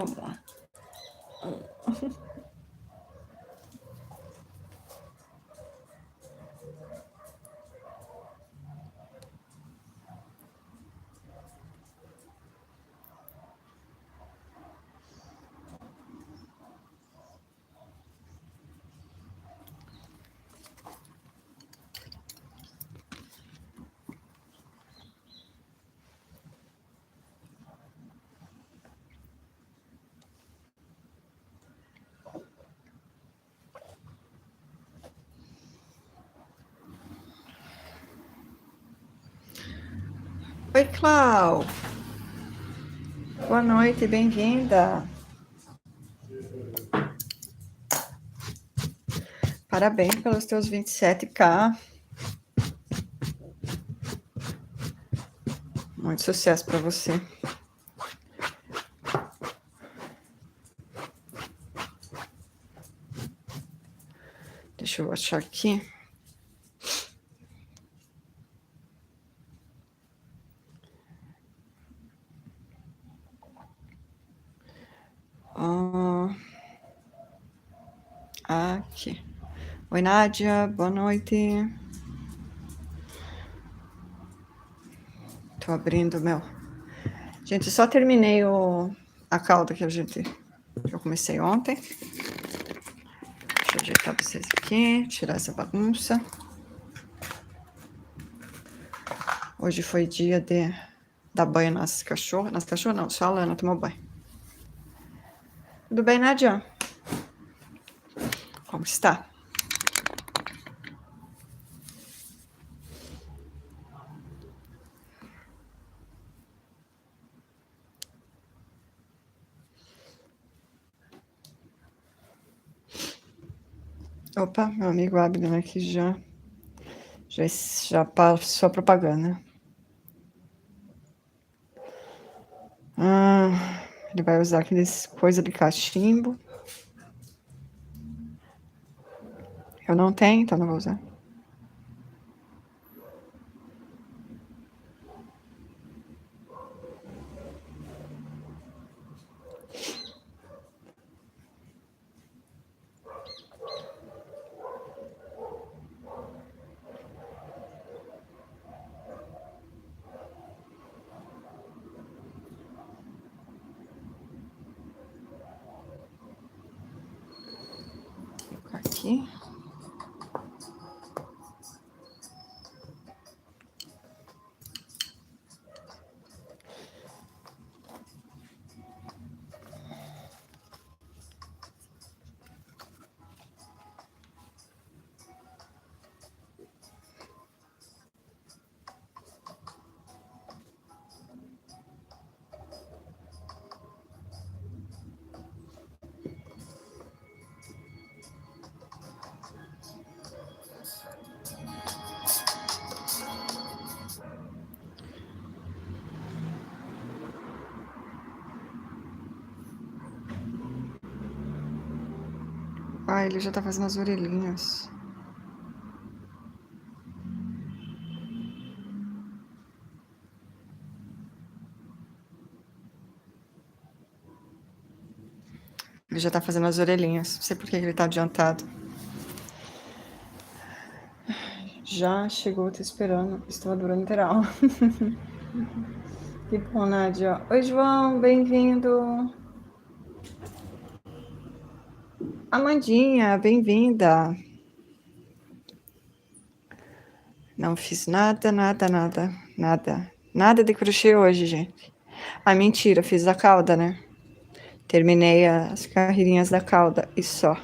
vamos lá. Oi, Clau. Boa noite, bem-vinda. Parabéns pelos teus 27K. Muito sucesso para você. Deixa eu achar aqui. Aqui. Oi, Nádia. Boa noite. Tô abrindo o meu. Gente, só terminei a cauda que eu comecei ontem. Deixa eu ajeitar vocês aqui, tirar essa bagunça. Hoje foi dia de dar banho nas cachorras. Nas cachorras não, só a Lana tomou banho. Tudo bem, Nádia? Como está? Opa, meu amigo Abner aqui já passou a propaganda. Ele vai usar aqueles coisa de cachimbo. Eu não tenho, então não vou usar. Aqui. Ele já tá fazendo as orelhinhas. Ele já tá fazendo as orelhinhas. Não sei por que ele tá adiantado. Já chegou, tô esperando. Estou adorando literal. Que bom, Nádia. Oi, João, bem-vindo. Amandinha, bem-vinda. Não fiz nada de crochê hoje, gente. Mentira, fiz a cauda, né? Terminei as carreirinhas da cauda e só.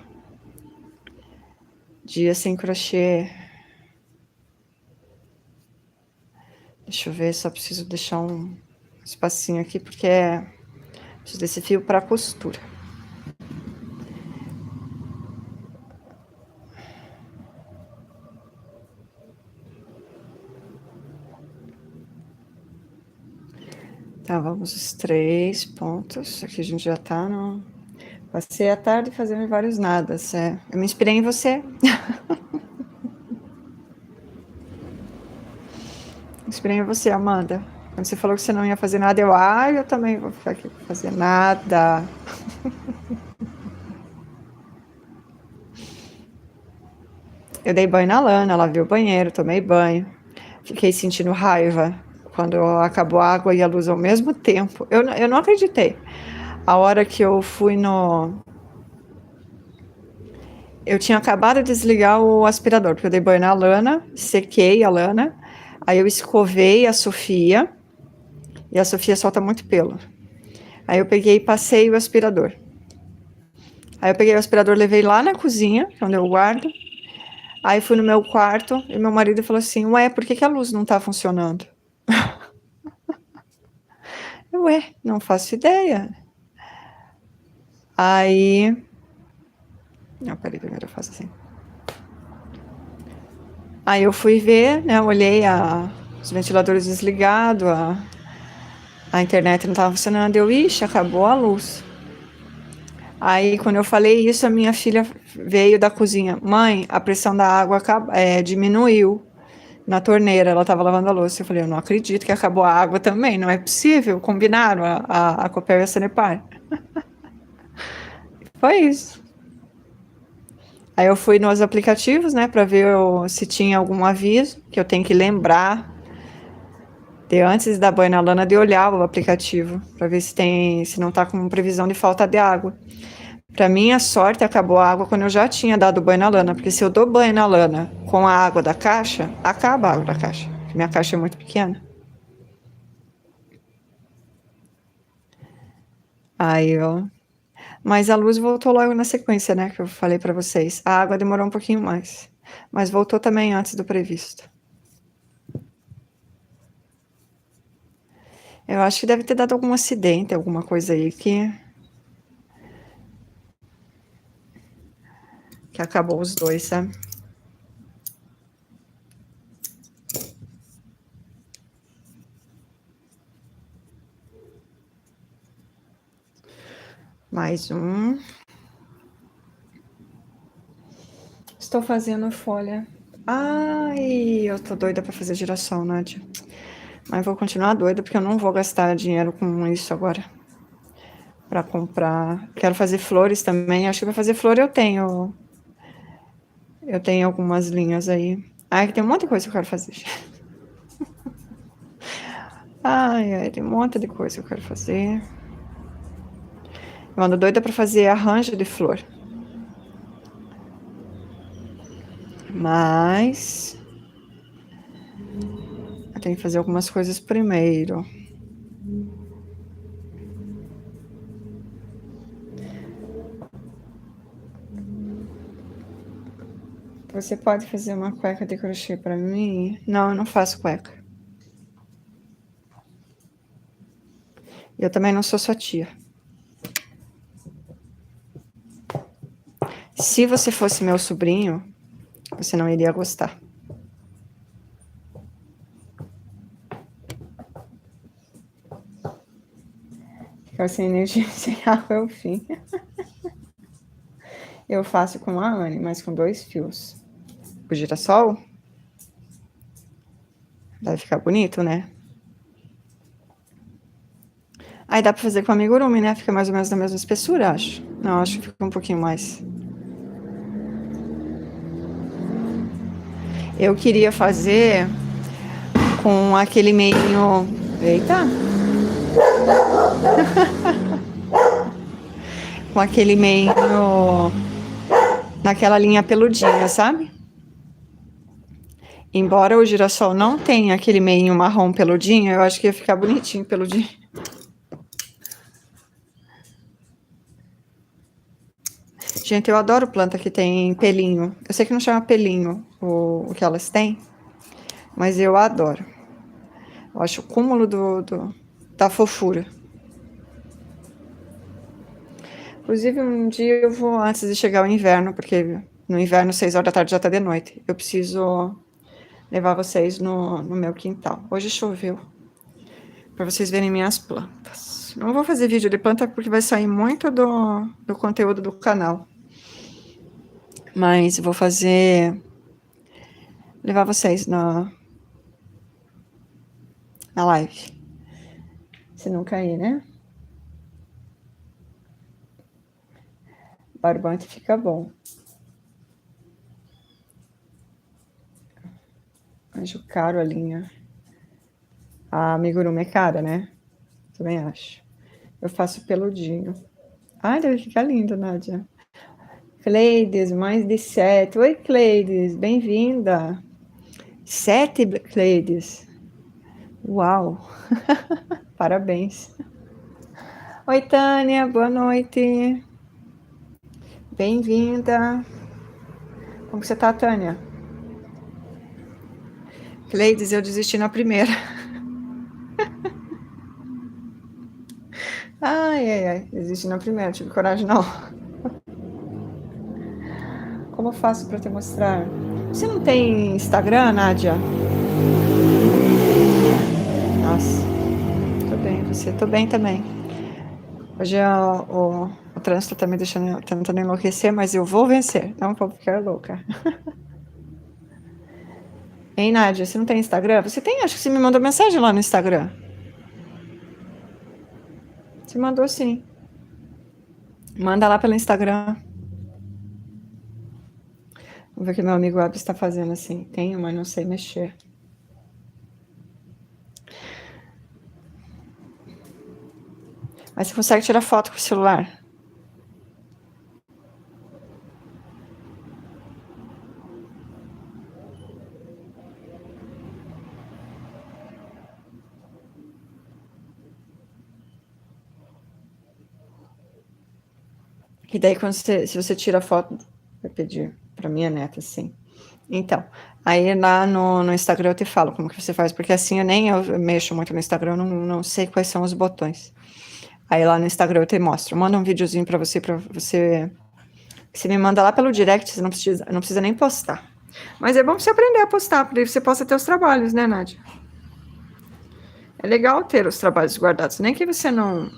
Dia sem crochê. Deixa eu ver, só preciso deixar um espacinho aqui, porque preciso desse fio para costura. Tá, vamos os 3 pontos. Aqui a gente já tá no... Passei a tarde fazendo vários nadas. Eu me inspirei em você. Inspirei em você, Amanda. Quando você falou que você não ia fazer nada, eu também vou ficar aqui fazer nada. Eu dei banho na Lana, lavei o banheiro, tomei banho. Fiquei sentindo raiva quando acabou a água e a luz ao mesmo tempo. Eu não acreditei. A hora que eu fui no... Eu tinha acabado de desligar o aspirador, porque eu dei banho na Lana, sequei a Lana, aí eu escovei a Sofia, e a Sofia solta muito pelo. Aí eu peguei e passei o aspirador. Aí eu peguei o aspirador, levei lá na cozinha, onde eu guardo. Aí fui no meu quarto e meu marido falou assim: ué, por que a luz não tá funcionando? Ué, não faço ideia. Aí. Não, peraí, primeiro eu faço assim. Aí eu fui ver, né? Olhei os ventiladores desligados, a internet não estava funcionando. Eu, ixi, acabou a luz. Aí, quando eu falei isso, a minha filha veio da cozinha. Mãe, a pressão da água diminuiu na torneira. Ela estava lavando a louça. Eu falei, eu não acredito que acabou a água também. Não é possível. Combinaram a Copel e a Sanepar. Foi isso. Aí eu fui nos aplicativos, né, para ver se tinha algum aviso, que eu tenho que lembrar de antes da banho na Lana de olhar o aplicativo, para ver se não tá com previsão de falta de água. Para minha sorte, acabou a água quando eu já tinha dado banho na Lana, porque se eu dou banho na Lana com a água da caixa, acaba a água da caixa, porque minha caixa é muito pequena. Aí eu... Mas a luz voltou logo na sequência, né, que eu falei para vocês. A água demorou um pouquinho mais, mas voltou também antes do previsto. Eu acho que deve ter dado algum acidente, alguma coisa aí que acabou os dois, sabe? Mais um. Estou fazendo folha. Ai, eu tô doida pra fazer girassol, Nádia. Mas vou continuar doida, porque eu não vou gastar dinheiro com isso agora. Pra comprar. Quero fazer flores também. Acho que pra fazer flor eu tenho. Eu tenho algumas linhas aí. Ai, tem um monte de coisa que eu quero fazer. Ai, tem um monte de coisa que eu quero fazer. Eu ando doida pra fazer arranjo de flor. Mas eu tenho que fazer algumas coisas primeiro. Você pode fazer uma cueca de crochê pra mim? Não, eu não faço cueca. Eu também não sou sua tia. Se você fosse meu sobrinho, você não iria gostar. Ficar sem energia, sem água é o fim. Eu faço com a Anne, mas com 2 fios. O girassol vai ficar bonito, né? Aí dá pra fazer com amigurumi, né? Fica mais ou menos da mesma espessura, acho. Não, acho que fica um pouquinho mais. Eu queria fazer com aquele meinho... Eita! Com aquele meinho... Naquela linha peludinha, sabe? Embora o girassol não tenha aquele meinho marrom peludinho, eu acho que ia ficar bonitinho peludinho. Gente, eu adoro planta que tem pelinho. Eu sei que não chama pelinho o que elas têm, mas eu adoro. Eu acho o cúmulo da fofura. Inclusive, um dia eu vou antes de chegar o inverno, porque no inverno, 6 horas da tarde, já tá de noite. Eu preciso levar vocês no meu quintal. Hoje choveu, para vocês verem minhas plantas. Não vou fazer vídeo de planta porque vai sair muito do conteúdo do canal. Mas vou levar vocês na live. Se não cair, né? Barbante fica bom. Acho caro a linha. A amigurumi é cara, né? Também acho. Eu faço peludinho. Ai, deve ficar lindo, Nádia. Cleides, mais de 7. Oi, Cleides, bem-vinda. 7, Cleides. Uau! Parabéns. Oi, Tânia, boa noite. Bem-vinda. Como você tá, Tânia? Cleides, eu desisti na primeira. Ai. Desisti na primeira, tive coragem não. Como eu faço para te mostrar? Você não tem Instagram, Nádia? Nossa, tô bem, você? Tô bem também. Hoje o trânsito tá me deixando, tentando enlouquecer, mas eu vou vencer. Não vou ficar louca. Hein, Nádia, você não tem Instagram? Você tem? Acho que você me mandou mensagem lá no Instagram. Você mandou sim. Manda lá pelo Instagram. Vamos ver o que meu amigo Abis está fazendo assim. Tenho, mas não sei mexer. Mas você consegue tirar foto com o celular? Que daí, se você tira a foto, vai pedir para minha neta, assim. Então, aí lá no Instagram eu te falo como que você faz, porque assim eu mexo muito no Instagram, eu não sei quais são os botões. Aí lá no Instagram eu te mostro, manda um videozinho para você me manda lá pelo direct, você não precisa nem postar. Mas é bom você aprender a postar, porque você posta ter os trabalhos, né, Nádia? É legal ter os trabalhos guardados, nem que você não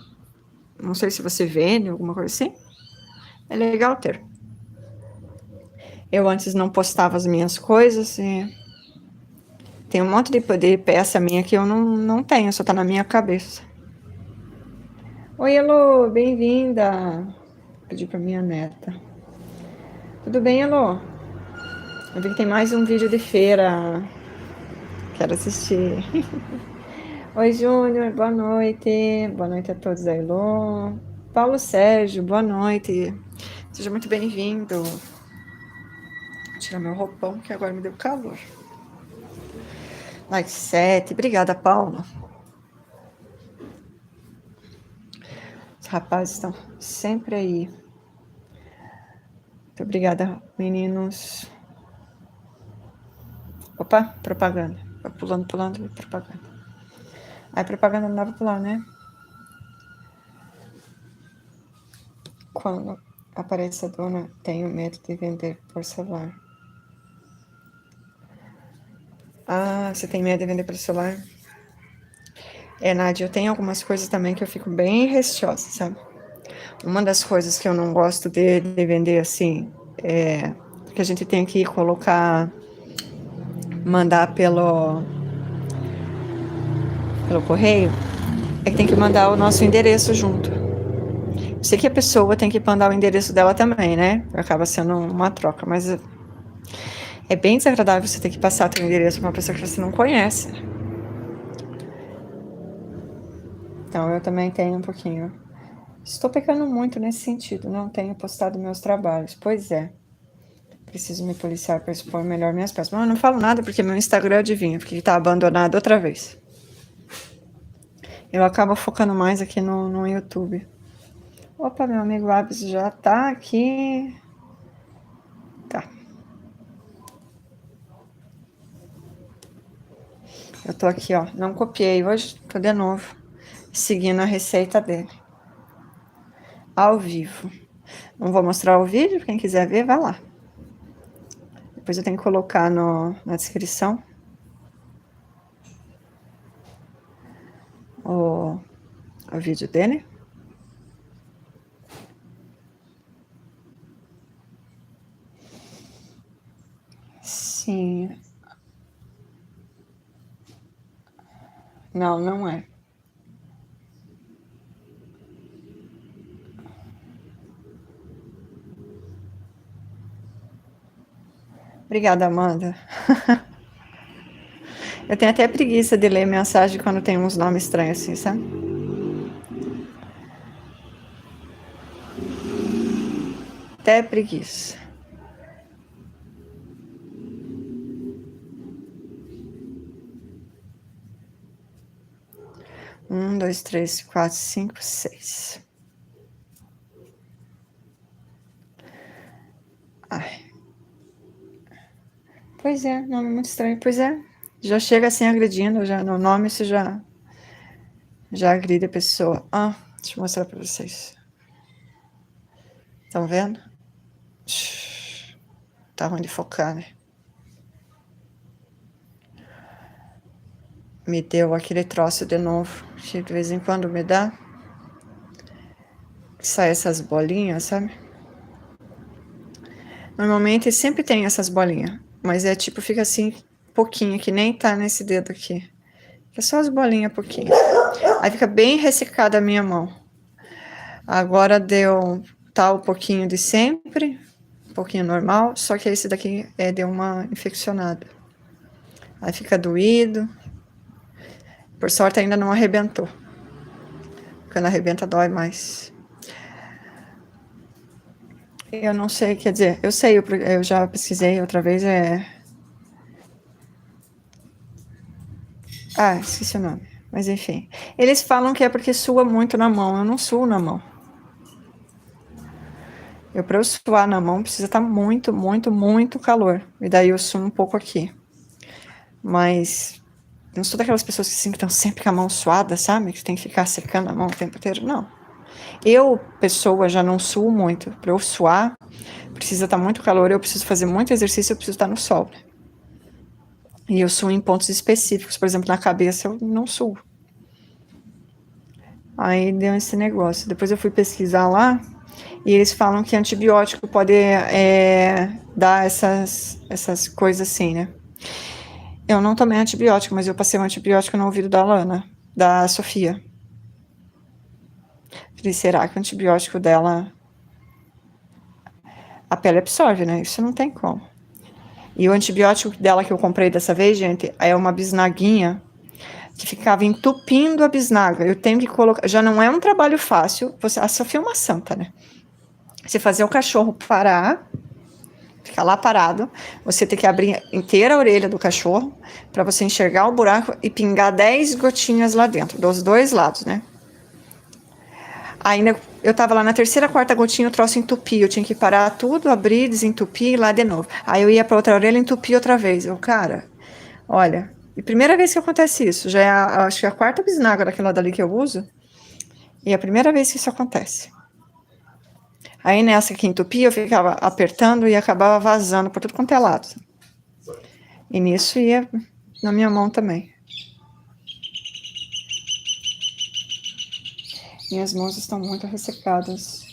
sei se você vende, alguma coisa assim. É legal ter. Eu antes não postava as minhas coisas e tem um monte de peça minha que eu não tenho, só tá na minha cabeça. Oi, Elô, bem-vinda. Pedi pra minha neta. Tudo bem, Elô? Eu vi que tem mais um vídeo de feira. Quero assistir. Oi, Júnior, boa noite. Boa noite a todos da Elô. Paulo Sérgio, boa noite. Seja muito bem-vindo. Vou tirar meu roupão, que agora me deu calor. Like 7. Obrigada, Paulo. Os rapazes estão sempre aí. Muito obrigada, meninos. Opa, propaganda. Vai pulando, propaganda. Aí propaganda não dá pra pular, né? Quando aparece a dona, tenho medo de vender por celular. Ah, você tem medo de vender por celular? É, Nádia, eu tenho algumas coisas também que eu fico bem receosa, sabe? Uma das coisas que eu não gosto de vender assim é que a gente tem que colocar, mandar pelo correio, é que tem que mandar o nosso endereço junto. Eu sei que a pessoa tem que mandar o endereço dela também, né? Acaba sendo uma troca, mas é bem desagradável você ter que passar seu endereço para uma pessoa que você não conhece. Então eu também tenho um pouquinho. Estou pecando muito nesse sentido, não tenho postado meus trabalhos. Pois é. Preciso me policiar para expor melhor minhas peças. Mas eu não falo nada porque meu Instagram, adivinha, porque está abandonado outra vez. Eu acabo focando mais aqui no YouTube. Opa, meu amigo Abis já tá aqui. Tá. Eu tô aqui, ó. Não copiei hoje, tô de novo. Seguindo a receita dele. Ao vivo. Não vou mostrar o vídeo, quem quiser ver, vai lá. Depois eu tenho que colocar na descrição o vídeo dele. Sim. Não, não é. Obrigada, Amanda. Eu tenho até preguiça de ler mensagem quando tem uns nomes estranhos assim, sabe? Até preguiça. Um, dois, três, quatro, cinco, seis. Ai. Pois é, nome muito estranho. Pois é. Já chega assim agredindo, já no nome você já agride a pessoa. Ah, deixa eu mostrar pra vocês. Estão vendo? Tá ruim de focar, né? Me deu aquele troço de novo, que de vez em quando me dá. Sai essas bolinhas, sabe? Normalmente sempre tem essas bolinhas, mas é tipo, fica assim, pouquinho, que nem tá nesse dedo aqui. É só as bolinhas, pouquinho. Aí fica bem ressecada a minha mão. Agora deu tá o pouquinho de sempre, um pouquinho normal, só que esse daqui deu uma infeccionada. Aí fica doído. Por sorte ainda não arrebentou. Quando arrebenta dói mais. Eu não sei, quer dizer, eu sei, eu já pesquisei outra vez, Ah, esqueci o nome. Mas enfim. Eles falam que é porque sua muito na mão. Eu não suo na mão. Pra eu suar na mão precisa estar muito, muito, muito calor. E daí eu suo um pouco aqui. Mas não sou daquelas pessoas que assim, que estão sempre com a mão suada, sabe? Que tem que ficar secando a mão o tempo inteiro. Não. Eu, pessoa, já não suo muito. Para eu suar, precisa estar muito calor, eu preciso fazer muito exercício, eu preciso estar no sol. E eu suo em pontos específicos. Por exemplo, na cabeça eu não suo. Aí deu esse negócio. Depois eu fui pesquisar lá e eles falam que antibiótico pode dar essas coisas assim, né? Eu não tomei antibiótico, mas eu passei um antibiótico no ouvido da Lana, da Sofia. Falei, será que o antibiótico dela a pele absorve, né? Isso não tem como. E o antibiótico dela que eu comprei dessa vez, gente, é uma bisnaguinha que ficava entupindo a bisnaga. Eu tenho que colocar. Já não é um trabalho fácil. A Sofia é uma santa, né? Você fazer o cachorro parar, ficar lá parado, você tem que abrir inteira a orelha do cachorro para você enxergar o buraco e pingar 10 gotinhas lá dentro, dos dois lados, né? Ainda eu tava lá na terceira, quarta gotinha, o troço entupia. Eu tinha que parar tudo, abrir, desentupir e lá de novo. Aí eu ia pra outra orelha e entupia outra vez. Cara, olha, e primeira vez que acontece isso, já é acho que a quarta bisnaga daquela dali que eu uso, e é a primeira vez que isso acontece. Aí nessa que entupia, eu ficava apertando e acabava vazando por tudo quanto é lado. E nisso ia na minha mão também. Minhas mãos estão muito ressecadas.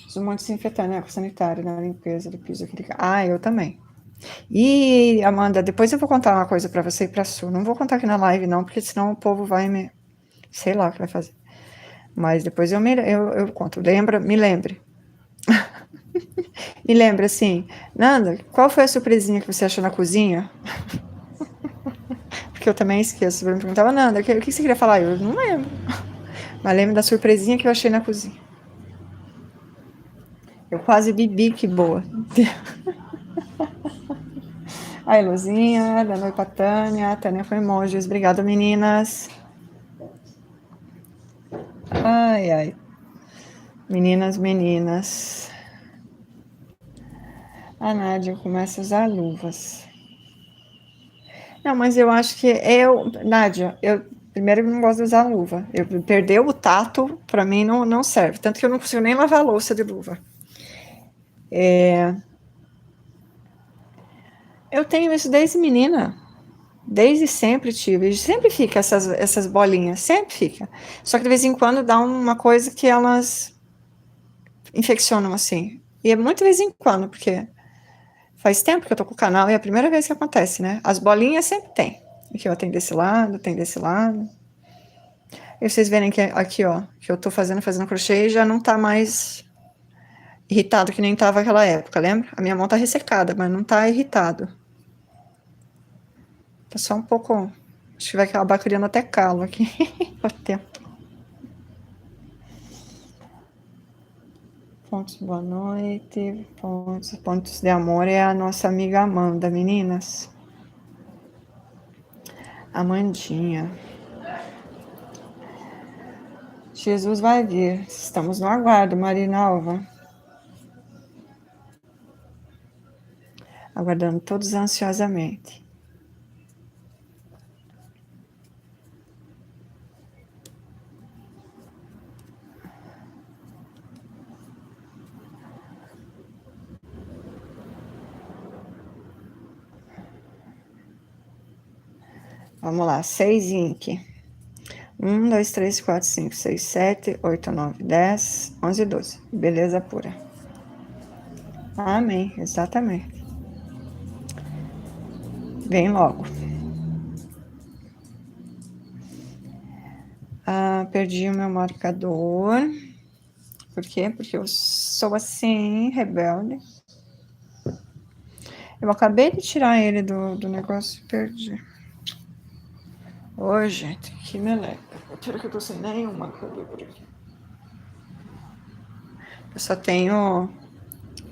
Uso muito desinfetante, né? Com sanitário, na limpeza do piso. Ah, eu também. E, Amanda, depois eu vou contar uma coisa pra você e pra Su. Não vou contar aqui na live, não, porque senão o povo vai me... Sei lá o que vai fazer. Mas depois eu conto. Me lembre. Me lembre, assim, Nanda, qual foi a surpresinha que você achou na cozinha? Porque eu também esqueço. Você me perguntava, Nanda, o que você queria falar? Eu não lembro. Mas lembro da surpresinha que eu achei na cozinha. Eu quase bebi, que boa. Aí, Luzinha, dando oi pra Tânia. A Tânia foi emojis. Obrigada, meninas. Ai, ai. Meninas. A Nádia começa a usar luvas. Não, mas eu acho que Nádia, primeiro não gosto de usar luva. Perder o tato, pra mim, não serve. Tanto que eu não consigo nem lavar a louça de luva. Eu tenho isso desde menina. Desde sempre tive. Sempre fica essas bolinhas. Sempre fica. Só que de vez em quando dá uma coisa que elas infeccionam assim. E é muito de vez em quando, porque faz tempo que eu tô com o canal e é a primeira vez que acontece, né? As bolinhas sempre tem. Aqui, ó, tem desse lado, tem desse lado. E vocês verem que aqui, ó, que eu tô fazendo crochê e já não tá mais irritado que nem tava naquela época, lembra? A minha mão tá ressecada, mas não tá irritado. Tá só um pouco Acho que vai acabar criando até calo aqui. O tempo. Pontos, boa noite. Pontos de amor é a nossa amiga Amanda, meninas. Amandinha. Jesus vai vir. Estamos no aguardo, Marinalva. Aguardando todos ansiosamente. Vamos lá, 6 ink. 1, 2, 3, 4, 5, 6, 7, 8, 9, 10, 11, 12. Beleza pura. Amém, exatamente. Vem logo. Perdi o meu marcador. Por quê? Porque eu sou assim, rebelde. Eu acabei de tirar ele do negócio e perdi. Ô, gente, que meleca. Pera que eu tô sem nenhum marcador por aqui. Eu só tenho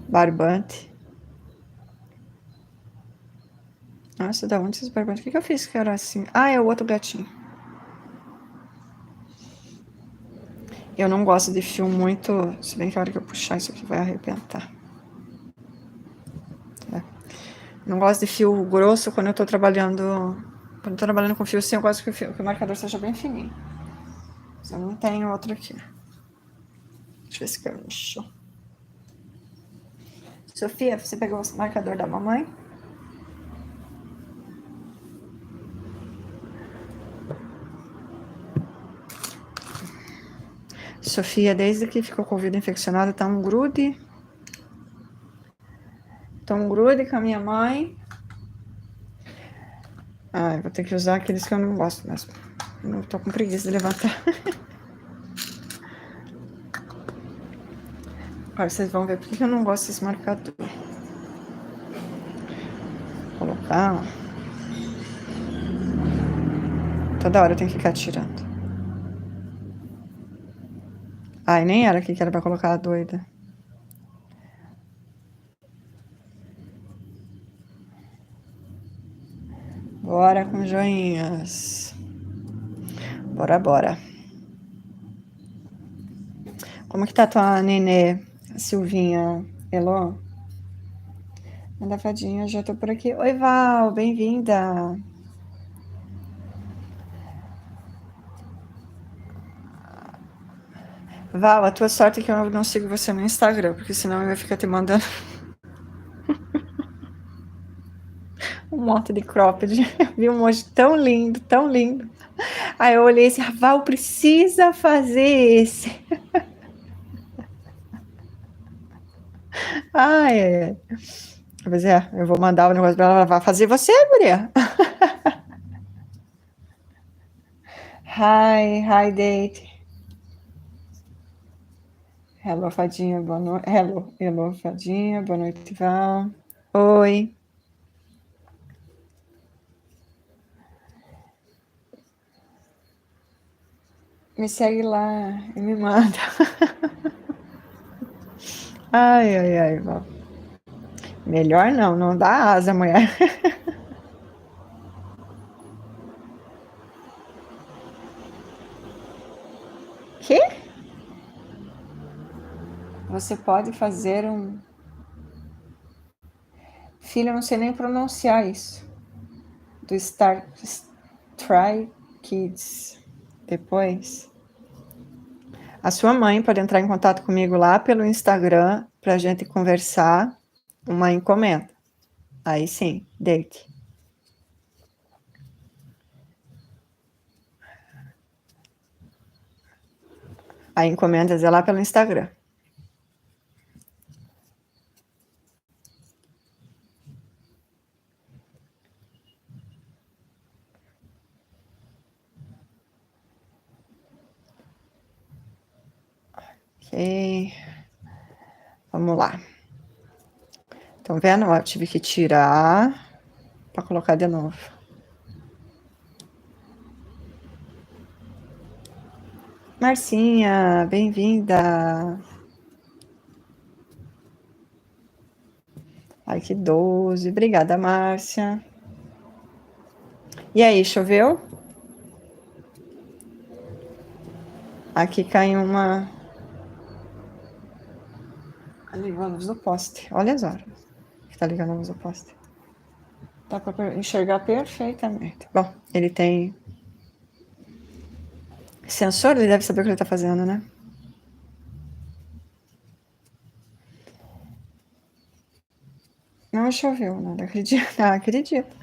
barbante. Nossa, da onde esses barbantes? O que eu fiz que era assim? Ah, é o outro gatinho. Eu não gosto de fio muito... Se bem que a hora que eu puxar isso aqui vai arrebentar. Não gosto de fio grosso quando eu tô trabalhando... Quando eu tô trabalhando com fio, sim, eu gosto que o marcador seja bem fininho. Mas eu não tenho outro aqui. Deixa eu ver se eu encho. Sofia, você pegou o marcador da mamãe? Sofia, desde que ficou com o ouvido infeccionado, tá um grude. Tá um grude com a minha mãe. Eu vou ter que usar aqueles que eu não gosto mesmo. Eu não tô com preguiça de levantar. Agora vocês vão ver por que eu não gosto desse marcador. Vou colocar. Toda hora eu tenho que ficar tirando. Ai, nem era aqui que era pra colocar a doida. Bora com joinhas. Bora, bora. Como que tá tua nenê, a Silvinha, Elô? Anda, fadinha, já tô por aqui. Oi, Val, bem-vinda. Val, a tua sorte é que eu não sigo você no Instagram, porque senão eu ia ficar te mandando um monte de cropped. Eu vi um monte tão lindo, tão lindo. Aí eu olhei assim, Val, precisa fazer esse. Ai. Pois é, eu vou mandar o negócio pra ela, vai fazer você, guria. Hi, date. Hello, fadinha, boa noite. Hello, fadinha, boa noite, Val. Oi. Me segue lá e me manda. Ai, Val. Melhor não dá asa, mulher. Que? Você pode fazer um... Filha, eu não sei nem pronunciar isso. Do Star... Try Kids. Depois... A sua mãe pode entrar em contato comigo lá pelo Instagram pra gente conversar uma encomenda. Aí sim, date. A encomenda é lá pelo Instagram. Ok. Vamos lá. Estão vendo? Eu tive que tirar para colocar de novo. Marcinha, bem-vinda. Ai, que 12. Obrigada, Márcia. E aí, choveu? Aqui caiu uma... Ligou a luz do poste. Olha as horas que tá ligando a luz do poste. Dá pra enxergar perfeitamente. Bom, ele tem sensor, ele deve saber o que ele tá fazendo, né? Não choveu, nada, acredito. Ah, acredito.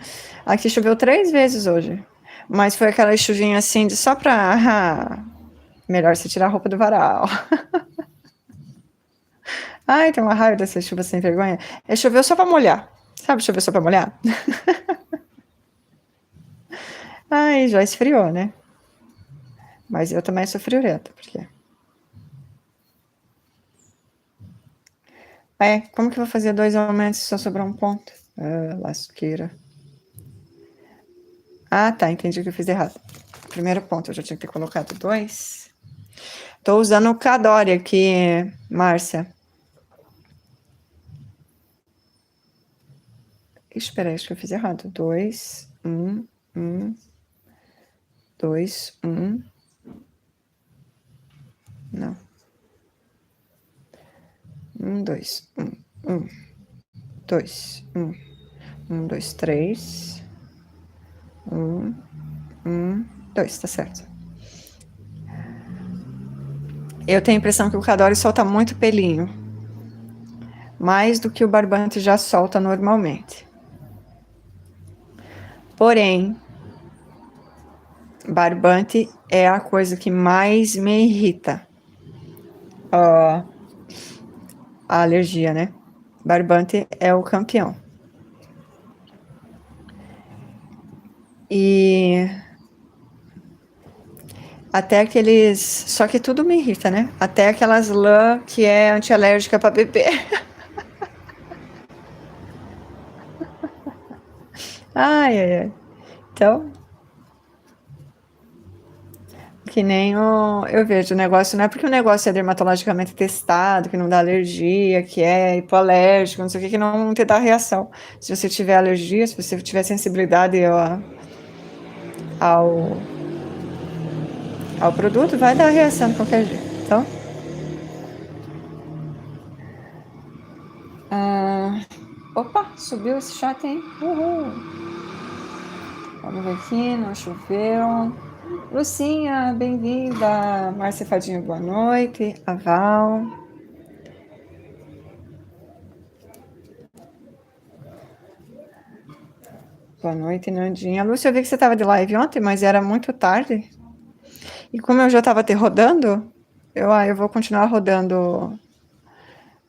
Aqui choveu 3 vezes hoje. Mas foi aquela chuvinha assim, de só pra... melhor você tirar a roupa do varal. Ai, tem uma raiva dessa chuva sem vergonha. É choveu só pra molhar. Sabe, choveu só pra molhar? Ai, já esfriou, né? Mas eu também sou friorenta, porque... como que eu vou fazer 2 aumentos se só sobrar um ponto? Ah, lasqueira. Ah, tá, entendi o que eu fiz errado. Primeiro ponto, eu já tinha que ter colocado 2. Tô usando o Cadore aqui, Márcia. Espera aí, acho que eu fiz errado. 2, 1, 1, 2, 1. Não. 1, 2, 1, 1, 2, 1, 1, 2, 3. 1, 1, 2, tá certo. Eu tenho a impressão que o Cadore solta muito pelinho. Mais do que o barbante já solta normalmente. Porém, barbante é a coisa que mais me irrita. A alergia, né? Barbante é o campeão. E até aqueles... Só que tudo me irrita, né? Até aquelas lã que é antialérgica para bebê. Ai, ai, ai. Então, que nem eu vejo o negócio, não é porque o negócio é dermatologicamente testado, que não dá alergia, que é hipoalérgico, não sei o que não te dá reação. Se você tiver alergia, se você tiver sensibilidade ao produto, vai dar reação de qualquer jeito. Então, opa, subiu esse chat, hein? Uhul! Vamos ver aqui, não choveu. Lucinha, bem-vinda. Márcia Fadinho, boa noite. A Val. Boa noite, Nandinha. Lúcia, eu vi que você estava de live ontem, mas era muito tarde. E como eu já estava te rodando, eu vou continuar rodando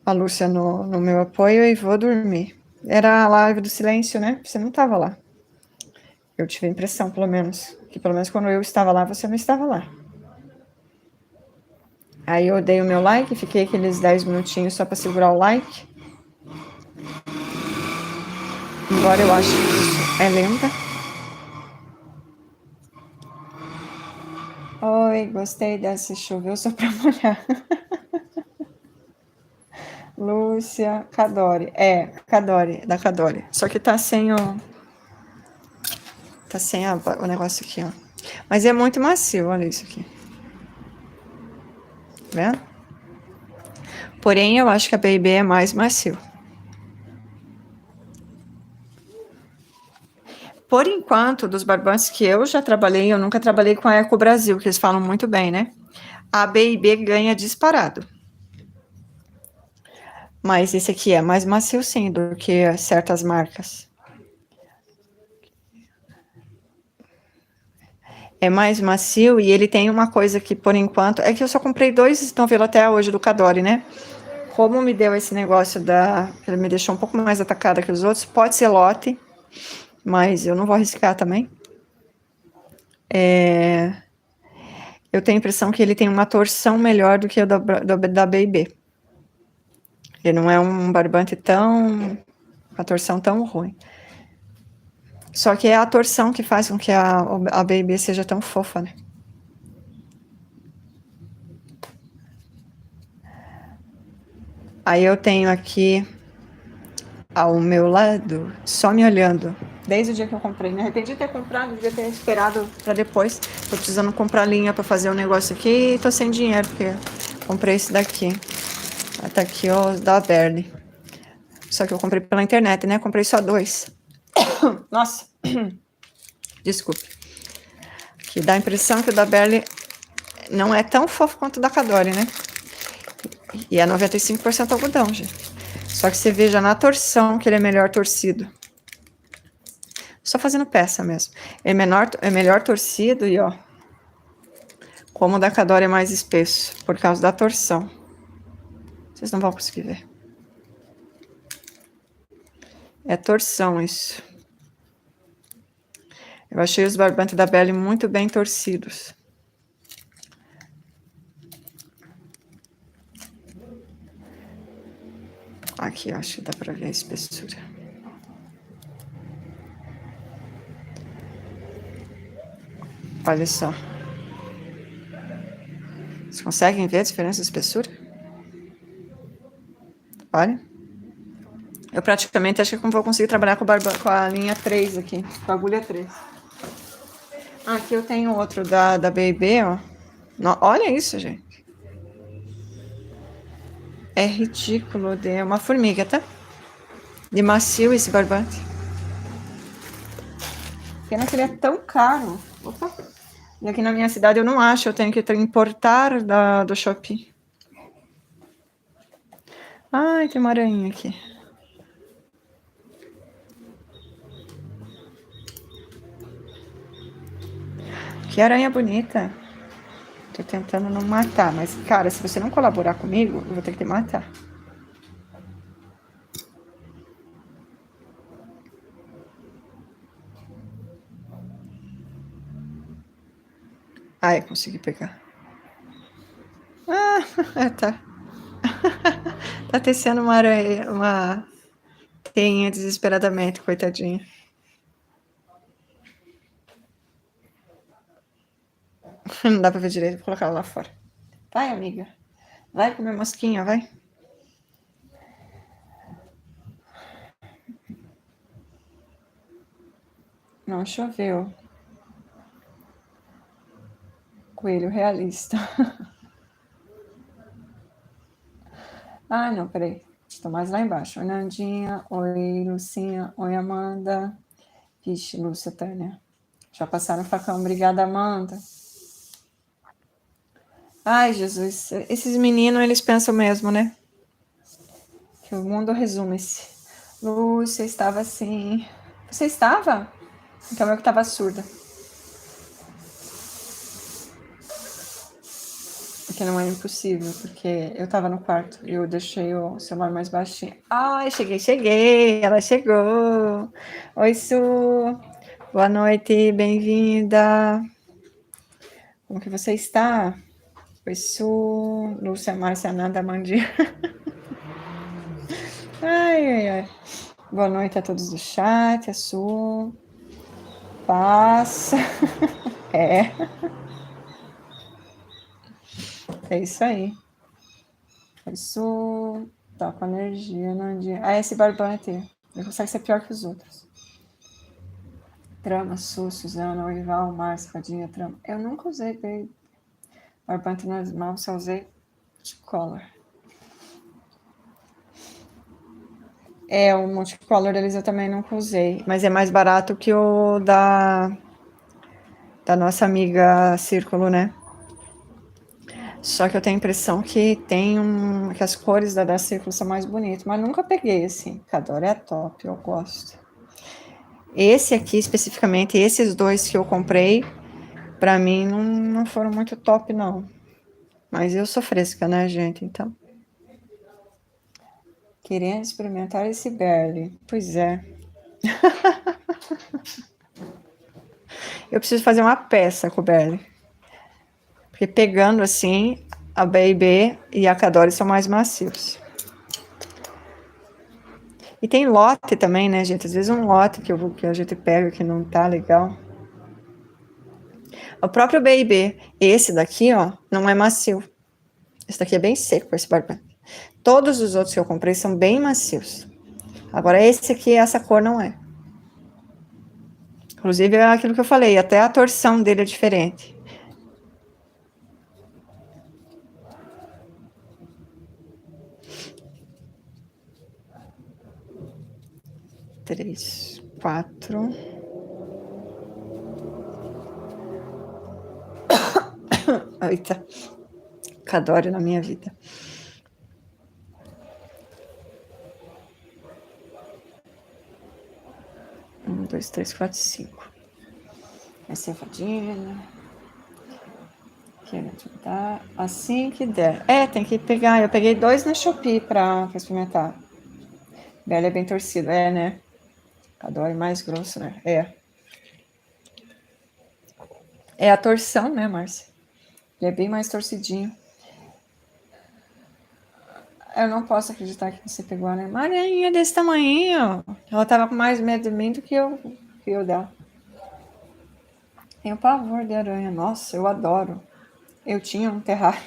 a Lúcia no meu apoio e vou dormir. Era a live do silêncio, né? Você não estava lá. Eu tive a impressão, pelo menos, que pelo menos quando eu estava lá, você não estava lá. Aí eu dei o meu like, fiquei aqueles 10 minutinhos só para segurar o like. Embora eu ache que isso é lenta. Oi, gostei dessa, choveu só para molhar. Lúcia, Cadore. Cadore, da Cadore. Só que tá sem o... Tá sem o negócio aqui, ó. Mas é muito macio, olha isso aqui. Tá vendo? Porém, eu acho que a B&B é mais macio. Por enquanto, dos barbantes que eu já trabalhei, eu nunca trabalhei com a Eco Brasil, que eles falam muito bem, né? A B&B ganha disparado. Mas esse aqui é mais macio, sim, do que certas marcas. É mais macio e ele tem uma coisa que, por enquanto... É que eu só comprei 2, estão vendo até hoje, do Cadore, né? Como me deu esse negócio ele me deixou um pouco mais atacada que os outros, pode ser lote, mas eu não vou arriscar também. Eu tenho a impressão que ele tem uma torção melhor do que o da B&B. Ele não é um barbante a torção tão ruim. Só que é a torção que faz com que a B&B seja tão fofa, né? Aí eu tenho aqui ao meu lado, só me olhando, desde o dia que eu comprei. Me arrependi de ter comprado, devia ter esperado para depois. Tô precisando comprar linha para fazer um negócio aqui e tô sem dinheiro, porque comprei esse daqui. Tá aqui, ó, da Berli. Só que eu comprei pela internet, né? Comprei só 2. Nossa, desculpe. Que dá a impressão que o da Berli não é tão fofo quanto o da Cadore, né? E é 95% algodão, gente. Só que você veja na torção que ele é melhor torcido. Só fazendo peça mesmo. É melhor torcido e ó. Como o da Cadore é mais espesso, por causa da torção. Vocês não vão conseguir ver. É torção isso. Eu achei os barbantes da Berli muito bem torcidos. Aqui, acho que dá pra ver a espessura. Olha só. Vocês conseguem ver a diferença de espessura? Olha. Eu praticamente acho que não vou conseguir trabalhar com a linha 3 aqui, com a agulha 3. Aqui eu tenho outro da B&B, ó. Olha isso, gente. É ridículo, é uma formiga, tá? De macio esse barbante. Pena que ele é tão caro. Opa. E aqui na minha cidade eu não acho, eu tenho que importar do Shopee. Ai, tem uma aranha aqui. Que aranha bonita. Tô tentando não matar, mas, cara, se você não colaborar comigo, eu vou ter que te matar. Ai, consegui pegar. Ah, tá. Tá tecendo uma aranha, uma teinha desesperadamente, coitadinha. Não dá pra ver direito, vou colocar ela lá fora. Vai, amiga. Vai comer mosquinha, vai. Não choveu. Coelho realista. Ah, não, peraí. Estou mais lá embaixo. Oi, Nandinha. Oi, Lucinha. Oi, Amanda. Vixe, Lúcia, Tânia. Já passaram o facão. Obrigada, Amanda. Ai, Jesus. Esses meninos, eles pensam mesmo, né? Que o mundo resume-se. Lúcia estava assim. Você estava? Então eu que estava surda. Porque não é impossível, porque eu estava no quarto e eu deixei o celular mais baixinho. Ai, cheguei, ela chegou. Oi, Su. Boa noite, bem-vinda. Como que você está? Oi, Su. Lúcia, Márcia, Nanda, Mandi. Ai. Boa noite a todos do chat, a Su. Passa. É. É isso aí. Isso tá com energia, Nandinha. Ah, esse barbante ele consegue ser pior que os outros. Trama, Su, Suzana, Orival, Márcia, Fadinha, Trama. Eu nunca usei barbante normal, só usei multicolor. É, o multicolor deles eu também nunca usei, mas é mais barato que o da nossa amiga Círculo, né? Só que eu tenho a impressão que que as cores da Círculo são mais bonitas, mas nunca peguei assim. Cadore é top, eu gosto. Esse aqui especificamente, esses dois que eu comprei, pra mim não foram muito top, não. Mas eu sou fresca, né, gente? Então. Querendo experimentar esse Berli. Pois é. Eu preciso fazer uma peça com o Berli. Porque pegando assim, a B&B e a Cadore são mais macios. E tem lote também, né, gente? Às vezes um lote que a gente pega que não tá legal. O próprio B&B, esse daqui, ó, não é macio. Esse daqui é bem seco, esse barbante. Todos os outros que eu comprei são bem macios. Agora esse aqui, essa cor não é. Inclusive é aquilo que eu falei, até a torção dele é diferente. Três, quatro. Eita, cadório na minha vida. Um, dois, três, quatro, cinco. Essa é a fadinha. Quero te dar assim que der. Tem que pegar. Eu peguei 2 na Shopee pra experimentar. Bela é bem torcido, né? Cadório mais grosso, né? É a torção, né, Márcia? Ele é bem mais torcidinho. Eu não posso acreditar que você pegou, né? Uma aranha desse tamanho. Ela tava com mais medo de mim do que eu dela. Tenho pavor de aranha. Nossa, eu adoro. Eu tinha um terrário.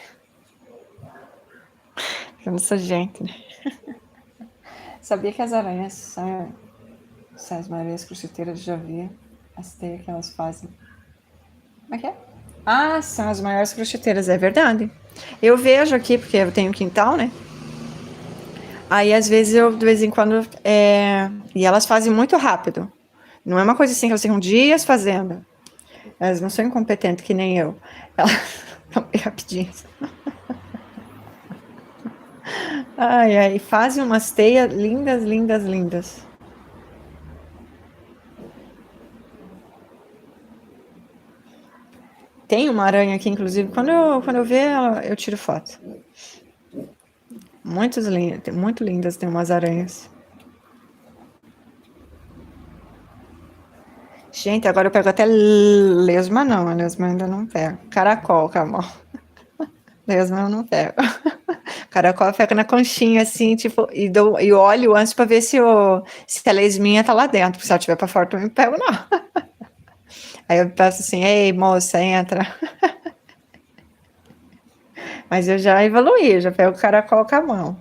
Eu não sou gente, né? Sabia que as aranhas, as mareias crochiteiras, já vi as teias que elas fazem. Como é que é? Ah, são as maiores crochiteiras, é verdade. Eu vejo aqui, porque eu tenho quintal, né? Aí, às vezes, eu, de vez em quando, e elas fazem muito rápido. Não é uma coisa assim que elas ficam dias fazendo. Elas não são incompetentes que nem eu. Elas são bem rapidinhas. Ai, fazem umas teias lindas, lindas, lindas. Tem uma aranha aqui, inclusive, quando eu ver, eu tiro foto. Muito lindas, tem umas aranhas. Gente, agora eu pego até lesma, não. A lesma ainda não pego. Caracol, Camol. Lesma eu não pego. Caracol fica na conchinha, assim, tipo, e olho antes pra ver se a lesminha tá lá dentro. Porque se ela tiver pra fora, eu não pego, não. Aí eu peço assim, ei, moça, entra. Mas eu já evoluí, já pego o caracol com a mão.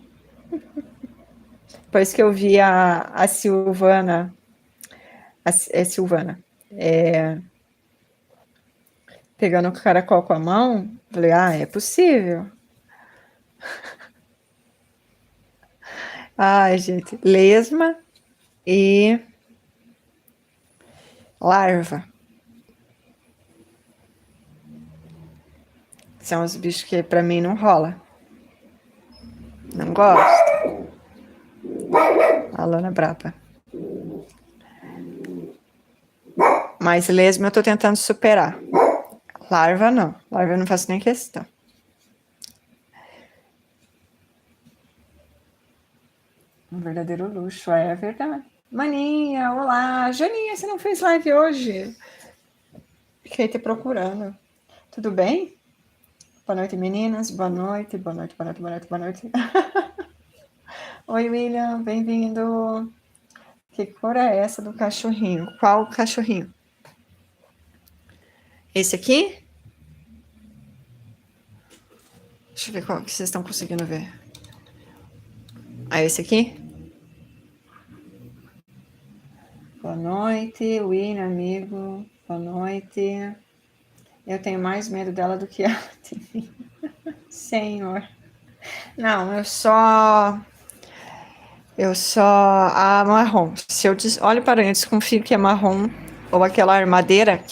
Depois que eu vi a Silvana, Silvana, pegando o caracol com a mão, falei, é possível. Ai, gente, lesma e larva. São os bichos que pra mim não rola. Não gosto. A Lana braba. Mas lesma eu tô tentando superar. Larva não. Larva eu não faço nem questão. Um verdadeiro luxo, é verdade. Maninha, olá. Janinha, você não fez live hoje? Fiquei te procurando. Tudo bem? Boa noite, meninas. Boa noite, boa noite, boa noite, boa noite, boa noite. Oi, William, bem-vindo. Que cor é essa do cachorrinho? Qual cachorrinho? Esse aqui? Deixa eu ver qual que vocês estão conseguindo ver. Esse aqui? Boa noite, William, amigo. Boa noite. Eu tenho mais medo dela do que ela de mim. Senhor. Não, eu só a marrom. Se eu olho para eu desconfio que é marrom ou aquela armadeira,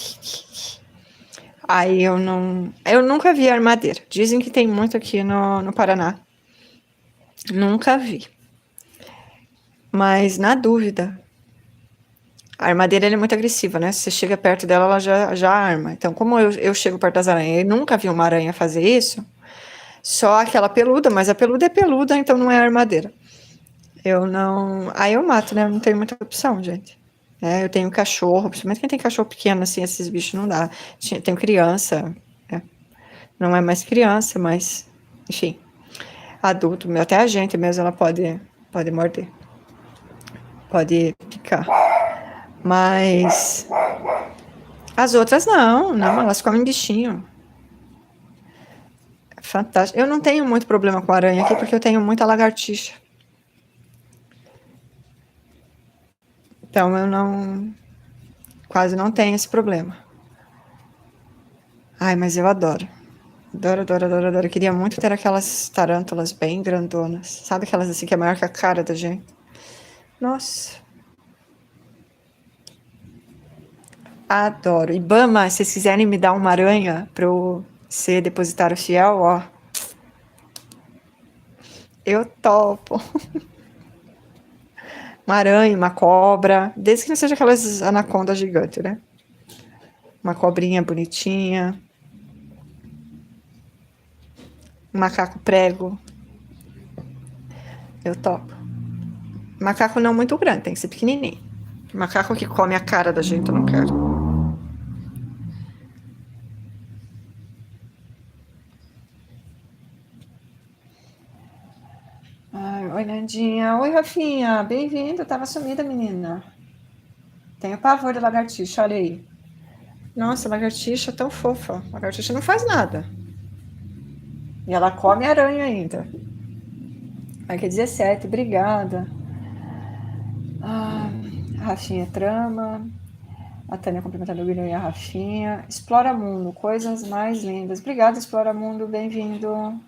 aí eu nunca vi armadeira. Dizem que tem muito aqui no Paraná. Nunca vi. Mas na dúvida, a armadeira é muito agressiva, né? Se você chega perto dela, ela já arma. Então, como eu chego perto das aranhas e nunca vi uma aranha fazer isso, só aquela peluda, mas a peluda é peluda, então não é armadeira. Eu não. Aí eu mato, né? Eu não tenho muita opção, gente. Eu tenho cachorro, principalmente quem tem cachorro pequeno, assim, esses bichos não dá. Tenho criança. Não é mais criança, mas, enfim, adulto, até a gente mesmo, ela pode morder. Pode picar. Mas as outras não, elas comem bichinho. fantástico. Eu não tenho muito problema com aranha aqui, porque eu tenho muita lagartixa. Então, eu não... quase não tenho esse problema. Ai, mas eu adoro. Adoro, adoro, adoro, adoro. Eu queria muito ter aquelas tarântulas bem grandonas. Sabe aquelas assim que é maior que a cara da gente? Nossa. Adoro. Ibama, se vocês quiserem me dar uma aranha para eu ser depositário fiel, ó. Eu topo. Uma aranha, uma cobra. Desde que não seja aquelas anacondas gigantes, né? Uma cobrinha bonitinha. Um macaco prego. Eu topo. Macaco não muito grande, tem que ser pequenininho. Macaco que come a cara da gente, eu não quero. Ai, oi, Nandinha. Oi, Rafinha. Bem-vindo. Tava sumida, menina. Tenho pavor de lagartixa, olha aí. Nossa, lagartixa tão fofa. Lagartixa não faz nada. E ela come aranha ainda. Ai, que 17, obrigada. Ah, Rafinha trama. A Tânia cumprimentando o William e a Rafinha. Explora Mundo, coisas mais lindas. Obrigada, Explora Mundo, bem-vindo.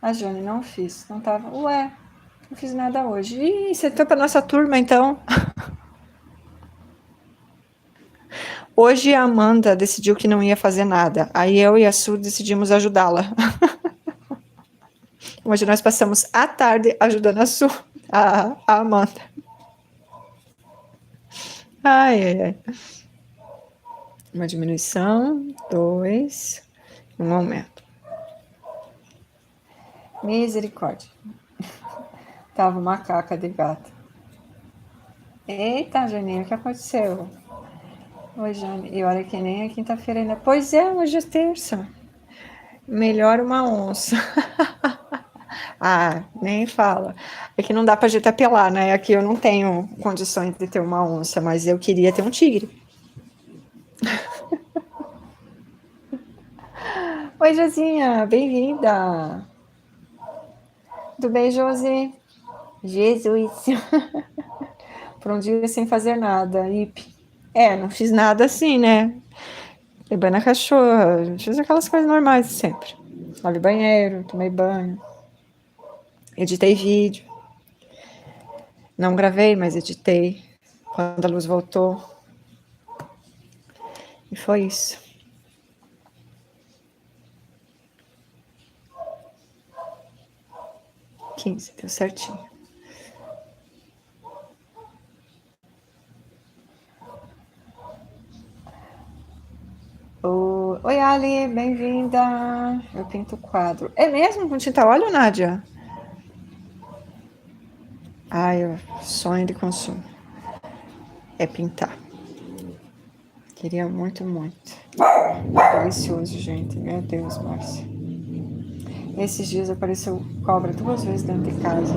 A Jane, não fiz, não tava. Ué, não fiz nada hoje. Ih, você entrou pra nossa turma, então. Hoje a Amanda decidiu que não ia fazer nada. Aí eu e a Su decidimos ajudá-la. Hoje nós passamos a tarde ajudando a Su, a Amanda. Ai, ai, ai. Uma diminuição, 2, um aumento. Misericórdia. Tava macaca de gato. Eita, Janinha, o que aconteceu? Oi, Jane. E olha que nem é quinta-feira ainda. Pois é, hoje é terça. Melhor uma onça. Ah, nem fala. É que não dá pra gente apelar, né? Aqui eu não tenho condições de ter uma onça, mas eu queria ter um tigre. Oi, Josinha, bem-vinda. Tudo bem, Josi? Jesus. Por um dia sem fazer nada. Ip. É, não fiz nada assim, né? Dei banho na cachorra, fiz aquelas coisas normais de sempre. Lavei banheiro, tomei banho, editei vídeo. Não gravei, mas editei quando a luz voltou. E foi isso. 15, deu certinho. Oi, Ali, bem-vinda. Eu pinto o quadro. É mesmo com tinta óleo, Nádia? Ai, o sonho de consumo é pintar. Queria muito, muito. Delicioso, gente. Meu Deus, Márcia. Esses dias apareceu cobra 2 vezes dentro de casa.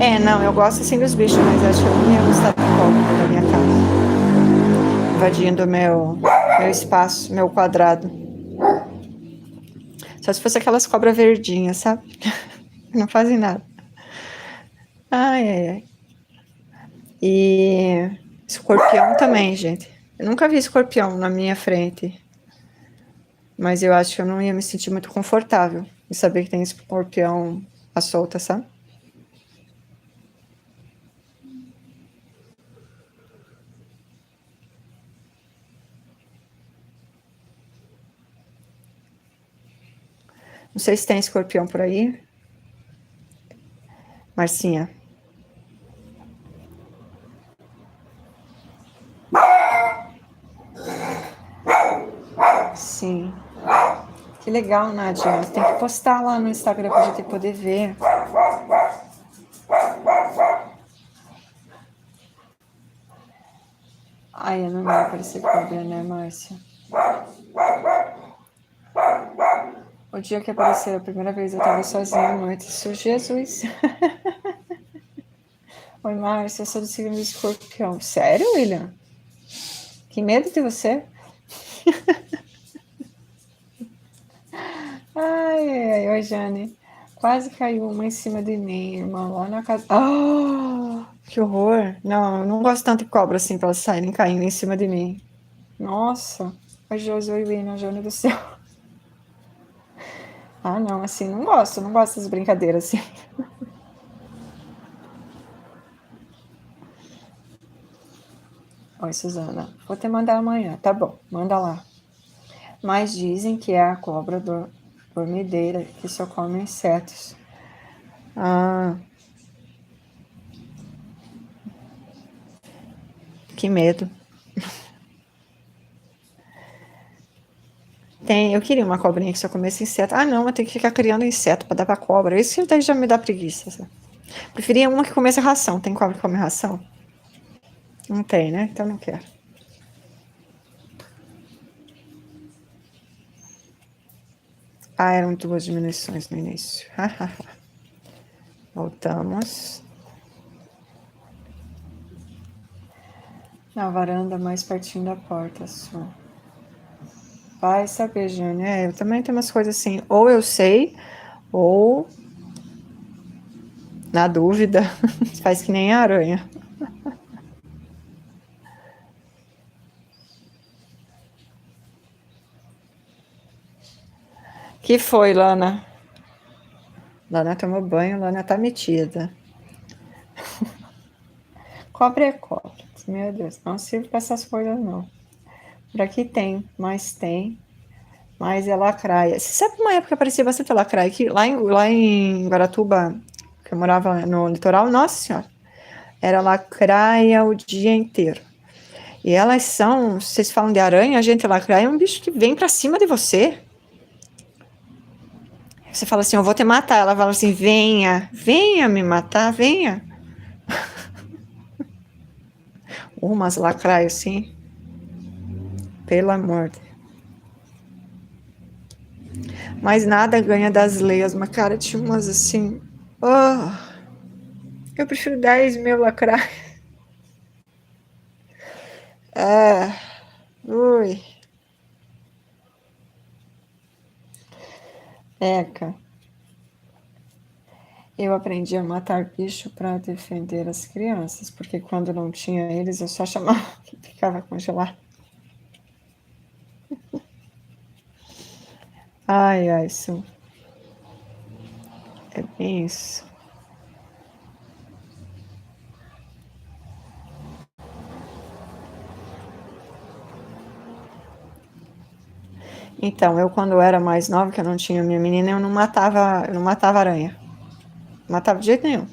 É, não, eu gosto assim dos bichos, mas acho que eu não ia gostar de cobra da minha casa. Invadindo meu espaço, meu quadrado. Só se fosse aquelas cobras verdinhas, sabe? Não fazem nada. Ai, ai, ai. E escorpião também, gente. Eu nunca vi escorpião na minha frente. Mas eu acho que eu não ia me sentir muito confortável em saber que tem escorpião à solta, sabe? Não sei se tem escorpião por aí. Marcinha. Sim. Que legal, Nádia. Tem que postar lá no Instagram pra gente poder ver. Ai, eu não ia aparecer cobra, né, Márcia? O dia que apareceu a primeira vez eu tava sozinha à noite. Sou Jesus. Oi, Márcia, eu sou do signo de escorpião. Sério, William? Que medo de você? Ai, ai, oi, Jane. Quase caiu uma em cima de mim, irmão, lá na casa. Ah, que horror. Não, eu não gosto tanto de cobra assim pra elas saírem caindo em cima de mim. Nossa, a Josuína, Jane do céu. Ah, não, assim, não gosto dessas brincadeiras assim. Oi, Suzana. Vou te mandar amanhã. Tá bom, manda lá. Mas dizem que é a cobra dormideira que só come insetos. Ah, que medo. Eu queria uma cobrinha que só comesse inseto. Ah, não, eu tenho que ficar criando inseto pra dar pra cobra. Isso daí já me dá preguiça. Sabe? Preferia uma que comesse ração. Tem cobra que come ração? Não tem, né? Então não quero. Ah, eram 2 diminuições no início. Voltamos. Na varanda, mais pertinho da porta, só. Vai saber, Jane. Eu também tenho umas coisas assim. Ou eu sei, ou na dúvida, faz que nem a aranha. Que foi, Lana? Lana tomou banho, Lana tá metida. Cobra é cobra. Meu Deus, não sirvo pra essas coisas, não. Por aqui tem, mas é lacraia. Você sabe uma época que aparecia bastante lacraia? Que lá em Guaratuba, que eu morava no litoral, nossa senhora, era lacraia o dia inteiro. E elas são, vocês falam de aranha, a gente, lacraia é um bicho que vem pra cima de você. Você fala assim, eu vou te matar. Ela fala assim, venha me matar, venha. Umas lacraias assim, pelo amor de Deus. Mas nada ganha das lesmas, cara. Tinha umas assim. Oh, eu prefiro 10 mil lacraias. É. Ui. Eca. Eu aprendi a matar bicho para defender as crianças, porque quando não tinha eles, eu só chamava que ficava congelado. Ai, ai, isso é bem isso. Então, eu quando era mais nova, que eu não tinha minha menina, eu não matava aranha. Não matava de jeito nenhum.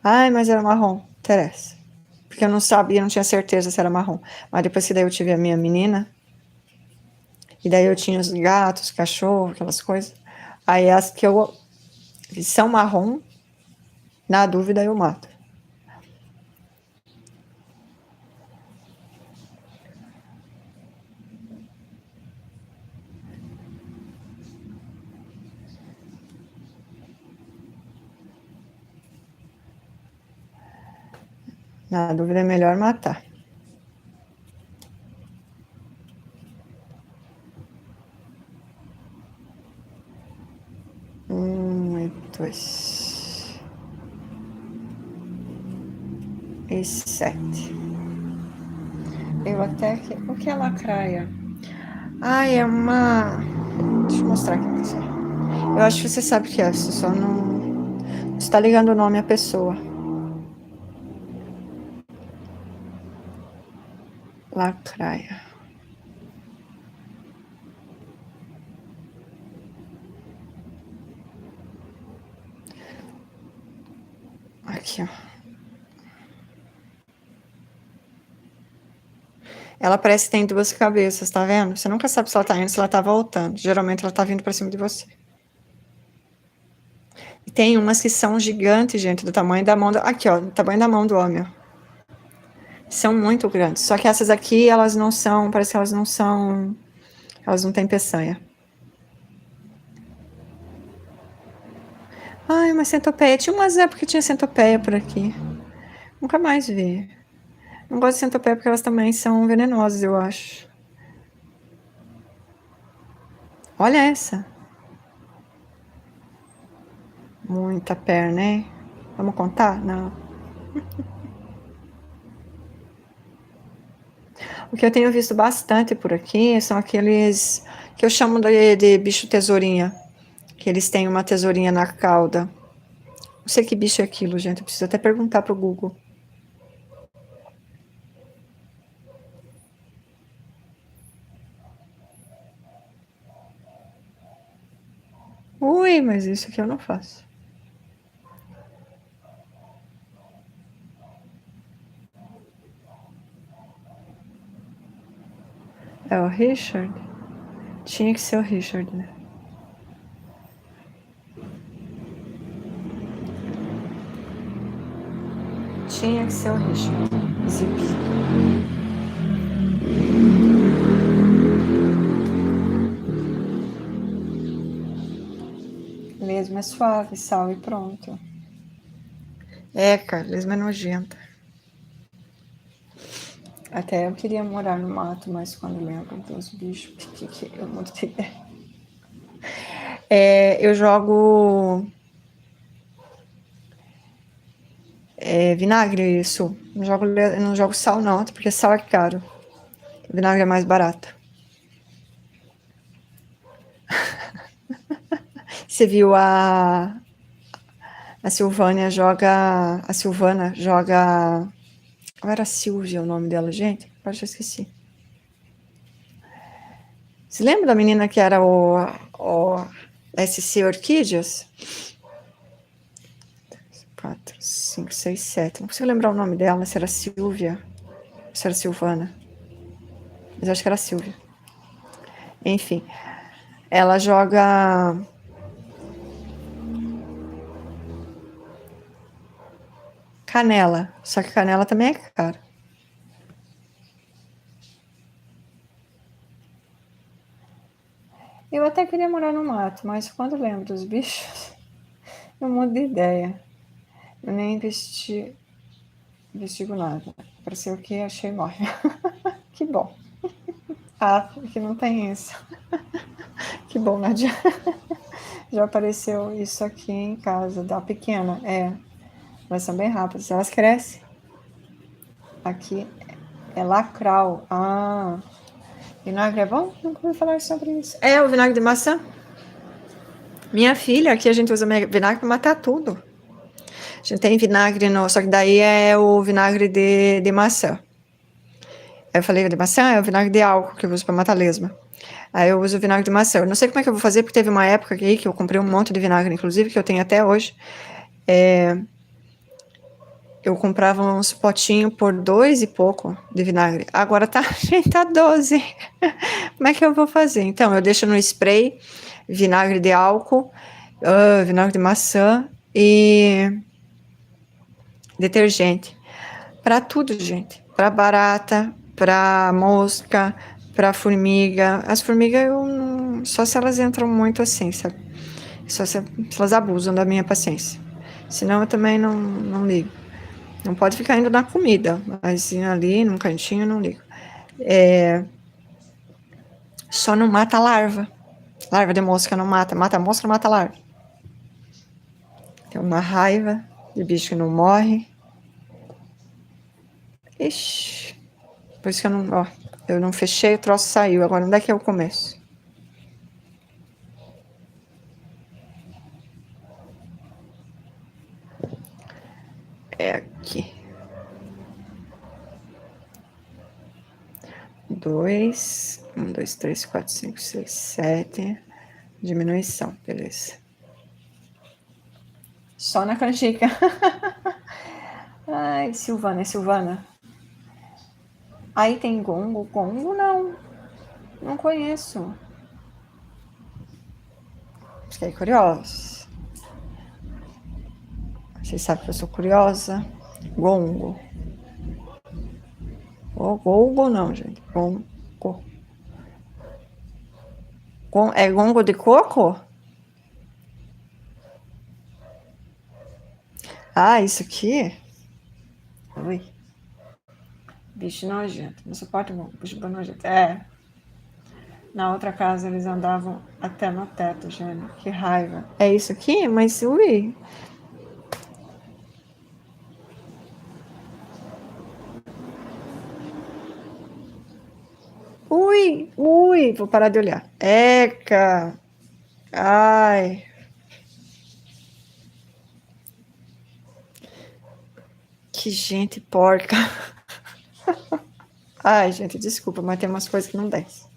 Ai, mas era marrom. Interessa. Porque eu não sabia, não tinha certeza se era marrom. Mas depois que daí eu tive a minha menina, e daí eu tinha os gatos, cachorro, aquelas coisas. Aí as que eu são marrom, na dúvida eu mato. Na dúvida é melhor matar. E 2. E 7. Eu até que. O que é lacraia? Ai, é uma. Deixa eu mostrar aqui pra você. Eu acho que você sabe o que é, você só não. Você tá ligando o nome à pessoa. Lacraia. Aqui, ó. Ela parece que tem 2 cabeças, tá vendo? Você nunca sabe se ela tá indo, se ela tá voltando. Geralmente ela tá vindo pra cima de você. E tem umas que são gigantes, gente, do tamanho da mão do... Aqui, ó, do tamanho da mão do homem, ó. São muito grandes. Só que essas aqui, elas não são... Parece que elas não são... Elas não têm peçanha. Ai, uma centopeia. Tinha umas épocas que tinha centopeia por aqui. Nunca mais vi. Não gosto de centopeia porque elas também são venenosas, eu acho. Olha essa. Muita perna, hein? Vamos contar? Não. O que eu tenho visto bastante por aqui são aqueles que eu chamo de bicho tesourinha, que eles têm uma tesourinha na cauda. Não sei que bicho é aquilo, gente. Eu preciso até perguntar pro Google. Ui, mas isso aqui eu não faço. É o Richard? Tinha que ser o Richard, né? Tinha que ser o Richard. Exibido. Lesma é suave, sal e pronto. É, cara, lesma é nojenta. Até eu queria morar no mato, mas quando lembro dos bichos, que eu mudo de ideia. Eu jogo vinagre, isso. Não jogo sal, não, porque sal é caro. Vinagre é mais barato. Você viu a Silvânia joga. A Silvana joga. Não era Silvia o nome dela, gente? Eu já esqueci. Você lembra da menina que era o SC Orquídeas? 4, 5, 6, 7. Não consigo lembrar o nome dela, se era Silvia, se era Silvana. Mas acho que era Silvia. Enfim, ela joga canela, só que canela também é caro. Eu até queria morar no mato, mas quando lembro dos bichos, eu mudo de ideia. Eu nem investigo nada. Apareceu o que achei morre. Que bom. Ah, que não tem isso. Que bom, Nadia. Já apareceu isso aqui em casa, da pequena. Elas são bem rápidas. Elas crescem. Aqui é lacral. Ah, vinagre é bom? Nunca ouvi falar sobre isso. É o vinagre de maçã? Minha filha, aqui a gente usa vinagre para matar tudo. A gente tem vinagre no. Só que daí é o vinagre de maçã. Aí eu falei de maçã, é o vinagre de álcool que eu uso para matar lesma. Aí eu uso o vinagre de maçã. Eu não sei como é que eu vou fazer, porque teve uma época aqui que eu comprei um monte de vinagre, inclusive, que eu tenho até hoje. Eu comprava uns potinhos por 2 e pouco de vinagre. Agora tá, gente, tá 12. Como é que eu vou fazer? Então, eu deixo no spray vinagre de álcool, vinagre de maçã e detergente. Para tudo, gente. Para barata, para mosca, para formiga. As formigas, eu não, só se elas entram muito assim, sabe? Só se elas abusam da minha paciência. Senão eu também não ligo. Não pode ficar indo na comida, mas ali num cantinho eu não ligo. Só não mata a larva. Larva de mosca não mata. Mata a mosca, não mata a larva. Tem uma raiva de bicho que não morre. Ixi. Por isso que eu não fechei, o troço saiu. Agora, onde é que eu começo? É aqui. 2, 1, 2, 3, 4, 5, 6, 7. Diminuição, beleza. Só na canjica. Ai, Silvana, é Silvana. Aí tem gongo. Gongo não. Não conheço. Fiquei curiosa. Vocês sabem que eu sou curiosa. Gongo. Gongo não, gente. Gongo. É gongo de coco? Ah, isso aqui? Ui. Bicho nojento. Não suporto bicho nojento. Na outra casa eles andavam até no teto, Jânio. Que raiva. É isso aqui? Mas, ui. Ui, ui. Vou parar de olhar. Eca. Ai. Que gente porca. Ai, gente, desculpa, mas tem umas coisas que não desce.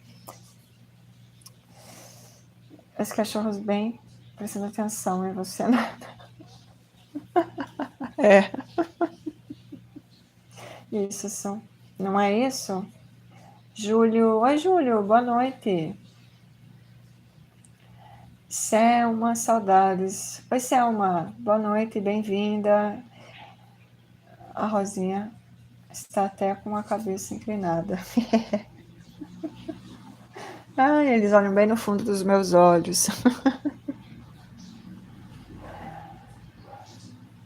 Esses cachorros bem prestando atenção em você, né? É. Isso são. Não é isso? Júlio. Oi, Júlio. Boa noite. Selma, saudades. Oi, Selma. Boa noite, bem-vinda. A Rosinha está até com a cabeça inclinada. Ai, eles olham bem no fundo dos meus olhos.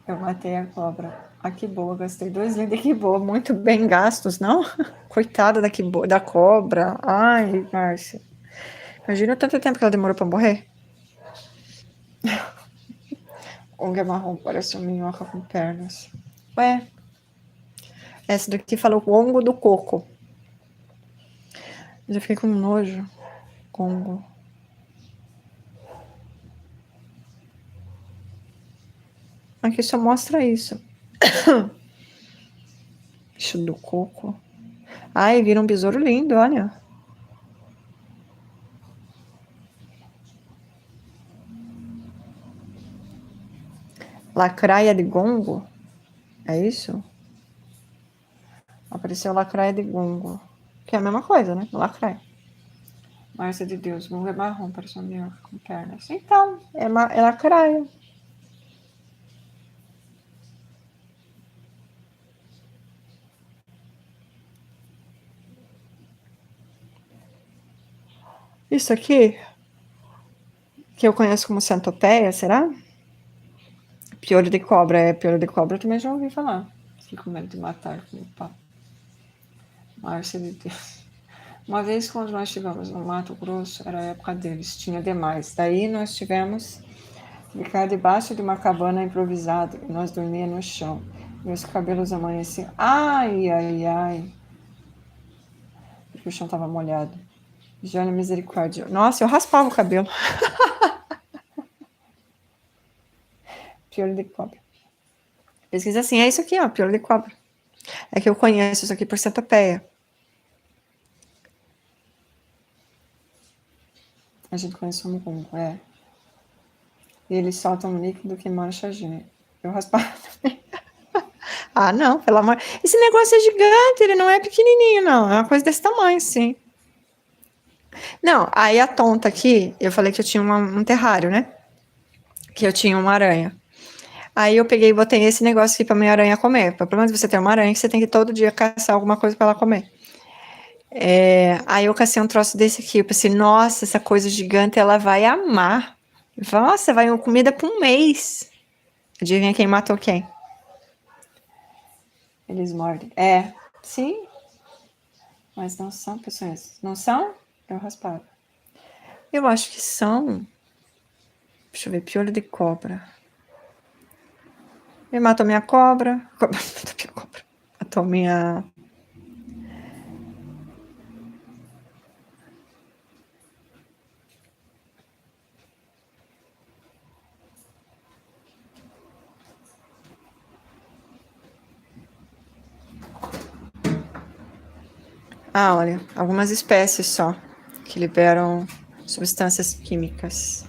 Eu matei a cobra. Ah, que boa, gastei 2 litros. Que boa, muito bem gastos, não? Coitada da cobra. Ai, Márcia. Imagina o tanto tempo que ela demorou pra morrer. Onga marrom parece uma minhoca com pernas. Ué, essa daqui falou ongo do coco. Já fiquei com nojo. Congo. Aqui só mostra isso. Bicho do coco. Ai, vira um besouro lindo, olha. Lacraia de gongo? É isso? Apareceu lacraia de gongo. Que é a mesma coisa, né? Lacraia. Márcia de Deus, gongo é marrom, parece uma minhoca com pernas. Então, é lacraia. Isso aqui, que eu conheço como centopeia, será? Piolho de cobra. É, piolho de cobra eu também já ouvi falar. Fico com medo de matar com o pau. Márcia de Deus. Uma vez, quando nós estivemos no Mato Grosso, era a época deles, tinha demais. Daí nós tivemos que ficar debaixo de uma cabana improvisada e nós dormíamos no chão. Meus cabelos amanheciam. Ai, ai, ai. Porque o chão estava molhado. Jane misericórdia. Nossa, eu raspava o cabelo. Piolho de cobra. Pesquisa assim, é isso aqui, ó, piolho de cobra. É que eu conheço isso aqui por centopeia. A gente conhece o mucungo, é. E eles soltam um líquido que mancha a gente. Eu raspava também. Ah, não, pelo amor. Esse negócio é gigante, ele não é pequenininho, não. É uma coisa desse tamanho, sim. Não, aí a tonta aqui, eu falei que eu tinha um terrário, né? Que eu tinha uma aranha. Aí eu peguei e botei esse negócio aqui pra minha aranha comer. Pelo menos você tem uma aranha que você tem que todo dia caçar alguma coisa pra ela comer. Aí eu cacei um troço desse aqui. Eu pensei, nossa, essa coisa gigante ela vai amar. Nossa, vai uma comida pra um mês. Adivinha quem matou quem? Eles mordem. É, sim, mas não são pessoas. Não são? Eu raspava. Eu acho que são. Deixa eu ver, piolho de cobra. Ele matou minha cobra. Matou minha. Ah, olha, algumas espécies só que liberam substâncias químicas.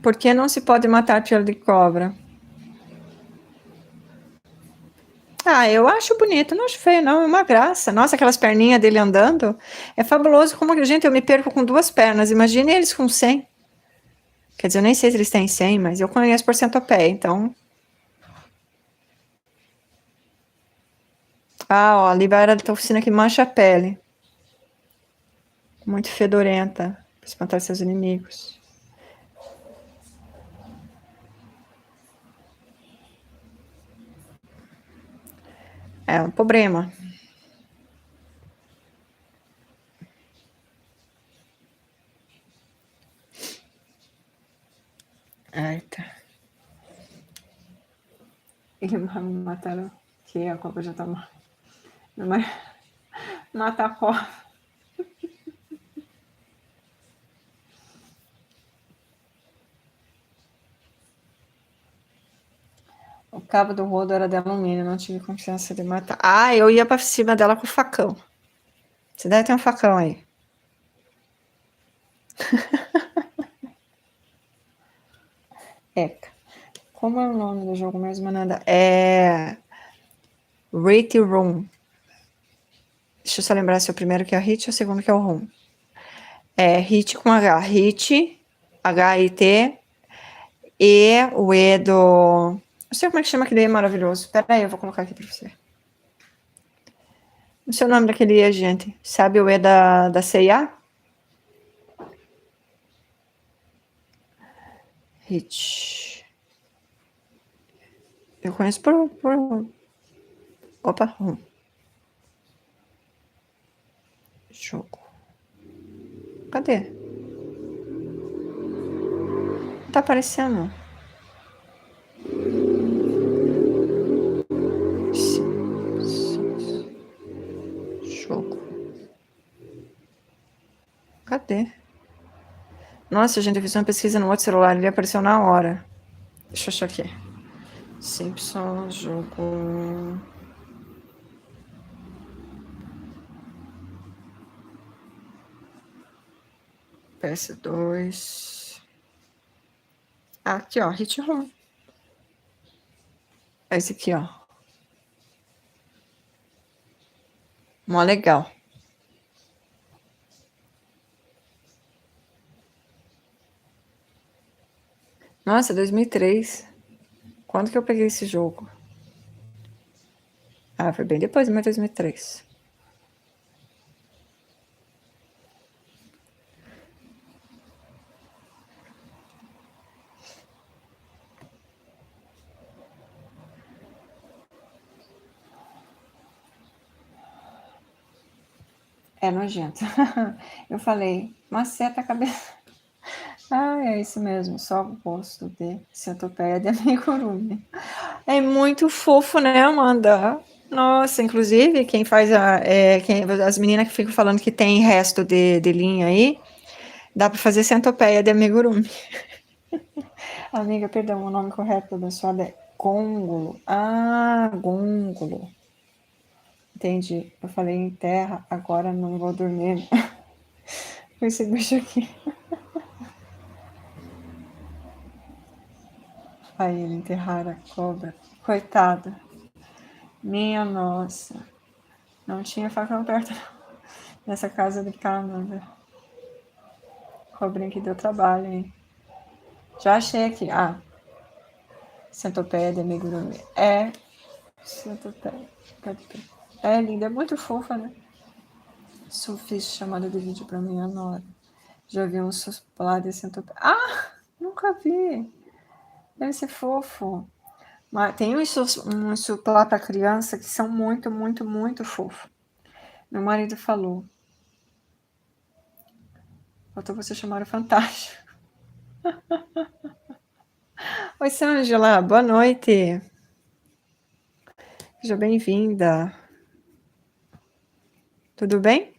Por que não se pode matar piolho de cobra? Ah, eu acho bonito, não acho feio, não. É uma graça. Nossa, aquelas perninhas dele andando. É fabuloso. Como que, gente, eu me perco com 2 pernas. Imagine eles com 100. Quer dizer, eu nem sei se eles têm 100, mas eu conheço por centopeia, então. Ah, ó, a libera da toxina que mancha a pele. Muito fedorenta. Para espantar seus inimigos. É um problema. E mataram que a Copa já tá morta. Mata a Copa. O cabo do rodo era de alumínio, não tive confiança de matar. Ah, eu ia pra cima dela com o facão. Você deve ter um facão aí. Eca. Como é o nome do jogo mesmo, Nanda? É Rate Room. Deixa eu só lembrar se é o primeiro que é o Hit ou o segundo que é o Room. É Hit com H. Hit, H-I-T, e o E do... Não sei como é que chama aquele E maravilhoso. Pera aí, eu vou colocar aqui pra você. Não sei o nome daquele E, gente. Sabe o E da CIA? Hit. Eu conheço por... Opa, Room. Jogo. Cadê? Não tá aparecendo. Jogo. Cadê? Nossa, gente, eu fiz uma pesquisa no outro celular, ele apareceu na hora. Deixa eu achar aqui. Simpsons, jogo... PS2... Aqui, ó, Hit Room. É esse aqui, ó. Mó legal. Nossa, 2003. Quando que eu peguei esse jogo? Ah, foi bem depois, mas 2003. É nojento. Eu falei, maceta a cabeça. Ah, é isso mesmo, só gosto de centopeia de amigurumi. É muito fofo, né, Amanda? Nossa, inclusive, quem faz as meninas que ficam falando que tem resto de linha aí, dá para fazer centopeia de amigurumi. Amiga, perdão, o nome correto da sua é gôngulo. Ah, gôngulo. Entendi. Eu falei em terra, agora não vou dormir com esse bicho aqui. Aí ele enterraram a cobra. Coitada. Minha nossa. Não tinha facão perto nessa casa de Canadá. Cobrinha que deu trabalho, hein? Já achei aqui. Ah, centopeia de amigurumi. É, centopeia. É linda, é muito fofa, né? Só fiz chamada de vídeo pra minha nora. Já vi um suplá de centopeia. Ah, nunca vi. Deve ser fofo. Mas tem um suplá para criança que são muito, muito, muito fofo. Meu marido falou. Faltou você chamar o Fantástico. Oi, Sângela, boa noite. Seja bem-vinda. Tudo bem?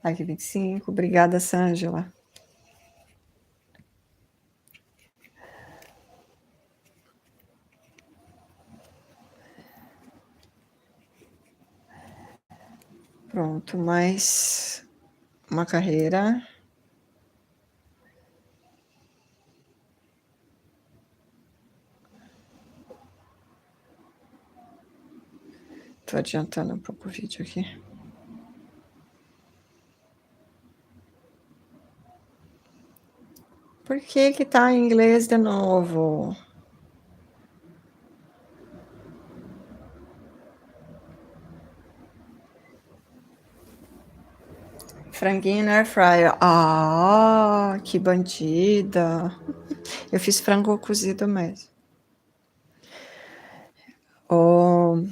Aqui 25. Obrigada, Sângela. Pronto, mais uma carreira. Tô adiantando um pouco o vídeo aqui. Por que que tá em inglês de novo? Franguinho no air fryer. Ah, que bandida. Eu fiz frango cozido mesmo. Oh,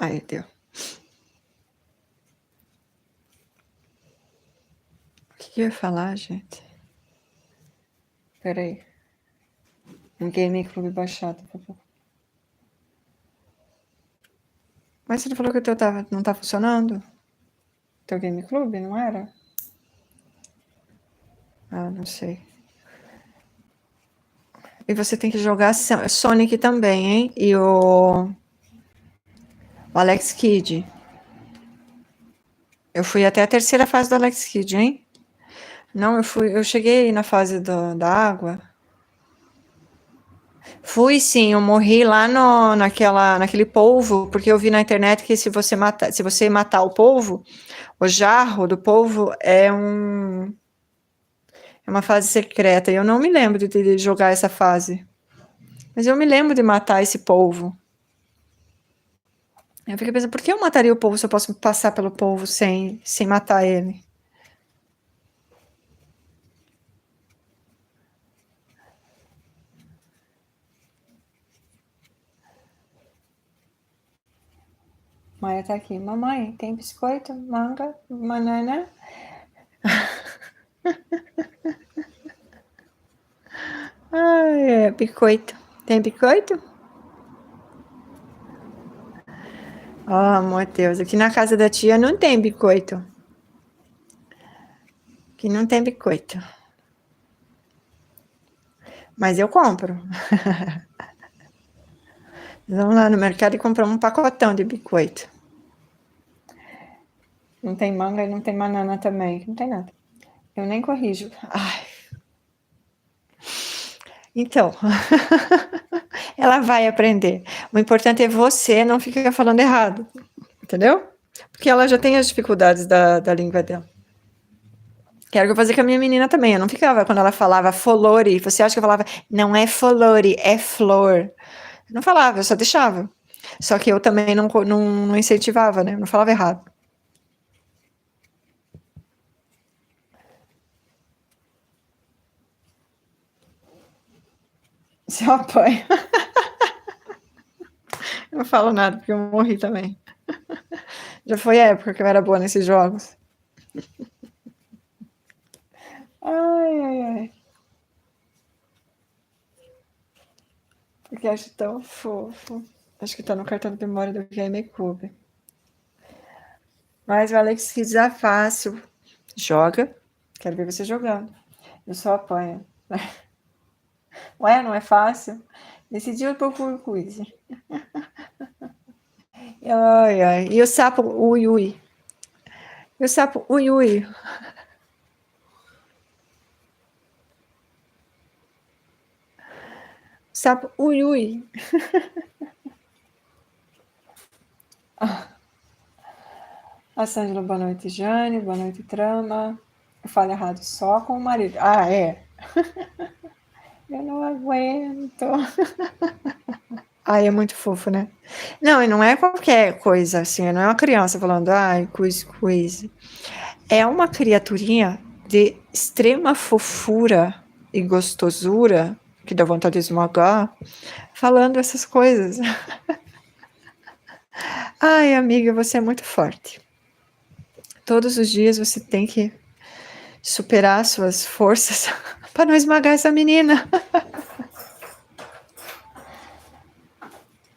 Aí, deu. O que eu ia falar, gente? Peraí. Um Game Club baixado, por favor. Mas você não falou que o teu não tá funcionando? Teu Game Club, não era? Ah, não sei. E você tem que jogar Sonic também, hein? E o Alex Kidd. Eu fui até a terceira fase do Alex Kidd, hein? Não, eu cheguei na fase da água. Fui sim, eu morri lá naquele polvo, porque eu vi na internet que se você matar o polvo, o jarro do polvo é uma fase secreta. E eu não me lembro de jogar essa fase. Mas eu me lembro de matar esse polvo. Eu fiquei pensando, por que eu mataria o polvo se eu posso passar pelo polvo sem matar ele? Maia tá aqui. Mamãe, tem biscoito, manga, banana? Ai, é, biscoito. Tem biscoito? Oh, meu Deus, aqui na casa da tia não tem biscoito. Aqui não tem biscoito. Mas eu compro. Vamos lá no mercado e compramos um pacotão de biscoito. Não tem manga e não tem banana também. Não tem nada. Eu nem corrijo. Ai. Então, ela vai aprender. O importante é você não ficar falando errado. Entendeu? Porque ela já tem as dificuldades da língua dela. Quero que eu fazer com a minha menina também. Eu não ficava, quando ela falava folore, você acha que eu falava, não é folore, é flor. Eu não falava, eu só deixava. Só que eu também não incentivava, né? Eu não falava errado. Se eu apanho. Eu não falo nada, porque eu morri também. Já foi a época que eu era boa nesses jogos. Ai, ai, ai. Porque acho tão fofo. Acho que tá no cartão de memória do GameCube. Mas o Alex Kidd é fácil. Joga. Quero ver você jogando. Eu só apanho. Ué, não é fácil? Nesse dia eu procuro quiz. Ai, ai. E o sapo ui, ui. E o sapo ui, ui. Sapo ui, ui. A Sângela, boa noite, Jane. Boa noite, Trama. Eu falo errado só com o marido. Ah, é. Eu não aguento. Ai, é muito fofo, né? Não, e não é qualquer coisa, assim, não é uma criança falando, ai, quiz, quiz. É uma criaturinha de extrema fofura e gostosura, que dá vontade de esmagar, falando essas coisas. Ai, amiga, você é muito forte. Todos os dias você tem que superar suas forças para não esmagar essa menina.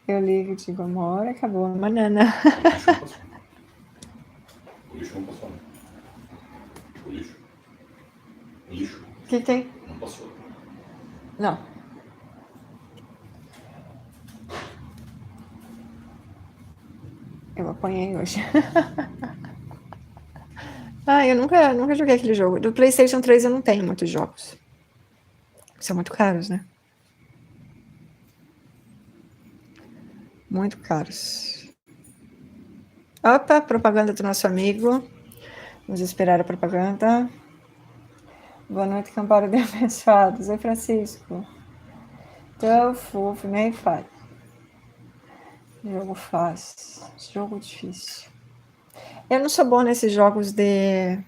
Eu ligo e digo, uma hora acabou a banana. O lixo não passou. O lixo. O lixo. O que tem? Não passou. Não. Eu apanhei hoje. Ah, eu nunca joguei aquele jogo. Do PlayStation 3 eu não tenho muitos jogos. São muito caros, né? Muito caros. Opa, propaganda do nosso amigo. Vamos esperar a propaganda. Boa noite, Camparo de Abençoados. Oi, Francisco. Tão fofo, nem faz. Jogo fácil. Jogo difícil. Eu não sou bom nesses jogos de...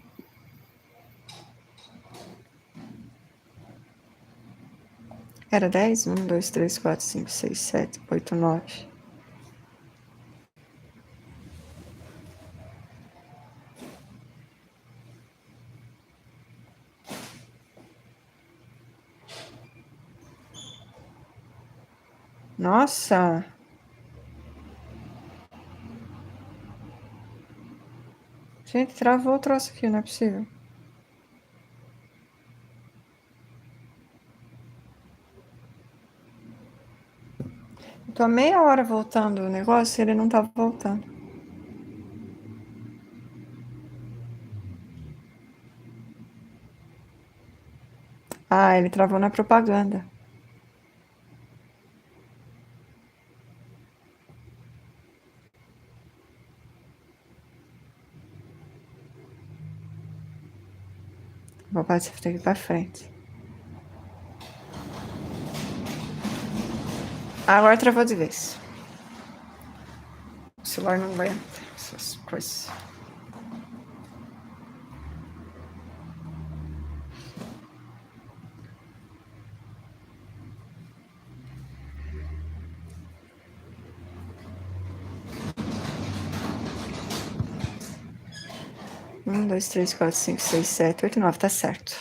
Era 10? 1, 2, 3, 4, 5, 6, 7, 8, 9. Nossa. Gente, travou o troço aqui, não é possível. Eu tô há meia hora voltando o negócio e ele não tá voltando. Ah, ele travou na propaganda. Vou passar daqui pra frente. Agora travou de vez. O celular não aguenta essas coisas. Um, dois, três, quatro, cinco, seis, sete, oito, nove, tá certo.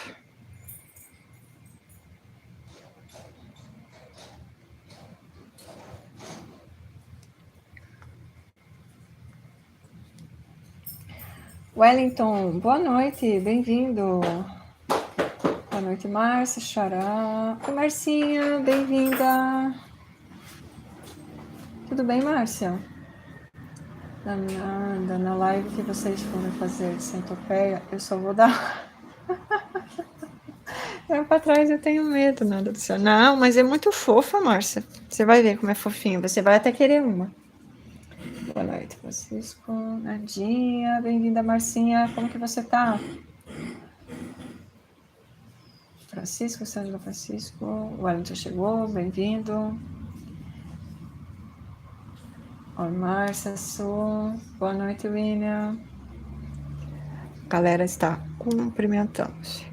Wellington, boa noite, bem-vindo. Boa noite, Márcia, Xará. Oi, Marcinha, bem-vinda. Tudo bem, Márcia? Na live que vocês foram fazer de centopeia, eu só vou dar... Pra trás eu tenho medo, nada do céu. Não, mas é muito fofa, Márcia. Você vai ver como é fofinho. Você vai até querer uma. Boa noite, Francisco. Nadinha, bem-vinda, Marcinha. Como que você tá? Francisco, Sandra Francisco. O Wellington chegou, bem-vindo. Oi, Márcia, Su. Boa noite, William. A galera está cumprimentando-se.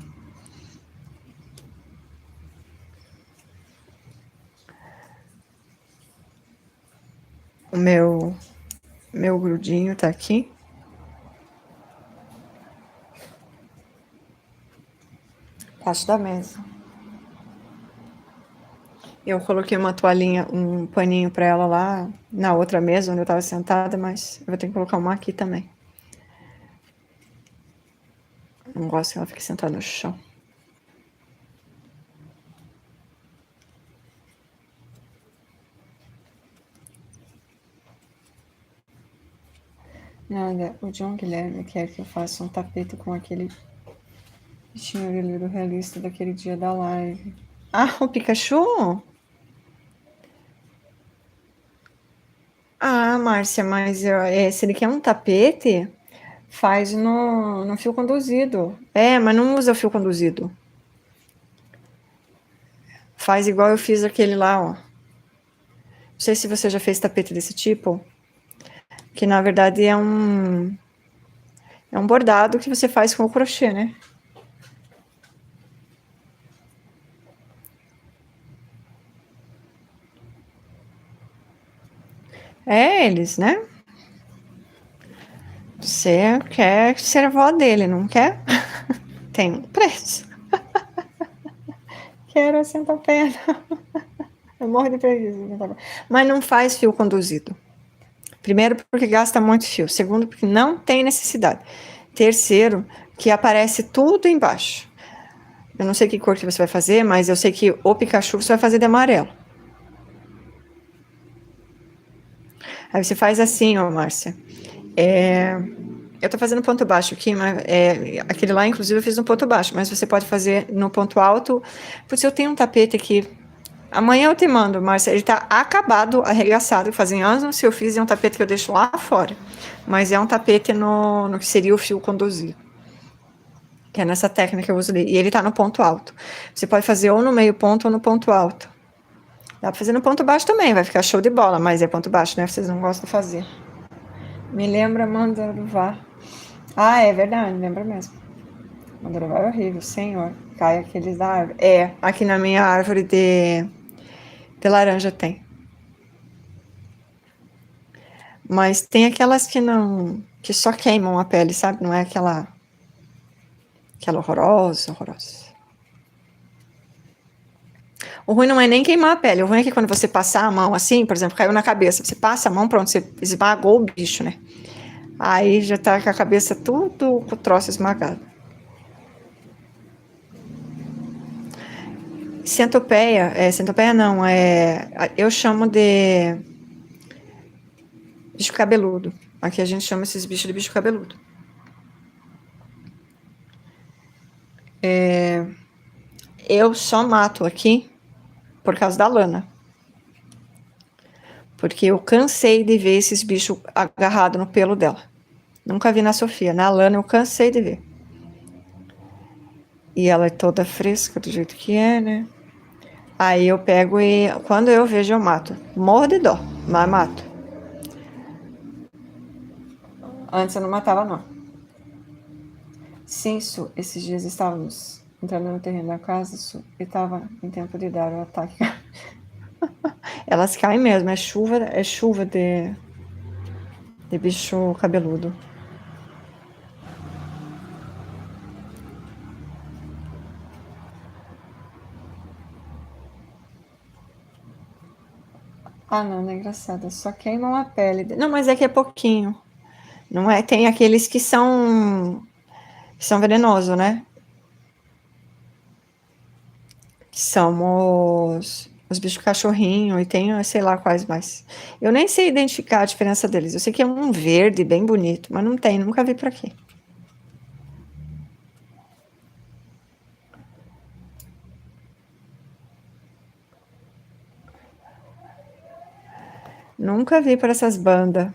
O meu grudinho tá aqui. Embaixo da mesa. Eu coloquei uma toalhinha, um paninho pra ela lá na outra mesa onde eu tava sentada, mas eu vou ter que colocar uma aqui também. Não gosto que ela fique sentada no chão. Nada, o John Guilherme quer que eu faça um tapete com aquele bichinho ali do realista daquele dia da live. Ah, o Pikachu? Ah, Márcia, mas se ele quer um tapete, faz no fio conduzido. É, mas não usa o fio conduzido. Faz igual eu fiz aquele lá, ó. Não sei se você já fez tapete desse tipo, que na verdade é um bordado que você faz com o crochê, né? É eles, né? Você quer ser avó dele, não quer? Tem um preço. Quero a centopeia. Eu morro de preguiça. Mas não faz fio conduzido. Primeiro, porque gasta muito fio. Segundo, porque não tem necessidade. Terceiro, que aparece tudo embaixo. Eu não sei que cor que você vai fazer, mas eu sei que o Pikachu você vai fazer de amarelo. Aí você faz assim, ó, Márcia. Eu tô fazendo ponto baixo aqui, mas aquele lá, inclusive, eu fiz no ponto baixo, mas você pode fazer no ponto alto. Porque eu tenho um tapete aqui. Amanhã eu te mando, Márcia. Ele tá acabado, arregaçado. Fazem anos que eu fiz, é um tapete que eu deixo lá fora. Mas é um tapete no que seria o fio conduzido. Que é nessa técnica que eu uso ali. E ele tá no ponto alto. Você pode fazer ou no meio ponto ou no ponto alto. Dá pra fazer no ponto baixo também, vai ficar show de bola, mas é ponto baixo, né? Vocês não gostam de fazer. Me lembra Mandaruvá. Ah, é verdade, lembra mesmo. Mandaruvá é horrível, senhor. Cai aqueles da árvore. É, aqui na minha árvore de laranja tem. Mas tem aquelas que não, que só queimam a pele, sabe? Não é aquela horrorosa. O ruim não é nem queimar a pele. O ruim é que quando você passar a mão assim, por exemplo, caiu na cabeça, você passa a mão, pronto, você esmagou o bicho, né? Aí já tá com a cabeça tudo com o troço esmagado. Centopeia não, eu chamo de bicho cabeludo. Aqui a gente chama esses bichos de bicho cabeludo. Eu só mato aqui por causa da lana. Porque eu cansei de ver esses bichos agarrados no pelo dela. Nunca vi na Sofia. Na lana eu cansei de ver. E ela é toda fresca do jeito que é, né? Aí eu pego e quando eu vejo eu mato. Morro de dó, mas mato. Antes eu não matava não. Sim, Su, esses dias estávamos entrando no terreno da casa, Su, e estava em tempo de dar o ataque. Elas caem mesmo, é chuva de bicho cabeludo. Ah, não, não é engraçado, só queimam a pele. Não, mas é que é pouquinho. Não é? Tem aqueles que são venenosos, né? Que são os bichos cachorrinho e tem sei lá quais mais. Eu nem sei identificar a diferença deles. Eu sei que é um verde bem bonito, mas não tem, nunca vi por aqui. Nunca vi por essas bandas.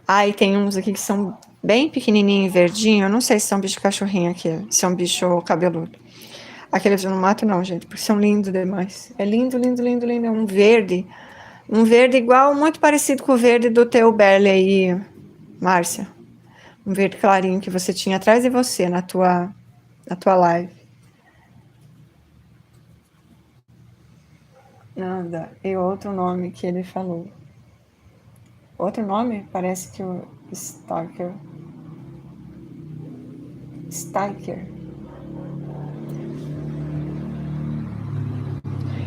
Ah, e tem uns aqui que são bem pequenininho e verdinho. Eu não sei se são bicho cachorrinho aqui, se são bicho cabeludo. Aqueles eu não mato não, gente, porque são lindos demais. É lindo, lindo, lindo, lindo. É um verde. Um verde igual, muito parecido com o verde do teu Berle aí, Márcia. Um verde clarinho que você tinha atrás de você na tua live. Nada. E outro nome que ele falou. Outro nome? Parece que o Stalker. Stalker.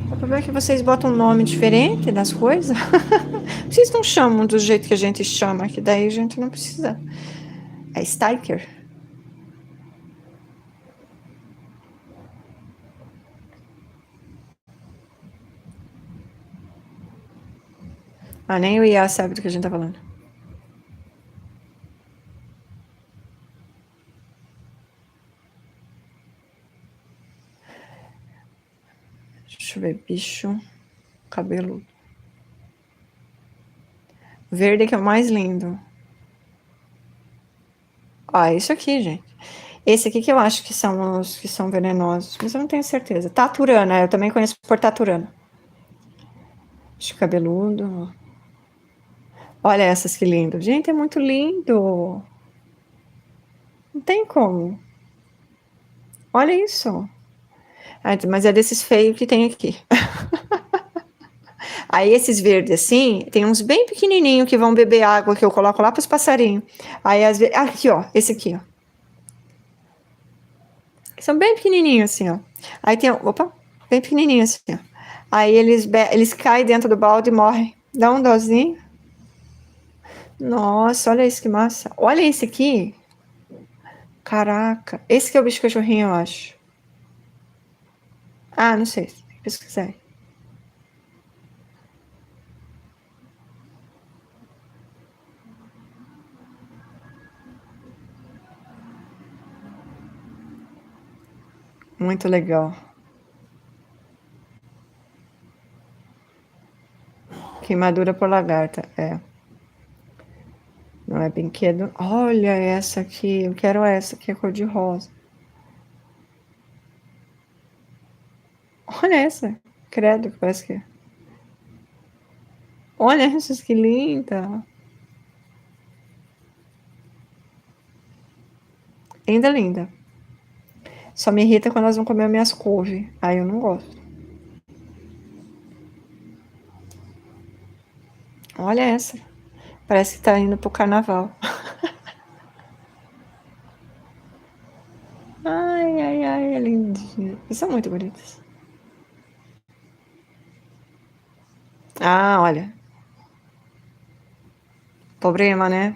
O problema é que vocês botam um nome diferente das coisas. Vocês não chamam do jeito que a gente chama, que daí a gente não precisa. É Stalker. Ah, nem o IA sabe do que a gente tá falando. Deixa eu ver, bicho cabeludo. Verde que é o mais lindo. Ah, isso aqui, gente. Esse aqui que eu acho que são os que são venenosos, mas eu não tenho certeza. Taturana, eu também conheço por taturana. Bicho cabeludo. Olha essas que lindo. Gente, é muito lindo. Não tem como. Olha isso. Ah, mas é desses feios que tem aqui. Aí esses verdes assim, tem uns bem pequenininhos que vão beber água que eu coloco lá para os passarinhos. Aí às vezes, aqui ó, esse aqui ó. São bem pequenininhos assim ó. Aí tem, opa, bem pequenininhos assim ó. Aí eles caem dentro do balde e morrem. Dá um dozinho. Nossa, olha isso que massa. Olha esse aqui. Caraca, esse que é o bicho cachorrinho, eu acho. Ah, não sei, tem que pesquisar. Muito legal. Queimadura por lagarta, é. Não é brinquedo. Olha essa aqui, eu quero essa que é cor de rosa. Olha essa, credo, que parece que é. Olha essa, que linda. Linda, linda. Só me irrita quando elas vão comer minhas couves. Aí eu não gosto. Olha essa. Parece que tá indo pro carnaval. são muito bonitas. Ah, olha. Problema, né?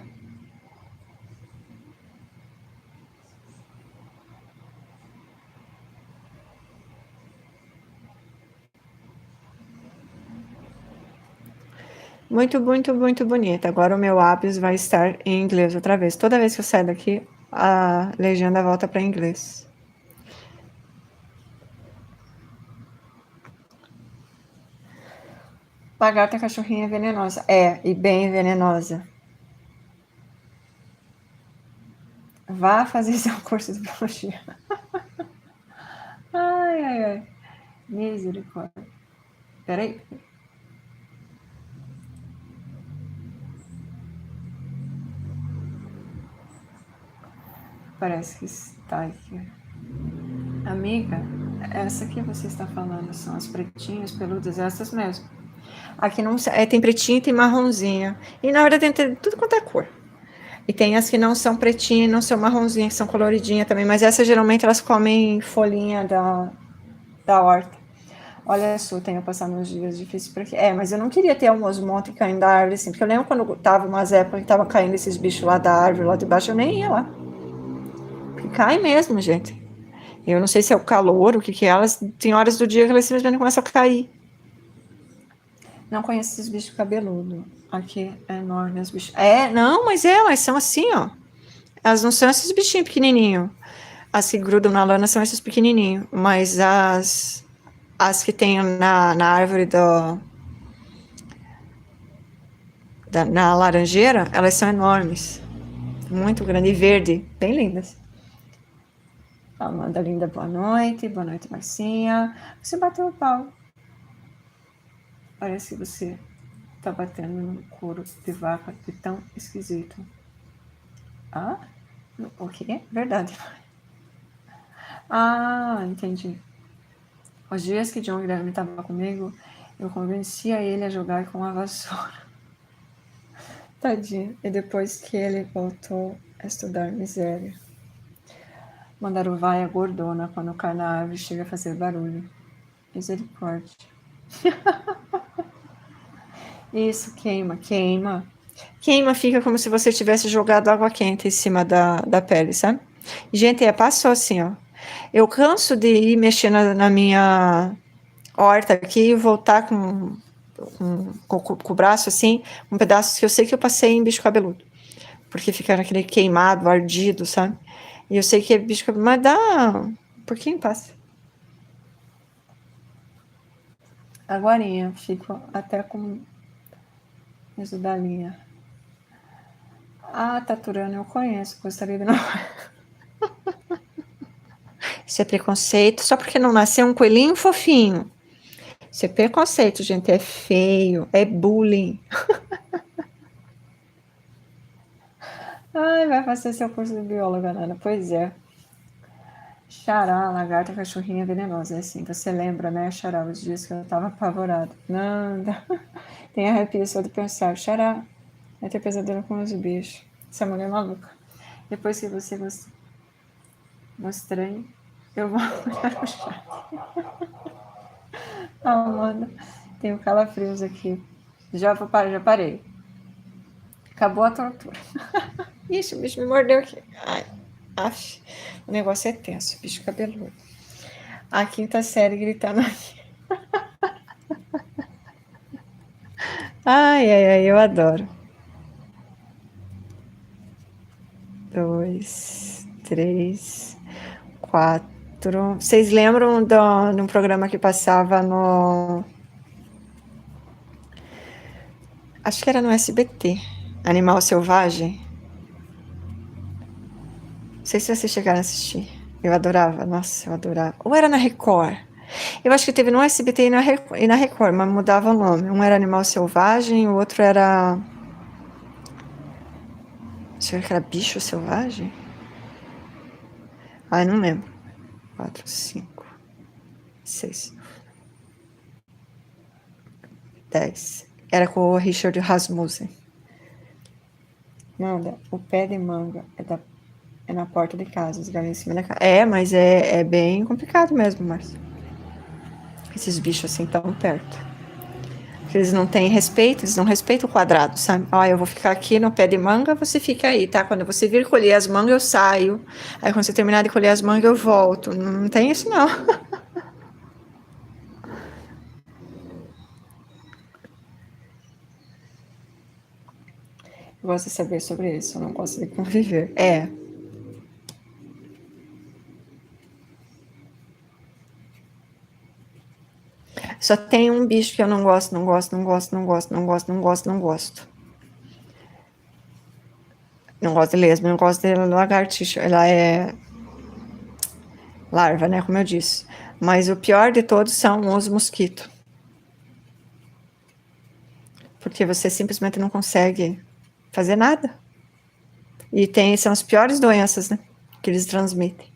Muito, muito, muito bonita. Agora o meu lápis vai estar em inglês outra vez. Toda vez que eu saio daqui, a legenda volta para inglês. Lagarta cachorrinha venenosa. É, e bem venenosa. Vá fazer seu curso de biologia. Ai, ai, ai. Misericórdia. Peraí. Parece que está aqui. Amiga, essa que você está falando são as pretinhas peludas, essas mesmo. Aqui não tem pretinha e tem marronzinha. E na verdade tem tudo quanto é cor. E tem as que não são pretinhas e não são marronzinhas, que são coloridinhas também. Mas essas geralmente elas comem folhinha da horta. Olha só, tenho passado uns dias difíceis por aqui. Mas eu não queria ter um osmonte caindo da árvore assim. Porque eu lembro quando tava umas épocas que tava caindo esses bichos lá da árvore, lá de baixo, eu nem ia lá. Porque cai mesmo, gente. Eu não sei se é o calor, o que é. Elas tem horas do dia que elas simplesmente começam a cair. Não conheço esses bichos cabeludos. Aqui é enorme os bichos. Não, mas elas são assim, ó. Elas não são esses bichinhos pequenininhos. As que grudam na lana são esses pequenininhos. Mas as que tem na árvore na laranjeira, elas são enormes. Muito grande e verde. Bem lindas. Amanda linda, boa noite. Boa noite, Marcinha. Você bateu o pau. Parece que você tá batendo no couro de vaca de tão esquisito. Ah? O quê? Verdade. Ah, entendi. Os dias que John Guilherme estava comigo, eu convencia ele a jogar com a vassoura. Tadinho. E depois que ele voltou a estudar, miséria. Mandaruvaia gordona, quando cai na árvore, chega a fazer barulho. Misericórdia. Isso, queima, queima. Queima, fica como se você tivesse jogado água quente em cima da pele, sabe? Gente, passou assim, ó. Eu canso de ir mexer na minha horta aqui e voltar com o braço assim, um pedaço que eu sei que eu passei em bicho cabeludo. Porque fica naquele queimado, ardido, sabe? E eu sei que é bicho cabeludo, mas dá um pouquinho passa. Agorinha, fico até com isso da linha. Ah, Taturana, eu conheço, gostaria de não. Isso é preconceito, só porque não nasceu um coelhinho fofinho. Isso é preconceito, gente, é feio, é bullying. Ai, vai fazer seu curso de bióloga, Nana. Pois é. Xará, lagarta, cachorrinha venenosa. É assim, você lembra, né, Xará, os dias que eu tava apavorada. Nada. Tem arrepio só de pensar. Xará, vai ter pesadelo com os bichos. Essa mulher é maluca. Depois que você mostrei, eu vou olhar o chat. Amanda, tenho calafrios aqui. Já parei. Acabou a tortura. Ixi, o bicho me mordeu aqui. Ai, af. O negócio é tenso, bicho cabeludo. A quinta série gritando aqui. Ai, ai, ai, eu adoro. 2, 3, 4. Vocês lembram de um programa que passava no... Acho que era no SBT. Animal Selvagem. Não sei se vocês chegaram a assistir. Eu adorava. Nossa, eu adorava. Ou era na Record? Eu acho que teve no SBT e na Record, mas mudava o nome. Um era Animal Selvagem, o outro era... Acho que era Bicho Selvagem? Ai, não lembro. 4, 5, 6, 10. Era com o Richard Rasmussen. Nada, o pé de manga é da É na porta de casa, as galinhas em cima da casa. É, mas é bem complicado mesmo, Márcio. Esses bichos assim tão perto. Porque eles não têm respeito, eles não respeitam o quadrado, sabe? Ó, eu vou ficar aqui no pé de manga, você fica aí, tá? Quando você vir colher as mangas, eu saio. Aí quando você terminar de colher as mangas, eu volto. Não tem isso, não. Eu gosto de saber sobre isso, eu não gosto de conviver. É. Só tem um bicho que eu não gosto, não gosto, não gosto, não gosto, não gosto, não gosto, não gosto. Não gosto de lesma, não gosto de lagartixa. Ela é larva, né? Como eu disse. Mas o pior de todos são os mosquitos. Porque você simplesmente não consegue fazer nada. E são as piores doenças, né? Que eles transmitem.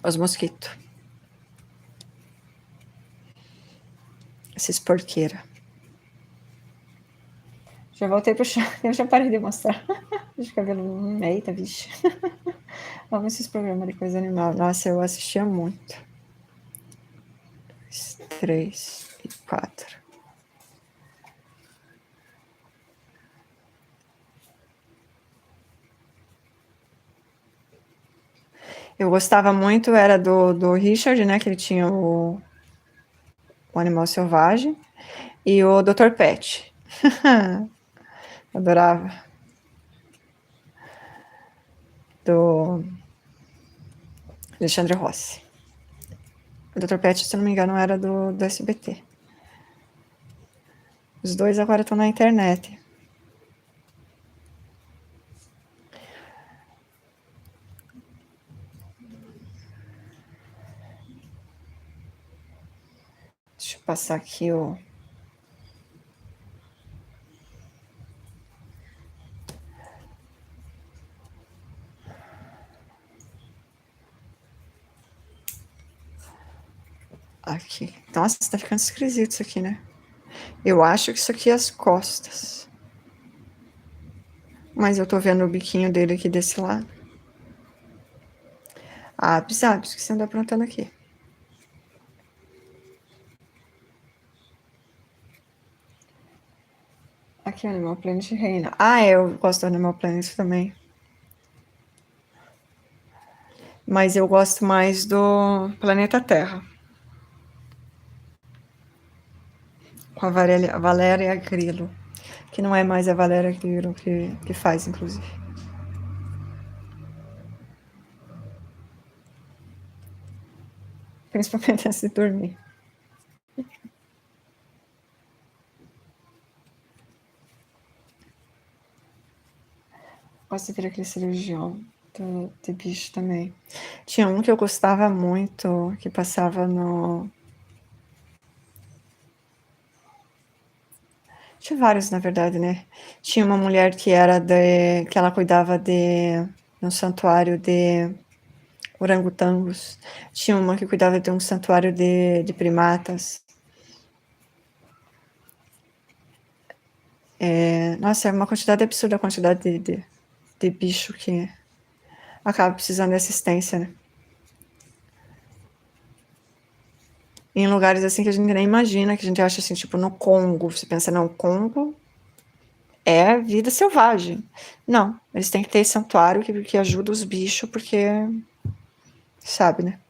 Os mosquitos. Esses porqueira. Já voltei pro chão. Eu já parei de mostrar. De cabelo. Eita, bicho. Amo esses programas de coisa animal. Nossa, eu assistia muito. 2, 3 e 4. Eu gostava muito, era do Richard, né? Que ele tinha o Animal Selvagem. E o Dr. Pet. Adorava. Do Alexandre Rossi. O Dr. Pet, se não me engano, era do SBT. Os dois agora estão na internet. Deixa eu passar aqui o... Aqui. Nossa, tá ficando esquisito isso aqui, né? Eu acho que isso aqui é as costas. Mas eu tô vendo o biquinho dele aqui desse lado. Ah, bizarro, isso que você anda aprontando aqui. Aqui, Animal Planet reina. Ah, eu gosto do Animal Planet também. Mas eu gosto mais do Planeta Terra. Com a Valéria Grilo. Que não é mais a Valéria Grilo que faz, inclusive. Principalmente antes de dormir. Gosto de ver aquele cirurgião de bicho também. Tinha um que eu gostava muito, que passava no... Tinha vários, na verdade, né? Tinha uma mulher que ela cuidava de um santuário de orangotangos. Tinha uma que cuidava de um santuário de primatas. Nossa, é uma quantidade absurda a quantidade de bicho que acaba precisando de assistência, né? Em lugares assim que a gente nem imagina, que a gente acha assim, tipo no Congo. Você pensa, não, Congo é vida selvagem. Não, eles têm que ter santuário que ajuda os bichos, porque sabe, né?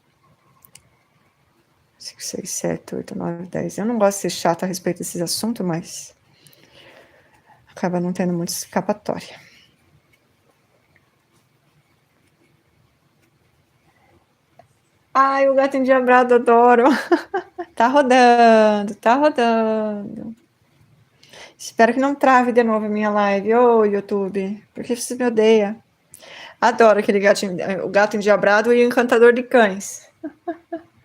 5, 6, 7, 8, 9, 10. Eu não gosto de ser chata a respeito desses assuntos, mas acaba não tendo muita escapatória. Ai, o gato endiabrado, adoro. Tá rodando, tá rodando. Espero que não trave de novo a minha live. Ô, YouTube, porque você me odeia. Adoro aquele gatinho, o gato endiabrado e o encantador de cães.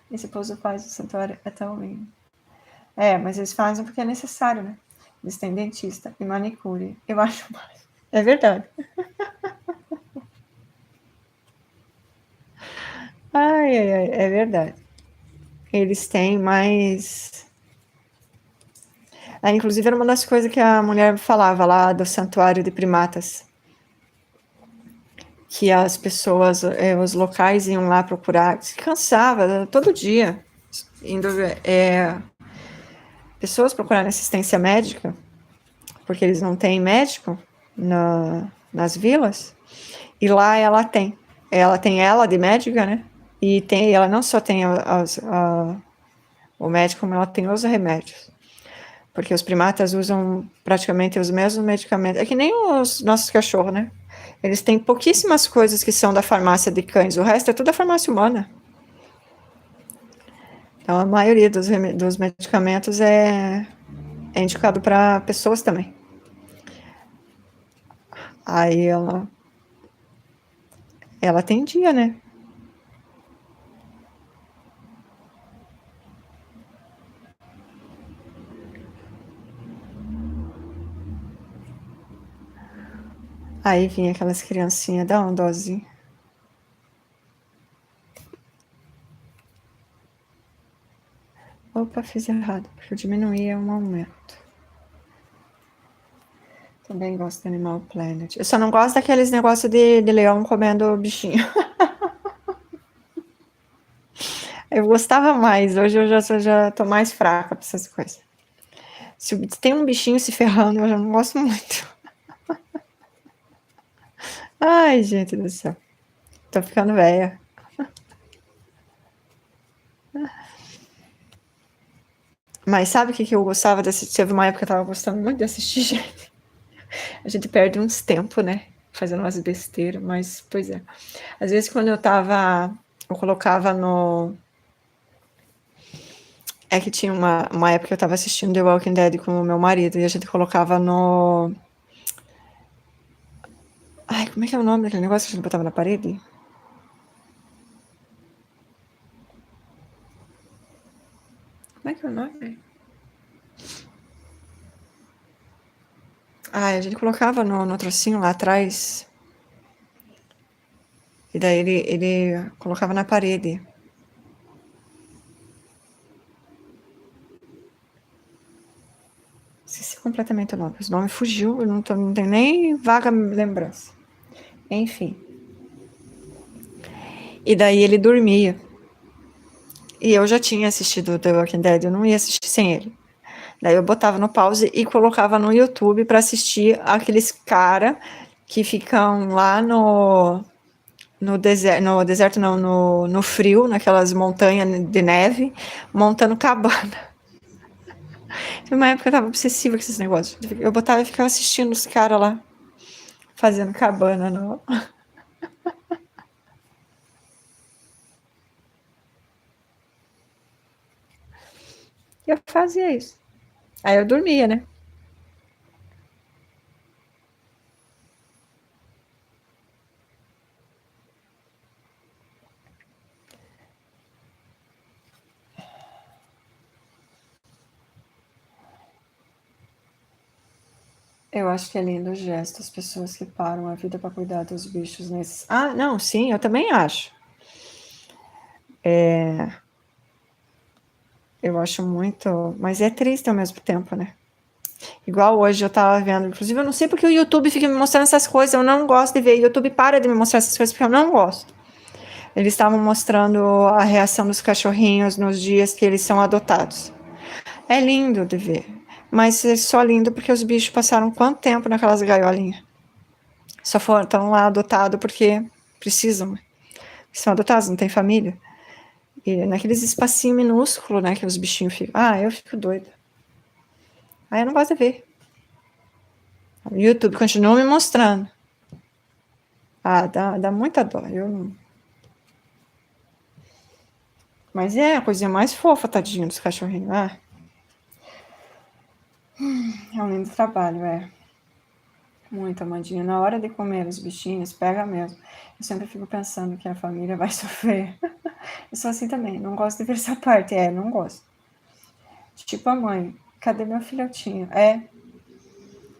Esse pouso faz o santuário é tão lindo. É, mas eles fazem porque é necessário, né? Eles têm dentista e manicure. Eu acho mais. É verdade. Ai, ai, ai, é verdade. Eles têm mais... inclusive, era uma das coisas que a mulher falava lá do santuário de primatas. que as pessoas, os locais iam lá procurar, se cansava todo dia, indo pessoas procurando assistência médica, porque eles não têm médico nas vilas, e lá ela tem. Ela tem ela de médica, né? E ela não só tem o médico, como ela tem os remédios. Porque os primatas usam praticamente os mesmos medicamentos. É que nem os nossos cachorros, né? Eles têm pouquíssimas coisas que são da farmácia de cães. O resto é tudo da farmácia humana. Então, a maioria dos medicamentos é indicado para pessoas também. Aí ela atendia, né? Aí vinha aquelas criancinhas, dá um dozinho. Opa, fiz errado, porque eu diminuí um aumento. Também gosto do Animal Planet. Eu só não gosto daqueles negócios de leão comendo bichinho. Eu gostava mais, hoje eu já tô mais fraca pra essas coisas. Se tem um bichinho se ferrando, eu já não gosto muito. Ai, gente do céu. Tô ficando velha. Mas sabe o que eu gostava de assistir? Teve uma época que eu tava gostando muito de assistir, gente. A gente perde uns tempos, né? Fazendo umas besteiras, mas, pois é. Às vezes, quando eu colocava no... É que tinha uma época que eu tava assistindo The Walking Dead com o meu marido, e a gente colocava no... Ai, como é que é o nome daquele negócio que a gente botava na parede? Como é que é o nome? Ah, a gente colocava no trocinho lá atrás. E daí ele colocava na parede. Esqueci completamente o nome. O nome fugiu, eu não tenho nem vaga lembrança. Enfim. E daí ele dormia. E eu já tinha assistido The Walking Dead, eu não ia assistir sem ele. Daí eu botava no pause e colocava no YouTube para assistir aqueles cara que ficam lá no deserto não, no frio, naquelas montanhas de neve, montando cabana. Teve uma época que eu tava obsessiva com esses negócios. Eu botava e ficava assistindo os caras lá, fazendo cabana. E eu fazia isso. Aí eu dormia, né? Eu acho que é lindo o gesto, as pessoas que param a vida para cuidar dos bichos nesses. Ah, não, sim, eu também acho. Eu acho muito. Mas é triste ao mesmo tempo, né? Igual hoje eu tava vendo. Inclusive, eu não sei porque o YouTube fica me mostrando essas coisas. Eu não gosto de ver. O YouTube para de me mostrar essas coisas porque eu não gosto. Eles estavam mostrando a reação dos cachorrinhos nos dias que eles são adotados. É lindo de ver. Mas é só lindo porque os bichos passaram quanto tempo naquelas gaiolinhas? Só estão lá adotados porque precisam. São adotados, não tem família. E naqueles espacinhos minúsculos, né, que os bichinhos ficam. Ah, eu fico doida. Aí eu não gosto de ver. O YouTube continua me mostrando. Ah, dá muita dó. Eu não... Mas é a coisinha mais fofa, tadinho dos cachorrinhos. Ah. É um lindo trabalho, é. Muito, Amandinha. Na hora de comer os bichinhos, pega mesmo. Eu sempre fico pensando que a família vai sofrer. Eu sou assim também, não gosto de ver essa parte. Não gosto. Tipo a mãe, cadê meu filhotinho?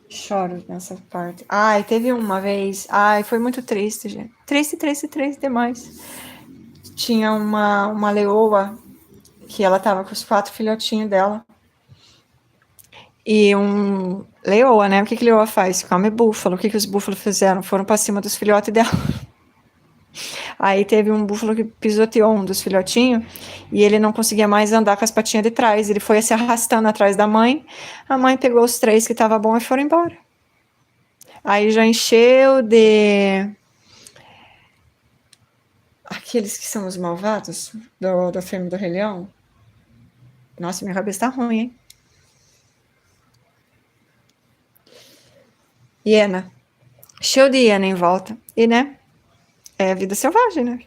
Choro nessa parte. Ai, teve uma vez. Ai, foi muito triste, gente. Triste demais. Tinha uma leoa que ela tava com os 4 filhotinhos dela. E leoa, né? O que leoa faz? Come búfalo. O que os búfalos fizeram? Foram pra cima dos filhotes dela. Aí teve um búfalo que pisoteou um dos filhotinhos e ele não conseguia mais andar com as patinhas de trás. Ele foi se arrastando atrás da mãe. A mãe pegou os 3 que estavam bom e foram embora. Aí já encheu de aqueles que são os malvados do filme do Rei Leão. Nossa, minha cabeça tá ruim, hein? Hiena. Cheio de hiena em volta. E, né? É vida selvagem, né?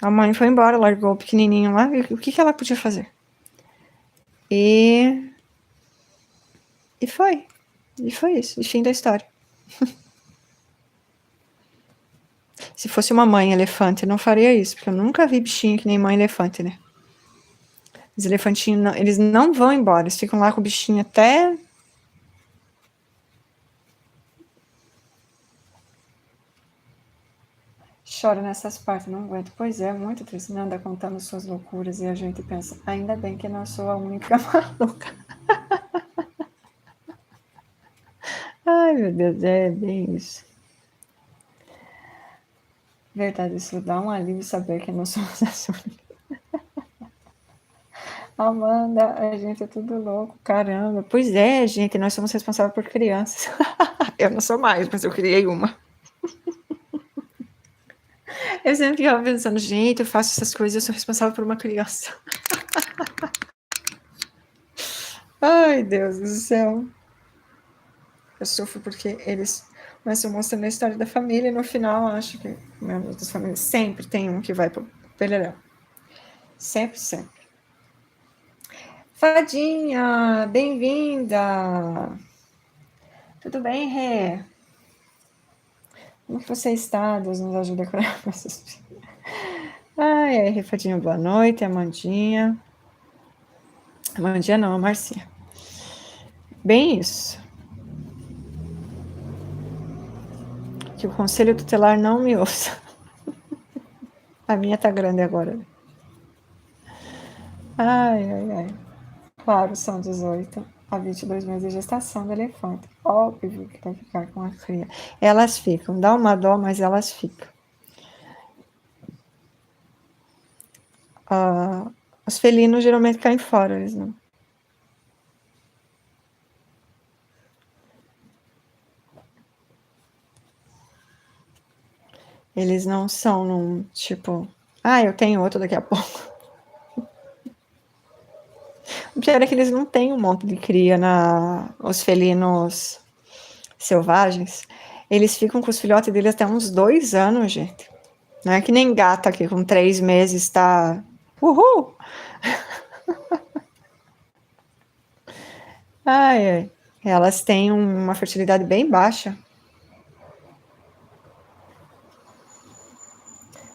A mãe foi embora, largou o pequenininho lá. E o que ela podia fazer? E foi. E foi isso. E fim da história. Se fosse uma mãe elefante, eu não faria isso. Porque eu nunca vi bichinho que nem mãe elefante, né? Os elefantinhos, eles não vão embora. Eles ficam lá com o bichinho até... Choro nessas partes, não aguento. Pois é, muito triste. Não anda contando suas loucuras e a gente pensa, ainda bem que não sou a única maluca. Ai, meu Deus, é bem isso. Verdade, isso dá um alívio saber que não somos as únicas. Amanda, a gente é tudo louco, caramba. Pois é, gente, nós somos responsáveis por crianças. Eu não sou mais, mas eu criei uma. Eu sempre ficava pensando, gente, eu faço essas coisas, eu sou responsável por uma criança. Ai, Deus do céu. Eu sofro porque eles começam mostrando a história da família e no final acho que membros das famílias sempre tem um que vai pro beleléu. Sempre, sempre. Fadinha, bem-vinda! Tudo bem, Rê? Como que você está? Deus nos ajuda a curar nossos... Ai, Rê, Fadinha, boa noite, Amandinha. Amandinha não, a Marcinha. Bem isso. Que o conselho tutelar não me ouça. A minha tá grande agora. Ai, ai, ai. Claro, são 18 a 22 meses de gestação do elefante. Óbvio que vai ficar com a cria. Elas ficam, dá uma dó, mas elas ficam. Os felinos geralmente caem fora, eles não. Eles não são num tipo, eu tenho outro daqui a pouco. O pior é que eles não têm um monte de cria os felinos selvagens. Eles ficam com os filhotes deles até uns 2 anos, gente. Não é que nem gata que com 3 meses tá... Uhul! Ai. Elas têm uma fertilidade bem baixa.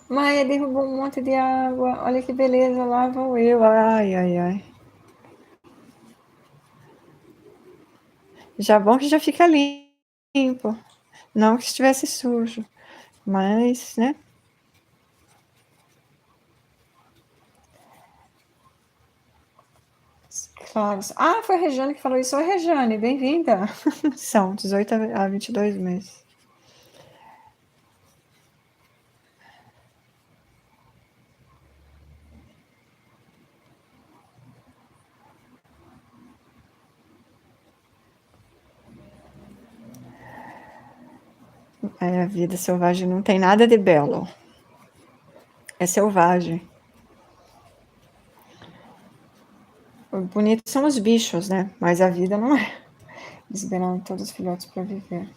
Maia derrubou um monte de água. Olha que beleza, lá vou eu. Ai, ai, ai. Já bom que já fica limpo. Não que estivesse sujo. Mas, né? Claro. Foi a Regiane que falou isso. Oi, Regiane, bem-vinda. São 18 a 22 meses. A vida selvagem não tem nada de belo. É selvagem. O bonito são os bichos, né? Mas a vida não é. Liberando todos os filhotes para viver.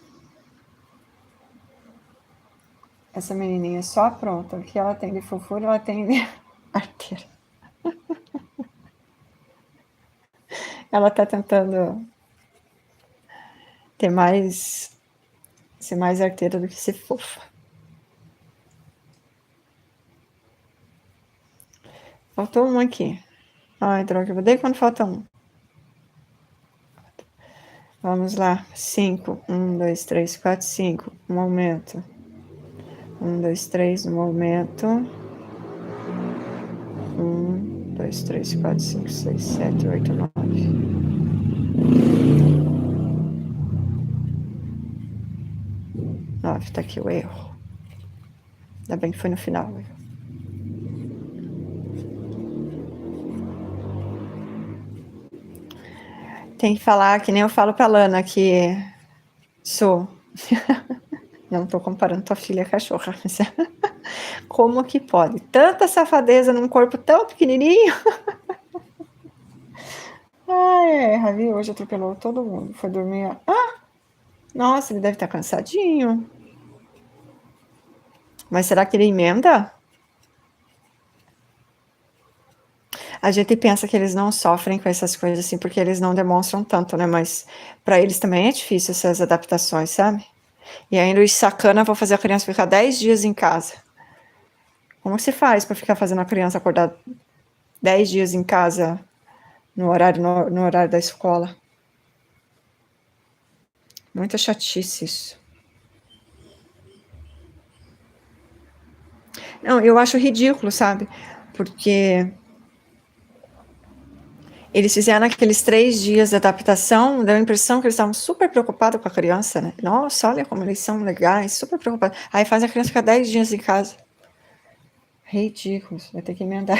Essa menininha é só pronta. O que ela tem de fofura, ela tem de arteira. Ela tá tentando ser mais arteira do que ser fofa. Faltou um aqui. Ai, droga, eu odeio quando falta um. Vamos lá. 5. 1, 2, 3, 4, 5. Um aumento. 1, 2, 3, um aumento. 1, 2, 3, 4, 5, 6, 7, 8, 9. Tá aqui o erro. Ainda bem que foi no final. Tem que falar que nem eu falo pra Lana, que sou. Não tô comparando tua filha a cachorra. Mas como que pode? Tanta safadeza num corpo tão pequenininho. Ravi hoje atropelou todo mundo. Foi dormir. Nossa, ele deve estar cansadinho. Mas será que ele emenda? A gente pensa que eles não sofrem com essas coisas assim, porque eles não demonstram tanto, né? Mas para eles também é difícil essas adaptações, sabe? E ainda os sacana vão fazer a criança ficar 10 dias em casa. Como se faz para ficar fazendo a criança acordar 10 dias em casa no horário da escola? Muita chatice isso. Não, eu acho ridículo, sabe? Porque eles fizeram aqueles 3 dias de adaptação, deu a impressão que eles estavam super preocupados com a criança, né? Nossa, olha como eles são legais, super preocupados. Aí faz a criança ficar 10 dias em casa. Ridículo, vai ter que emendar.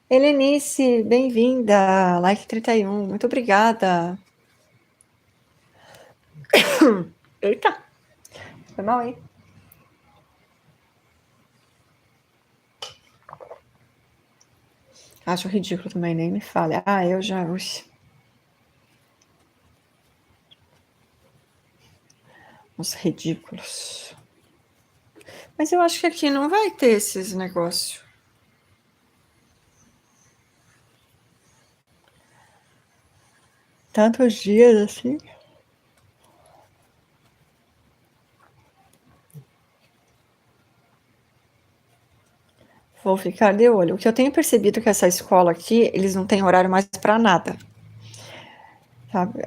Helenice, bem-vinda, like 31, muito obrigada. Eita, foi mal, hein? Acho ridículo também, nem me fale. Eu já... Uxi. Uns ridículos. Mas eu acho que aqui não vai ter esses negócios. Tantos dias assim. Vou ficar de olho. O que eu tenho percebido é que essa escola aqui, eles não têm horário mais para nada. Sabe?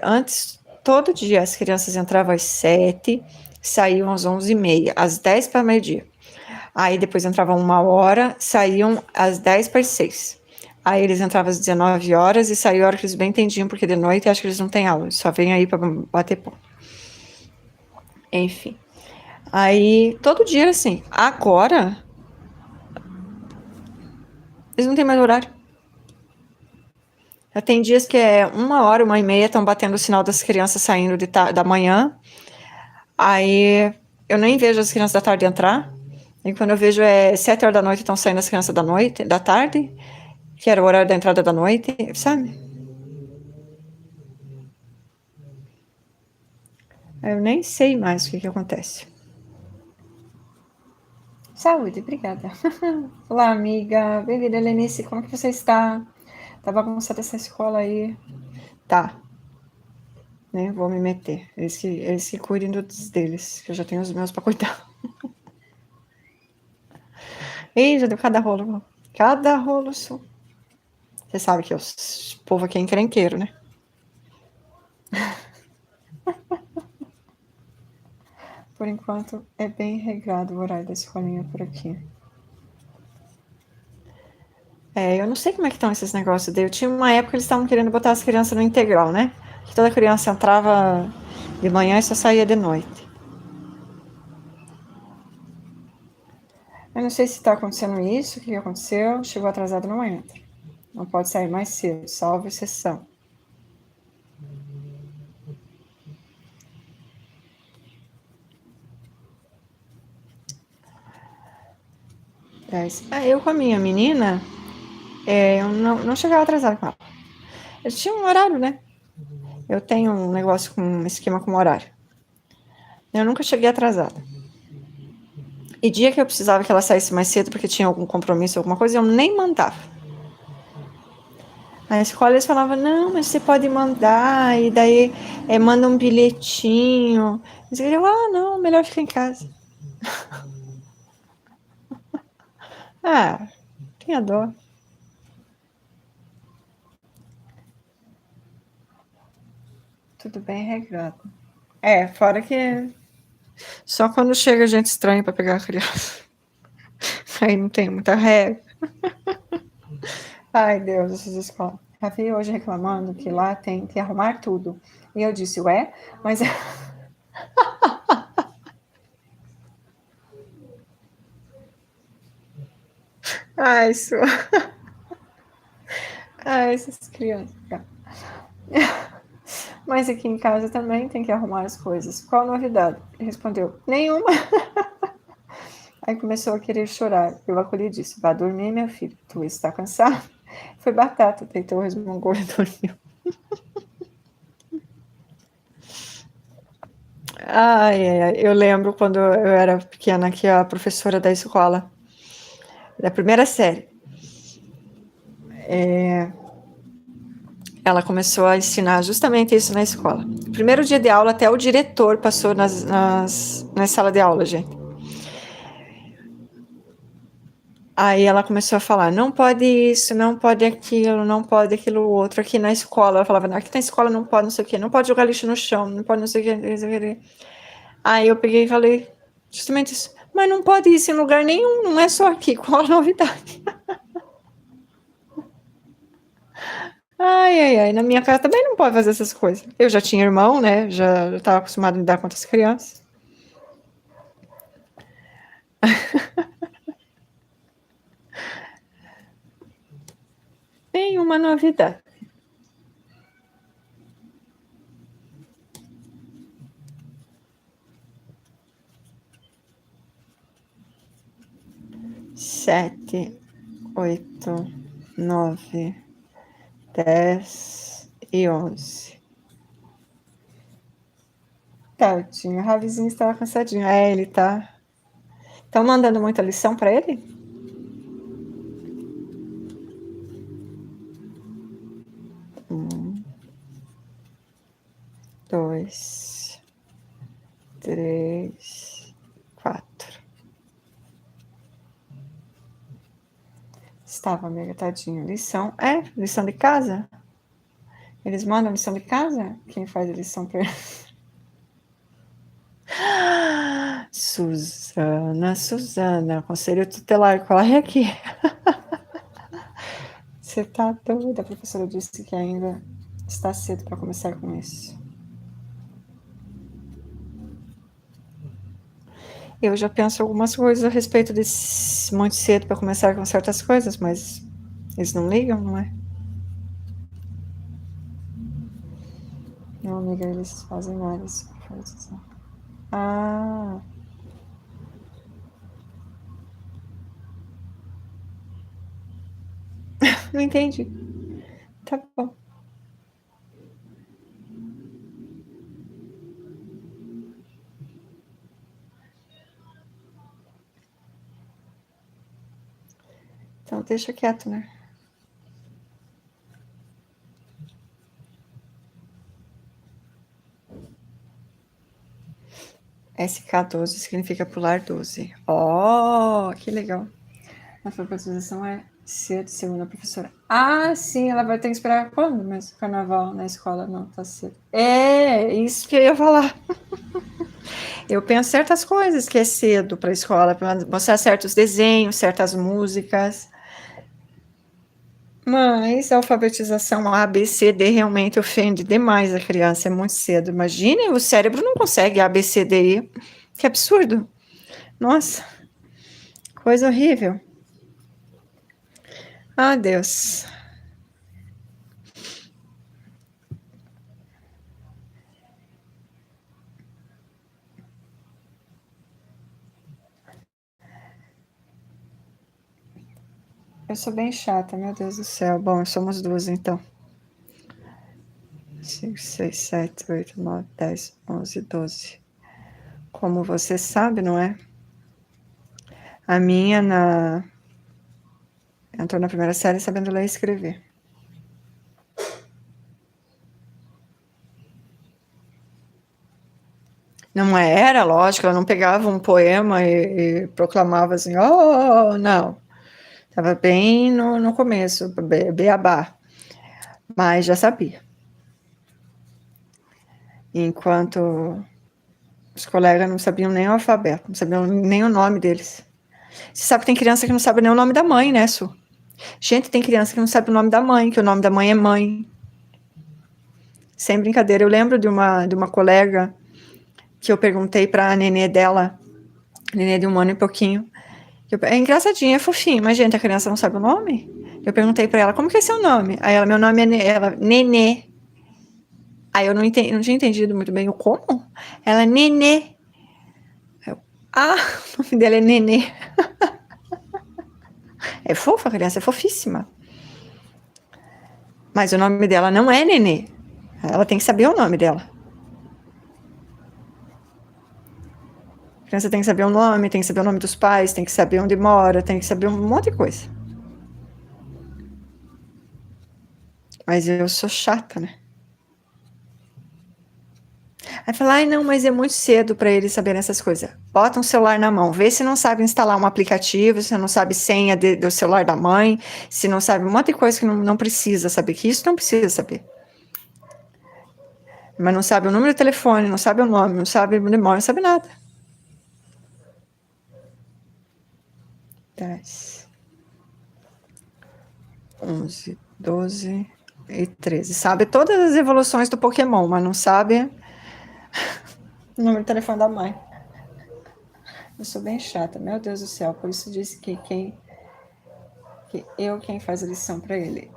Antes, todo dia as crianças entravam às 7, saíam às 11h30, às 10 para meio-dia. Aí depois entravam 1 hora, saíam às 10 para as 6. Aí eles entravam às 19 horas e saíam a hora que eles bem entendiam, porque de noite acho que eles não têm aula, só vêm aí para bater ponto. Enfim. Aí todo dia era assim. Agora, eles não têm mais horário. Já tem dias que é 1 hora, 1h30, estão batendo o sinal das crianças saindo da manhã. Aí eu nem vejo as crianças da tarde entrar. E quando eu vejo 7 horas da noite, estão saindo as crianças da tarde, que era o horário da entrada da noite, sabe? Eu nem sei mais o que acontece. Saúde, obrigada. Olá, amiga. Bem-vinda, Helenice. Como que você está? Tá bagunçada essa escola aí? Tá. Nem vou me meter. Eles que cuidem dos deles, que eu já tenho os meus pra cuidar. Ih, já deu cada rolo. Cada rolo só. Você sabe que o povo aqui é encrenqueiro, né? Por enquanto, é bem regrado o horário da escolinha por aqui. Eu não sei como é que estão esses negócios. Eu tinha uma época que eles estavam querendo botar as crianças no integral, né? Que toda criança entrava de manhã e só saía de noite. Eu não sei se está acontecendo isso, o que aconteceu. Chegou atrasado, não entra. Não pode sair mais cedo, salvo exceção. Eu com a minha menina, eu não chegava atrasada com ela. Eles tinham um horário, né? Eu tenho um negócio com um esquema com horário. Eu nunca cheguei atrasada. E dia que eu precisava que ela saísse mais cedo porque tinha algum compromisso, alguma coisa, eu nem mandava. Na escola eles falavam, não, mas você pode mandar, e daí manda um bilhetinho. Eles diziam, não, melhor ficar em casa. Tinha dó. Tudo bem regrado. Fora que só quando chega gente estranha para pegar a criança. Aí não tem muita regra. Ai, Deus, essas escolas. Já vi hoje reclamando que lá tem que arrumar tudo. E eu disse, mas... Ai, isso. Ai, essas crianças. Mas aqui em casa também tem que arrumar as coisas. Qual a novidade? Ele respondeu, nenhuma. Aí começou a querer chorar. Eu acolhi e disse, vá dormir, minha filha. Tu está cansado? Foi batata, deitou, resmungou e dormiu. Ai, eu lembro quando eu era pequena que a professora da escola, da primeira série, ela começou a ensinar justamente isso na escola. Primeiro dia de aula, até o diretor passou na sala de aula, gente. Aí ela começou a falar, não pode isso, não pode aquilo, não pode aquilo outro. Aqui na escola, ela falava, aqui na escola não pode não sei o quê, não pode jogar lixo no chão, não pode não sei o quê. Aí eu peguei e falei, justamente isso, mas não pode isso em lugar nenhum, não é só aqui, qual a novidade? Ai, na minha casa também não pode fazer essas coisas. Eu já tinha irmão, né, já estava acostumado a lidar com outras crianças. Nenhuma novidade. Sete, 8, 9, 10 e 11. Tadinho, o Ravizinho estava cansadinho. Ele tá. Estão mandando muita lição para ele? Um, 2, 3, 4. Estava meio tadinho. Lição. Lição de casa? Eles mandam lição de casa? Quem faz a lição para ele? Suzana, conselho tutelar, corre aqui. Você tá doida? A professora disse que ainda está cedo para começar com isso. Eu já penso algumas coisas a respeito de muito cedo para começar com certas coisas, mas eles não ligam, não é? Não, amiga, eles fazem várias coisas. Ah. Não entendi. Tá bom. Então deixa quieto, né? SK12 significa pular 12. Oh, que legal. A alfabetização é cedo, segundo a professora. Ah, sim, ela vai ter que esperar quando mesmo? Carnaval na escola? Não, tá cedo. É, isso que eu ia falar. Eu penso certas coisas que é cedo para a escola, para mostrar certos desenhos, certas músicas. Mas a alfabetização A, B, C, D realmente ofende demais a criança, é muito cedo. Imagine, o cérebro não consegue A, B, C, D, E. Que absurdo. Nossa, coisa horrível. Ah, Deus. Eu sou bem chata, meu Deus do céu. Bom, somos duas, então. 5, 6, 7, 8, 9, 10, 11, 12. Como você sabe, não é? A minha entrou na primeira série sabendo ler e escrever. Não era, lógico, ela não pegava um poema e proclamava assim, oh, não. Estava bem no começo, beabá, mas já sabia. Enquanto os colegas não sabiam nem o alfabeto, não sabiam nem o nome deles. Você sabe que tem criança que não sabe nem o nome da mãe, né, Su? Gente, tem criança que não sabe o nome da mãe, que o nome da mãe é mãe. Sem brincadeira, eu lembro de uma colega que eu perguntei para a nenê dela, nenê de 1 ano e pouquinho, É engraçadinho, é fofinho, mas, gente, a criança não sabe o nome? Eu perguntei pra ela, como que é seu nome? Aí ela, meu nome é ela, Nenê. Aí eu não tinha entendido muito bem o como. Ela, Nenê. Eu, o nome dela é Nenê. É fofa, a criança é fofíssima. Mas o nome dela não é Nenê. Ela tem que saber o nome dela. A criança tem que saber o nome, tem que saber o nome dos pais, tem que saber onde mora, tem que saber um monte de coisa. Mas eu sou chata, né? Aí fala, ai não, mas é muito cedo para eles saberem essas coisas. Bota um celular na mão, vê se não sabe instalar um aplicativo, se não sabe senha do celular da mãe, se não sabe um monte de coisa que não precisa saber, que isso não precisa saber. Mas não sabe o número do telefone, não sabe o nome, não sabe onde mora, não sabe nada. 10, 11, 12 e 13. Sabe todas as evoluções do Pokémon, mas não sabe o número do telefone da mãe. Eu sou bem chata, meu Deus do céu. Por isso disse que quem faz a lição para ele.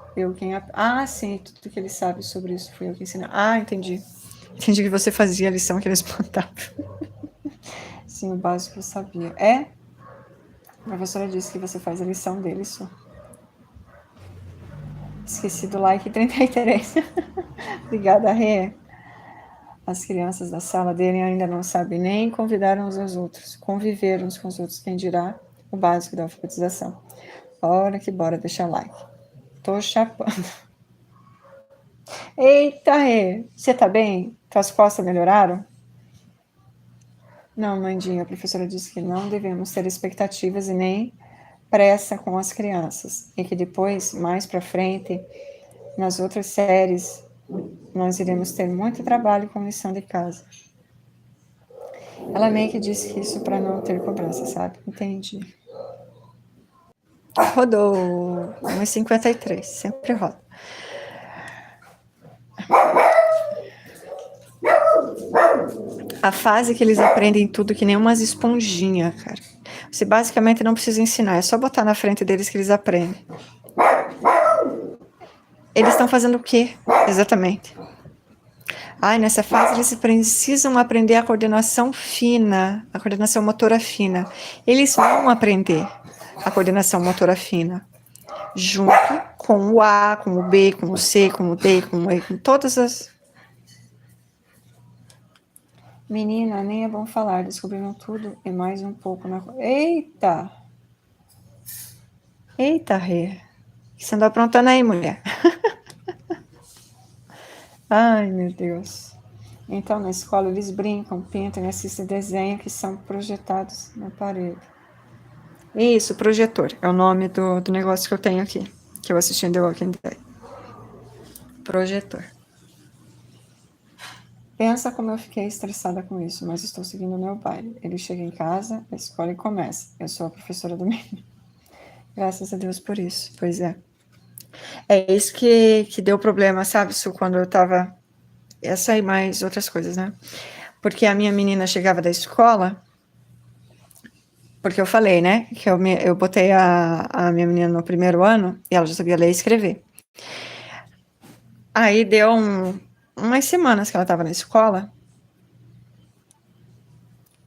Sim, tudo que ele sabe sobre isso fui eu que ensinei. Entendi. Entendi que você fazia a lição que eles mandavam. Sim, o básico eu sabia. A professora disse que você faz a lição dele só. Esqueci do like 33. Obrigada, Rê. As crianças da sala dele ainda não sabem nem convidar uns aos outros, conviver uns com os outros, quem dirá o básico da alfabetização. Bora que bora, deixa like. Tô chapando. Eita, Rê, você tá bem? Tuas costas melhoraram? Não, Mandinha, a professora disse que não devemos ter expectativas e nem pressa com as crianças, e que depois, mais para frente, nas outras séries, nós iremos ter muito trabalho com lição de casa. Ela meio que disse que isso para não ter cobrança, sabe? Entendi. Rodou 1,53, sempre roda. A fase que eles aprendem tudo que nem umas esponjinhas, cara. Você basicamente não precisa ensinar, é só botar na frente deles que eles aprendem. Eles estão fazendo o quê? Exatamente. Nessa fase eles precisam aprender a coordenação fina, a coordenação motora fina. Eles vão aprender a coordenação motora fina, junto com o A, com o B, com o C, com o D, com o E, com todas as... Menina, nem é bom falar, descobriram tudo e mais um pouco na... Eita! Eita, Rê. O que você andou aprontando aí, mulher? Ai, meu Deus. Então, na escola, eles brincam, pintam e assistem desenhos que são projetados na parede. Isso, projetor. É o nome do negócio que eu tenho aqui, que eu assisti em The Walking Dead. Projetor. Pensa como eu fiquei estressada com isso, mas estou seguindo o meu baile. Ele chega em casa, a escola e começa. Eu sou a professora do menino. Graças a Deus por isso, pois é. É isso que deu problema, sabe, Su, quando eu tava... Essa e mais outras coisas, né? Porque a minha menina chegava da escola, porque eu falei, né, que eu botei a minha menina no primeiro ano, e ela já sabia ler e escrever. Aí deu umas semanas que ela estava na escola,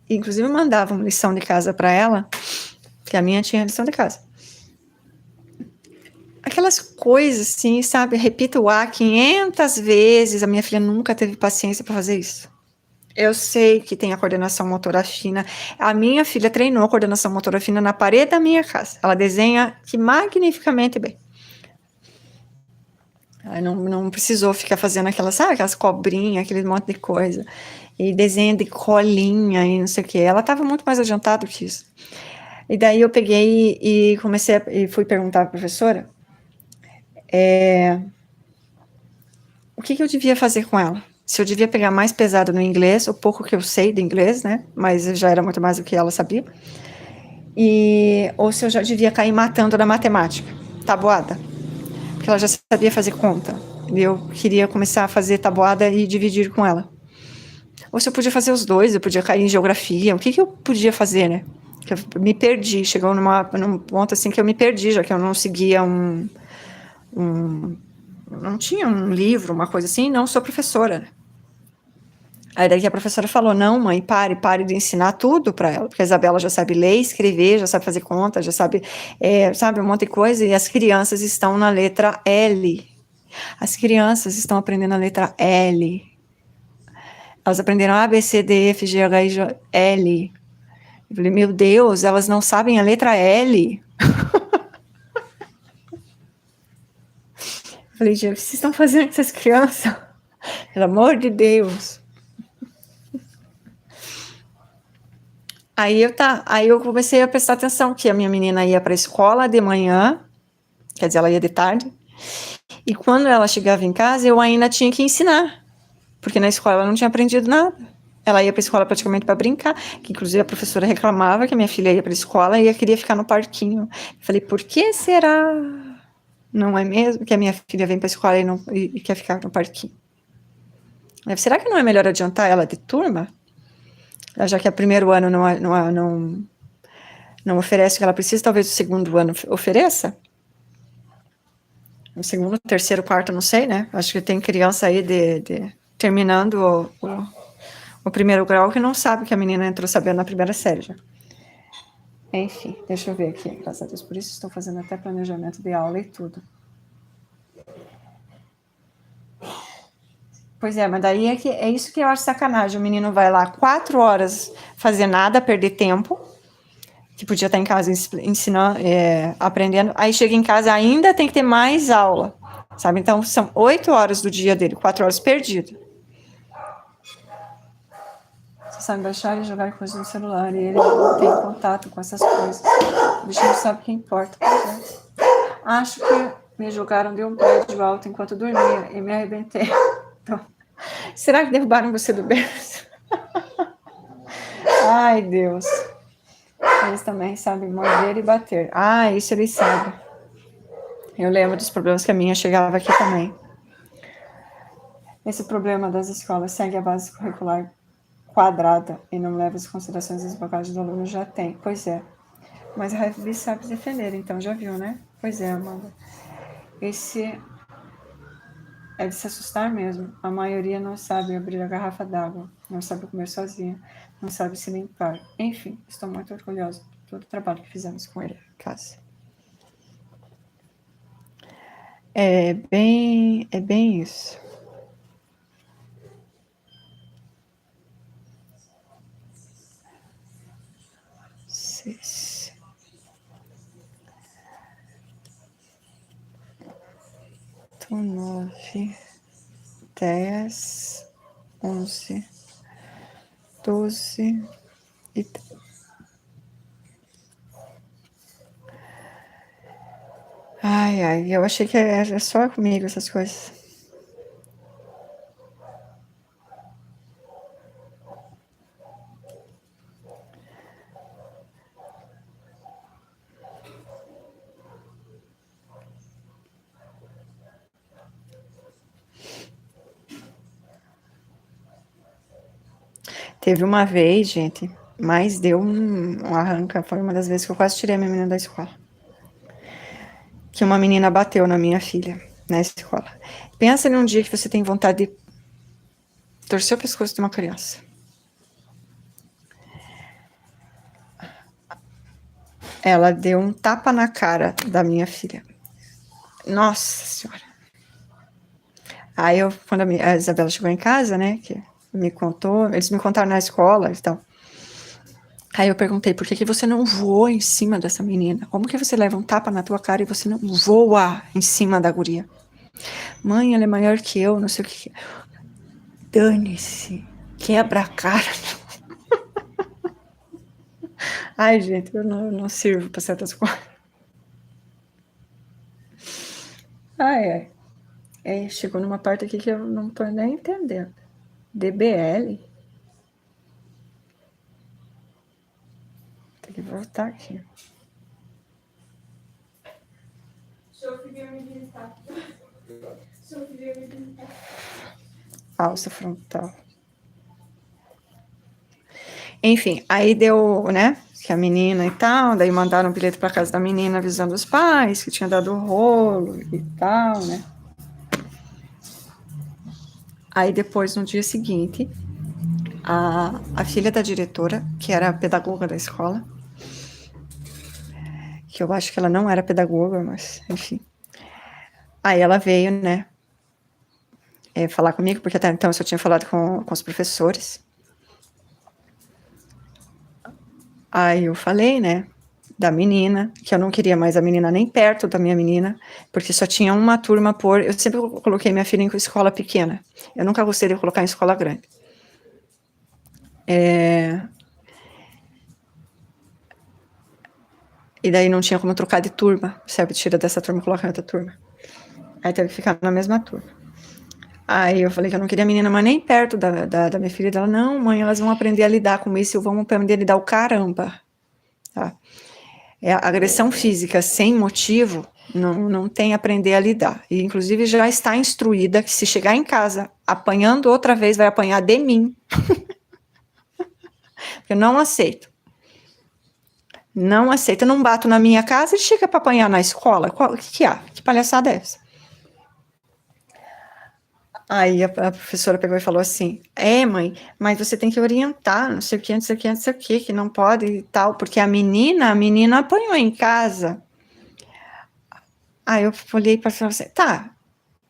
inclusive mandavam lição de casa para ela, que a minha tinha lição de casa. Aquelas coisas assim, sabe? Repita o A 500 vezes. A minha filha nunca teve paciência para fazer isso. Eu sei que tem a coordenação motora fina. A minha filha treinou a coordenação motora fina na parede da minha casa. Ela desenha que magnificamente bem. Ela não precisou ficar fazendo aquelas cobrinhas, aquele monte de coisa. E desenho de colinha e não sei o que. Ela estava muito mais adiantada que isso. E daí eu peguei e comecei e fui perguntar à professora o que eu devia fazer com ela. Se eu devia pegar mais pesado no inglês, o pouco que eu sei de inglês, né? Mas já era muito mais do que ela sabia. Ou se eu já devia cair matando na matemática, tabuada. Porque ela já sabia fazer conta. E eu queria começar a fazer tabuada e dividir com ela. Ou se eu podia fazer os dois, eu podia cair em geografia. O que eu podia fazer, né? que eu me perdi, chegou num ponto assim que eu me perdi, já que eu não seguia não tinha um livro, uma coisa assim, não sou professora, né? Aí daí a professora falou, não, mãe, pare de ensinar tudo para ela, porque a Isabela já sabe ler, escrever, já sabe fazer conta, já sabe, sabe um monte de coisa, e as crianças estão na letra L. As crianças estão aprendendo a letra L. Elas aprenderam A, B, C, D, F, G, H, I, J, L. Eu falei, meu Deus, elas não sabem a letra L. Eu falei, gente, o que vocês estão fazendo com essas crianças? Pelo amor de Deus. Aí eu comecei a prestar atenção que a minha menina ia para a escola de manhã, quer dizer, ela ia de tarde, e quando ela chegava em casa, eu ainda tinha que ensinar, porque na escola ela não tinha aprendido nada. Ela ia para a escola praticamente para brincar, que inclusive a professora reclamava que a minha filha ia para a escola e eu queria ficar no parquinho. Eu falei, por que será? Não é mesmo que a minha filha vem para a escola e quer ficar no parquinho? Será que não é melhor adiantar ela de turma? Já que o primeiro ano não oferece o que ela precisa, talvez o segundo ano ofereça? O segundo, terceiro, quarto, não sei, né? Acho que tem criança aí terminando o primeiro grau que não sabe que a menina entrou sabendo na primeira série já. Enfim, deixa eu ver aqui. Graças a Deus, por isso estou fazendo até planejamento de aula e tudo. Pois é, mas daí é isso que eu acho sacanagem. O menino vai lá 4 horas fazer nada, perder tempo, que podia estar em casa ensinando, aprendendo. Aí chega em casa, ainda tem que ter mais aula, sabe? Então, são 8 horas do dia dele, 4 horas perdidas. Você sabe baixar e jogar coisas no celular, e ele não tem contato com essas coisas. O bicho não sabe o que importa. Acho que me jogaram de um prédio alto enquanto dormia e me arrebentei. Então, será que derrubaram você do berço? Ai, Deus. Eles também sabem morder e bater. Ah, isso eles sabem. Eu lembro dos problemas que a minha chegava aqui também. Esse problema das escolas segue a base curricular quadrada e não leva as considerações das bagagens do aluno, já tem. Pois é. Mas a Ravi sabe defender, então já viu, né? Pois é, Amanda. Esse é de se assustar mesmo. A maioria não sabe abrir a garrafa d'água, não sabe comer sozinha, não sabe se limpar. Enfim, estou muito orgulhosa de todo o trabalho que fizemos com ele em casa. É bem isso. Seis. 9, 10, 11, 12 e... Ai, eu achei que era só comigo essas coisas. Teve uma vez, gente, mas deu um arranca. Foi uma das vezes que eu quase tirei a minha menina da escola. Que uma menina bateu na minha filha na escola. Pensa num dia que você tem vontade de torcer o pescoço de uma criança. Ela deu um tapa na cara da minha filha. Nossa Senhora. Aí quando a Isabela chegou em casa, né, que me contou, eles me contaram na escola e tal. Aí eu perguntei, por que você não voou em cima dessa menina? Como que você leva um tapa na tua cara e você não voa em cima da guria? Mãe, ela é maior que eu, não sei o que. Dane-se, quebra a cara. Ai, gente, eu não sirvo para certas coisas. Ai. Chegou numa parte aqui que eu não tô nem entendendo. DBL? Tem que voltar aqui. Alça frontal. Enfim, aí deu, né, que a menina e tal, daí mandaram um bilhete para casa da menina avisando os pais que tinha dado rolo e tal, né. Aí depois, no dia seguinte, a filha da diretora, que era a pedagoga da escola, que eu acho que ela não era pedagoga, mas enfim. Aí ela veio, né, falar comigo, porque até então eu só tinha falado com os professores. Aí eu falei, né, da menina, que eu não queria mais a menina nem perto da minha menina, porque só tinha uma turma por... Eu sempre coloquei minha filha em escola pequena. Eu nunca gostei de colocar em escola grande. E daí não tinha como trocar de turma, sabe? Tira dessa turma e coloca em outra turma. Aí teve que ficar na mesma turma. Aí eu falei que eu não queria a menina, mas nem perto da minha filha. Dela, não, mãe, elas vão aprender a lidar com isso, vão aprender a lidar o caramba. Tá? A agressão física sem motivo não tem a aprender a lidar. E, inclusive, já está instruída que se chegar em casa apanhando outra vez, vai apanhar de mim. Eu não aceito. Não aceito. Eu não bato na minha casa e chega para apanhar na escola. O que há? Que palhaçada é essa? Aí a professora pegou e falou assim, mãe, mas você tem que orientar, não sei o que, não sei o que, não sei o que não pode e tal, porque a menina apanhou em casa. Aí eu olhei para ela assim, tá,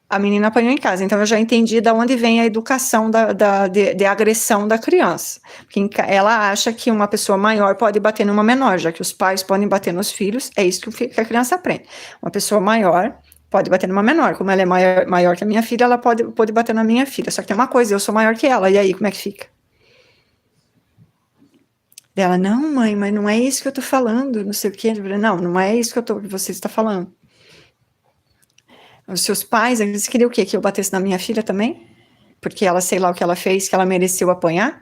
a menina apanhou em casa, então eu já entendi de onde vem a educação de agressão da criança. Porque ela acha que uma pessoa maior pode bater numa menor, já que os pais podem bater nos filhos, é isso que a criança aprende. Uma pessoa maior pode bater numa menor, como ela é maior que a minha filha, ela pode bater na minha filha, só que tem uma coisa, eu sou maior que ela, e aí, como é que fica? Ela, não, mãe, mas não é isso que eu tô falando, não sei o quê. Não é isso que você está falando. Os seus pais, eles queriam o quê? Que eu batesse na minha filha também? Porque ela, sei lá o que ela fez, que ela mereceu apanhar?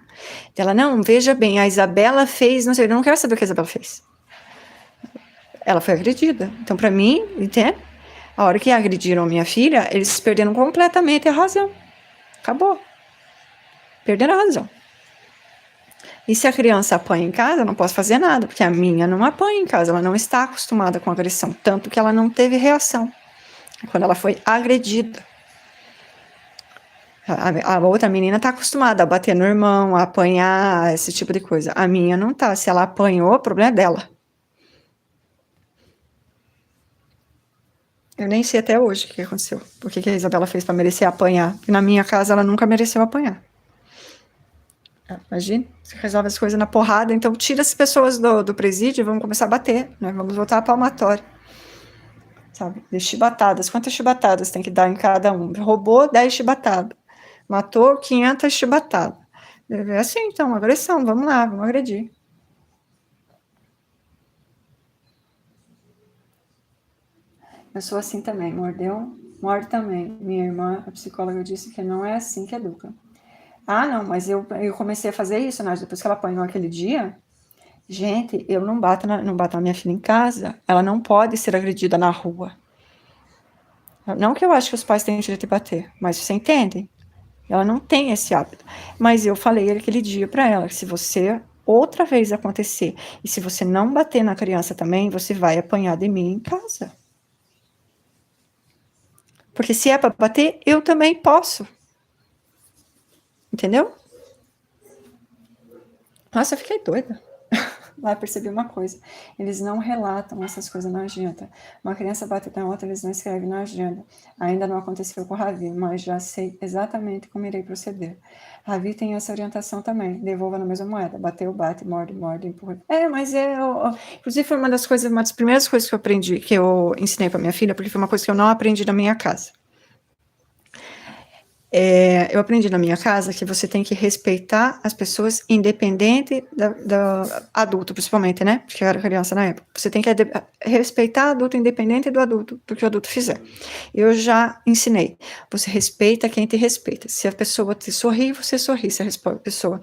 Ela, não, veja bem, a Isabela fez, não sei, eu não quero saber o que a Isabela fez. Ela foi agredida. Então, para mim, entende? A hora que agrediram a minha filha, eles perderam completamente a razão. Acabou. Perderam a razão. E se a criança apanha em casa, eu não posso fazer nada, porque a minha não apanha em casa, ela não está acostumada com agressão, tanto que ela não teve reação quando ela foi agredida. A outra menina está acostumada a bater no irmão, a apanhar, esse tipo de coisa. A minha não está. Se ela apanhou, o problema é dela. Eu nem sei até hoje o que aconteceu. O que a Isabela fez para merecer apanhar. Porque na minha casa ela nunca mereceu apanhar. Imagina, você resolve as coisas na porrada, então tira as pessoas do presídio e vamos começar a bater, né? Vamos voltar a palmatória. Sabe? De chibatadas. Quantas chibatadas tem que dar em cada um? Roubou 10 chibatadas. Matou 500 chibatadas. É assim, então, agressão. Vamos lá, vamos agredir. Eu sou assim também. Mordeu, morde também. Minha irmã, a psicóloga, disse que não é assim que educa. Ah, não, mas eu comecei a fazer isso, né? Depois que ela apanhou aquele dia. Gente, eu não bato na minha filha em casa. Ela não pode ser agredida na rua. Não que eu acho que os pais têm o direito de bater, mas você entende? Ela não tem esse hábito. Mas eu falei aquele dia para ela, que se você outra vez acontecer, e se você não bater na criança também, você vai apanhar de mim em casa. Porque se é para bater, eu também posso. Entendeu? Nossa, eu fiquei doida. Lá percebi uma coisa, eles não relatam essas coisas na agenda. Uma criança bate na outra, eles não escrevem na agenda. Ainda não aconteceu com o Ravi, mas já sei exatamente como irei proceder. Ravi tem essa orientação também, devolva na mesma moeda, bateu, bate, morde, empurra. Mas inclusive foi uma das primeiras coisas que eu aprendi, que eu ensinei para minha filha, porque foi uma coisa que eu não aprendi na minha casa. Eu aprendi na minha casa que você tem que respeitar as pessoas independente da adulto, principalmente, né? Porque eu era criança na época. Você tem que respeitar adulto independente do adulto, do que o adulto fizer. Eu já ensinei. Você respeita quem te respeita. Se a pessoa te sorri, você sorri. Se a pessoa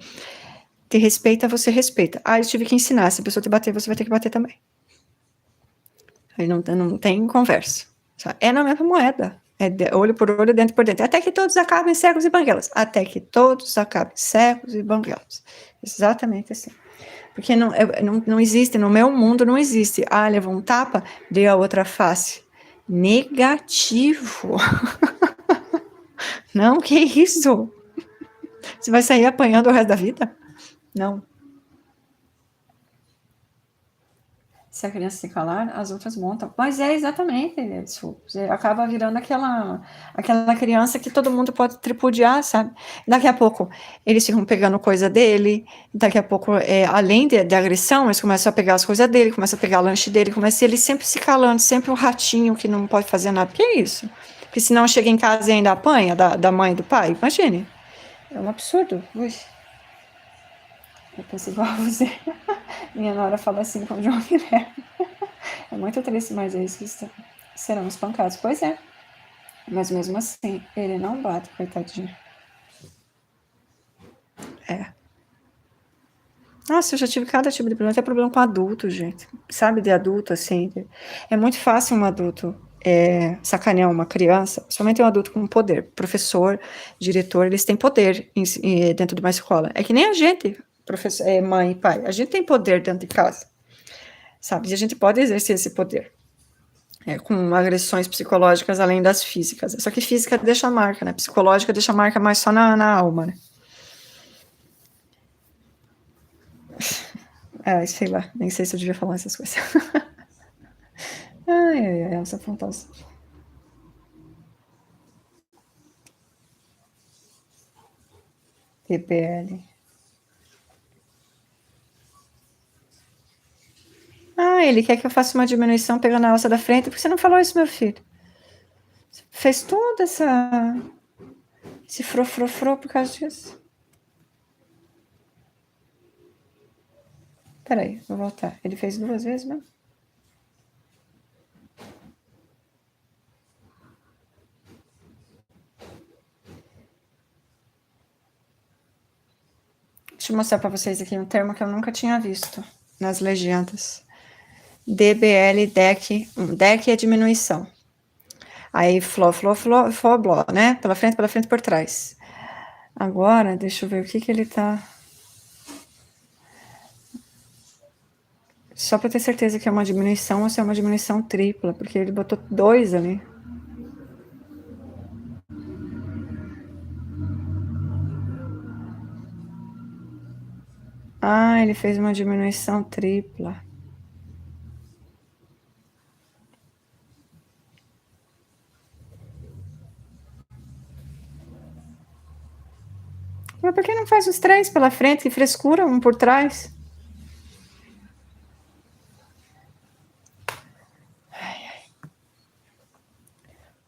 te respeita, você respeita. Eu tive que ensinar. Se a pessoa te bater, você vai ter que bater também. Aí não tem conversa. É na mesma moeda. olho por olho, dente por dente, até que todos acabem cegos e banguelas. Até que todos acabem cegos e banguelas. Exatamente assim. Porque não existe, no meu mundo não existe. Levou um tapa, dê a outra face. Negativo. Não, que isso? Você vai sair apanhando o resto da vida? Não. Se a criança se calar, as outras montam. Mas é exatamente isso. Acaba virando aquela criança que todo mundo pode tripudiar, sabe? Daqui a pouco, eles ficam pegando coisa dele. Daqui a pouco, além de agressão, eles começam a pegar as coisas dele, começam a pegar o lanche dele, começa ele sempre se calando, sempre o ratinho que não pode fazer nada. Que é isso? Porque senão chega em casa e ainda apanha da mãe e do pai. Imagine. É um absurdo. Ui. Eu penso igual a você. Minha nora fala assim com o João Guilherme. É muito triste, mas é isso que serão espancados. Pois é. Mas mesmo assim, ele não bate, coitadinho. Nossa, eu já tive cada tipo de problema. Até problema com adulto, gente. Sabe, de adulto, assim. É muito fácil um adulto sacanear uma criança, principalmente um adulto com poder. Professor, diretor, eles têm poder dentro de uma escola. É que nem a gente, professor, mãe e pai. A gente tem poder dentro de casa. Sabe? E a gente pode exercer esse poder. Com agressões psicológicas além das físicas. Só que física deixa marca, né? Psicológica deixa marca mais só na alma, né? Sei lá, nem sei se eu devia falar essas coisas. Ai, Elsa Fantosa. TPL. Ele quer que eu faça uma diminuição pegando a alça da frente. Por que você não falou isso, meu filho? Você fez toda esse frofrofro por causa disso. Peraí, vou voltar. Ele fez 2 vezes mesmo? Deixa eu mostrar para vocês aqui um termo que eu nunca tinha visto nas legendas. DBL, DEC. DEC é diminuição. Aí, fló, bló, né? Pela frente, por trás. Agora, deixa eu ver o que ele tá... Só para ter certeza que é uma diminuição ou se é uma diminuição tripla, porque ele botou 2 ali. Ele fez uma diminuição tripla. Mas por que não faz os 3 pela frente? Que frescura, um por trás.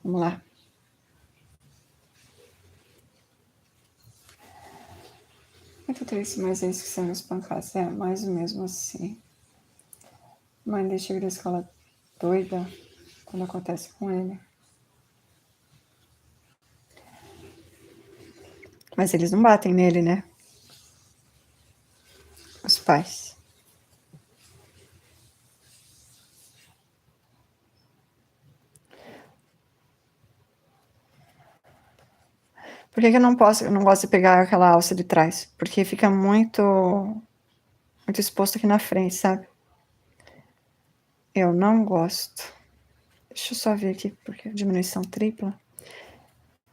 Vamos lá. Muito triste, mas é isso que são espancados. Mais ou mesmo assim. Mãe dele chega da escola doida quando acontece com ele. Mas eles não batem nele, né? Os pais. Por que eu não gosto de pegar aquela alça de trás? Porque fica muito exposto aqui na frente, sabe? Eu não gosto. Deixa eu só ver aqui, porque a diminuição tripla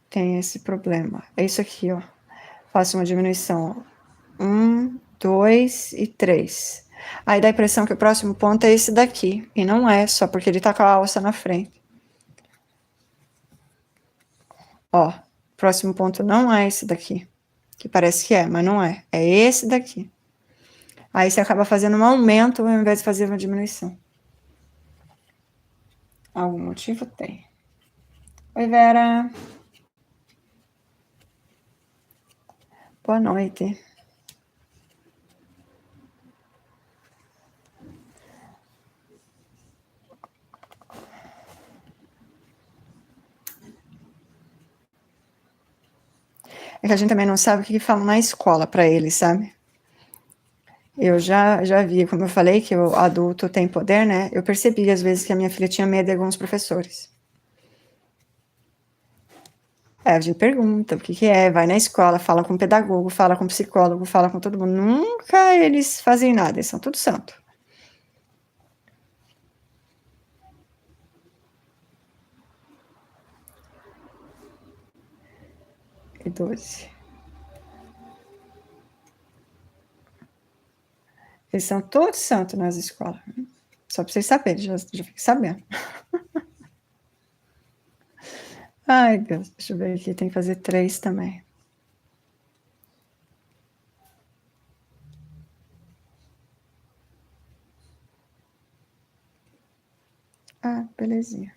tem esse problema. É isso aqui, ó. Faço uma diminuição. 1, 2 e 3. Aí dá a impressão que o próximo ponto é esse daqui. E não é, só porque ele tá com a alça na frente. Ó, próximo ponto não é esse daqui. Que parece que é, mas não é. É esse daqui. Aí você acaba fazendo um aumento ao invés de fazer uma diminuição. Algum motivo tem. Oi, Vera. Boa noite. É que a gente também não sabe o que falam na escola para eles, sabe? Eu já vi, como eu falei, que o adulto tem poder, né? Eu percebi, às vezes, que a minha filha tinha medo de alguns professores. Aí a gente pergunta o que que é, vai na escola, fala com o pedagogo, fala com o psicólogo, fala com todo mundo. Nunca eles fazem nada, eles são tudo santo. E 12. Eles são todos santos nas escolas. Só para vocês saberem, já fiquem sabendo. Ai, Deus, deixa eu ver aqui, tem que fazer 3 também. Ah, belezinha.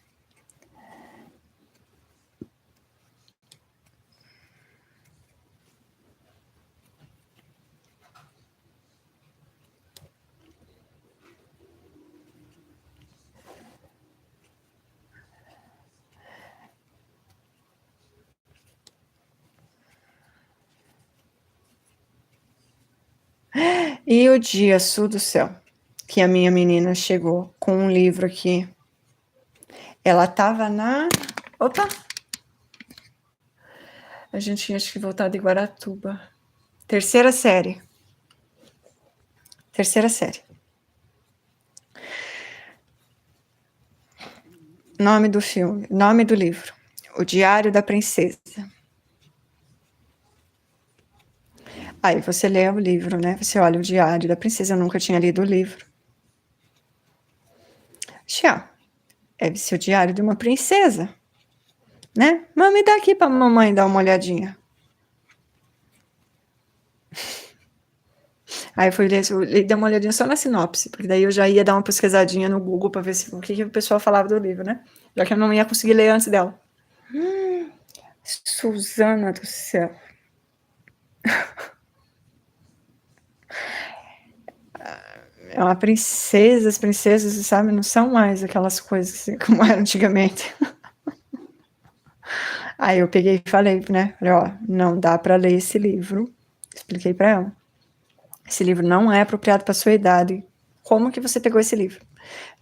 E o dia, Sul do céu, que a minha menina chegou com um livro aqui. Ela estava na... Opa! A gente tinha, acho que, voltado de Guaratuba. Terceira série. Nome do filme, nome do livro. O Diário da Princesa. Aí você lê o livro, né? Você olha o Diário da Princesa. Eu nunca tinha lido o livro. Tchau. Deve ser o Diário de uma Princesa, né? Mas me dá aqui pra mamãe dar uma olhadinha. Aí eu fui ler, dei uma olhadinha só na sinopse, porque daí eu já ia dar uma pesquisadinha no Google para ver o que o pessoal falava do livro, né? Já que eu não ia conseguir ler antes dela. Suzana do céu. É uma princesa, as princesas, sabe, não são mais aquelas coisas assim, como eram antigamente. Aí eu peguei e falei, né? Falei, ó, não dá para ler esse livro. Expliquei para ela. Esse livro não é apropriado para sua idade. Como que você pegou esse livro?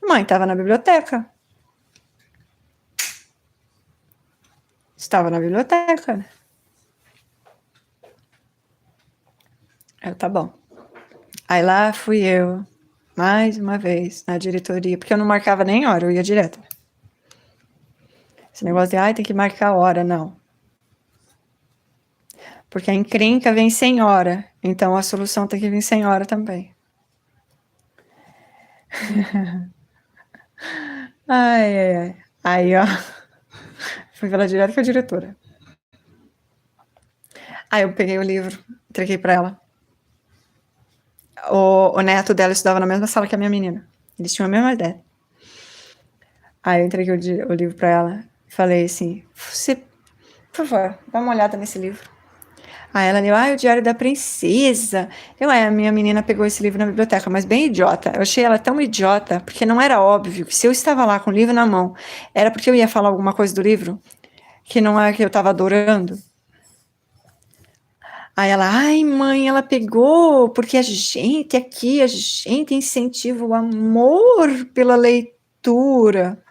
Mãe, estava na biblioteca. Estava na biblioteca, né? Tá bom. Aí lá fui eu, mais uma vez, na diretoria, porque eu não marcava nem hora, eu ia direto. Esse negócio de, ai, tem que marcar a hora, não. Porque a encrenca vem sem hora, então a solução tem que vir sem hora também. Ai, ai, ai. Aí, ó, fui falar direto com a diretora. Aí eu peguei o livro, entreguei pra ela. O neto dela estudava na mesma sala que a minha menina. Eles tinham a mesma ideia. Aí eu entreguei o livro pra ela e falei assim, você, por favor, dá uma olhada nesse livro. Aí ela leu, o Diário da Princesa. A minha menina pegou esse livro na biblioteca, mas bem idiota. Eu achei ela tão idiota, porque não era óbvio que se eu estava lá com o livro na mão, era porque eu ia falar alguma coisa do livro, que não é que eu estava adorando. Aí ela, ai mãe, ela pegou, porque a gente incentiva o amor pela leitura.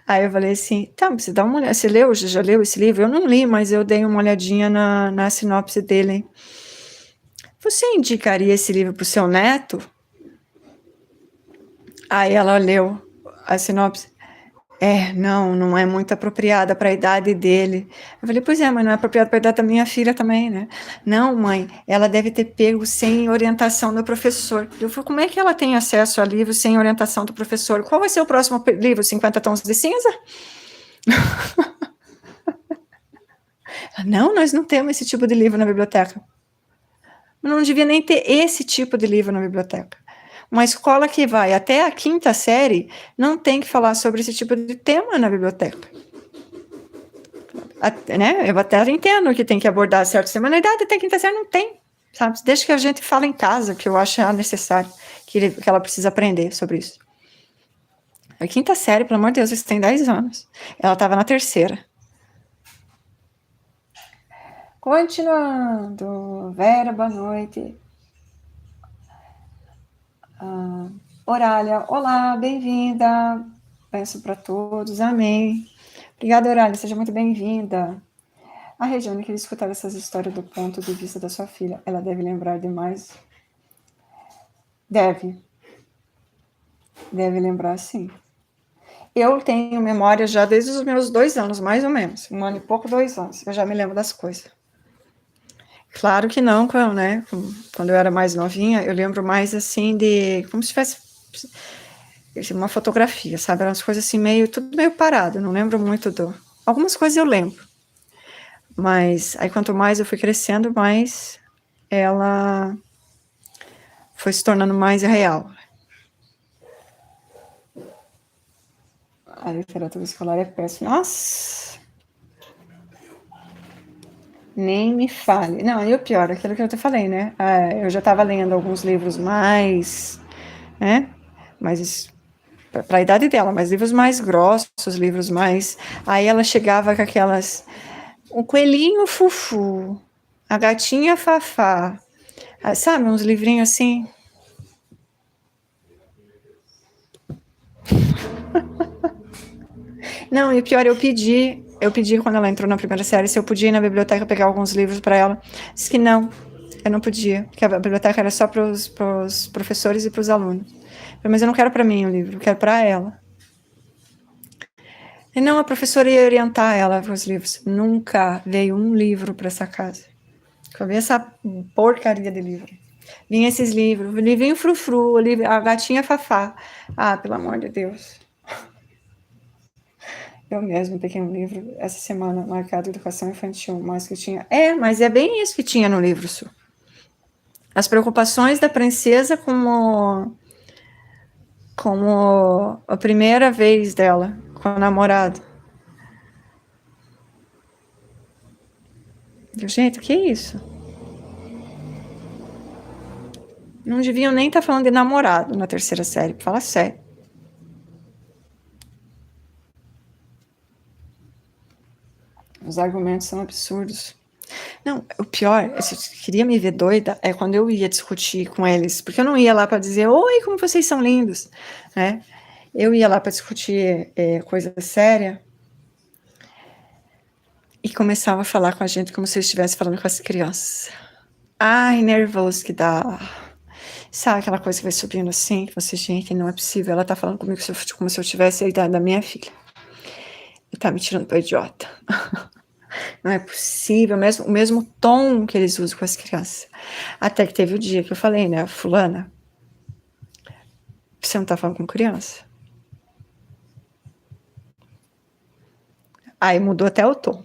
Aí eu falei assim, tá, você dá uma olhada, você leu, já leu esse livro? Eu não li, mas eu dei uma olhadinha na sinopse dele. Você indicaria esse livro para o seu neto? Aí ela leu a sinopse. Não é muito apropriada para a idade dele. Eu falei, pois é, mas não é apropriada para a idade da minha filha também, né? Não, mãe, ela deve ter pego sem orientação do professor. Eu falei, como é que ela tem acesso a livros sem orientação do professor? Qual vai ser o próximo livro? 50 Tons de Cinza? Não, nós não temos esse tipo de livro na biblioteca. Não devia nem ter esse tipo de livro na biblioteca. Uma escola que vai até a 5ª série não tem que falar sobre esse tipo de tema na biblioteca. Né? Eu até entendo que tem que abordar certos temas, na idade até a 5ª série não tem, sabe? Deixa que a gente fala em casa, que eu acho necessário, que ela precisa aprender sobre isso. A 5ª série, pelo amor de Deus, isso tem 10 anos. Ela estava na 3ª. Continuando. Vera, boa noite. Orália, olá, bem-vinda. Benção para todos. Amém. Obrigada, Aurália. Seja muito bem-vinda. A Regiane queria escutar essas histórias do ponto de vista da sua filha. Ela deve lembrar demais. Deve lembrar, sim. Eu tenho memória já desde os meus 2 anos, mais ou menos. 1 ano e pouco, 2 anos. Eu já me lembro das coisas. Claro que não, né? Quando eu era mais novinha, eu lembro mais assim de... Como se tivesse uma fotografia, sabe? Eram as coisas assim, tudo meio parado. Não lembro muito Algumas coisas eu lembro. Mas aí quanto mais eu fui crescendo, mais ela foi se tornando mais real. A literatura escolar é péssima. Nossa! Nem me fale. Não, e o pior, aquilo que eu te falei, né? Eu já estava lendo alguns livros mais, né? Mas para a idade dela, mas livros mais grossos, livros mais... Aí ela chegava com aquelas... O coelhinho Fufu, a gatinha Fafá, sabe? Uns livrinhos assim... Não, e o pior, eu pedi quando ela entrou na primeira série se eu podia ir na biblioteca pegar alguns livros para ela. Disse que não, eu não podia, que a biblioteca era só para os professores e para os alunos. Mas eu não quero para mim o livro, eu quero para ela. E não, a professora ia orientar ela com os livros. Nunca veio um livro para essa casa. Eu vi essa porcaria de livro. Vinha esses livros, o livrinho frufru, a gatinha Fafá. Ah, pelo amor de Deus. Eu mesmo peguei um livro essa semana marcado Educação Infantil, mas que tinha... mas é bem isso que tinha no livro, Su. As preocupações da princesa como a primeira vez dela com o namorado. Gente, o que é isso? Não deviam nem estar falando de namorado na terceira série, fala sério. Os argumentos são absurdos. Não, o pior, se eu queria me ver doida, é quando eu ia discutir com eles, porque eu não ia lá para dizer, oi, como vocês são lindos, né? Eu ia lá para discutir coisa séria e começava a falar com a gente como se eu estivesse falando com as crianças. Ai, nervoso que dá. Sabe aquela coisa que vai subindo assim, que você, gente, não é possível, ela tá falando comigo como se eu tivesse a idade da minha filha. E tá me tirando para idiota. Não é possível, o mesmo tom que eles usam com as crianças. Até que teve o dia que eu falei, né, fulana, você não tá falando com criança? Aí mudou até o tom.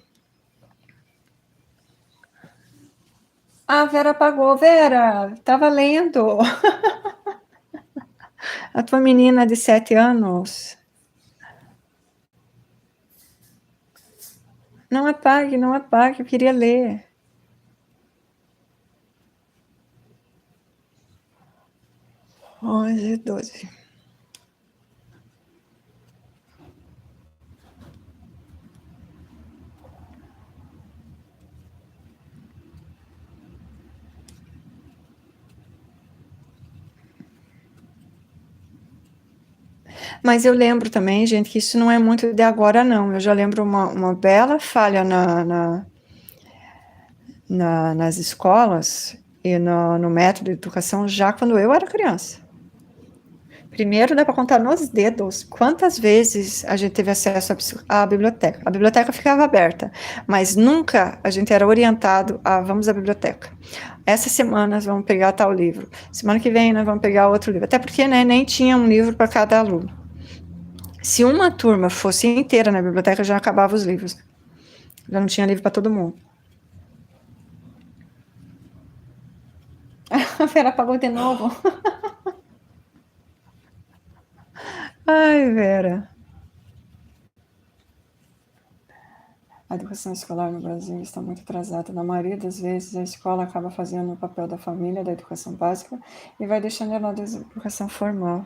A Vera apagou. Vera, tava lendo. A tua menina de 7 anos. Não apague, eu queria ler. Hoje, 12. Mas eu lembro também, gente, que isso não é muito de agora, não. Eu já lembro uma bela falha nas escolas e no método de educação já quando eu era criança. Primeiro, dá para contar nos dedos quantas vezes a gente teve acesso à biblioteca. A biblioteca ficava aberta, mas nunca a gente era orientado a vamos à biblioteca. Essa semana nós vamos pegar tal livro. Semana que vem nós vamos pegar outro livro. Até porque, né, nem tinha um livro para cada aluno. Se uma turma fosse inteira na biblioteca, já acabava os livros. Já não tinha livro para todo mundo. A Vera apagou de novo. Ai, Vera. A educação escolar no Brasil está muito atrasada. Na maioria das vezes, a escola acaba fazendo o papel da família, da educação básica, e vai deixando ela da educação formal.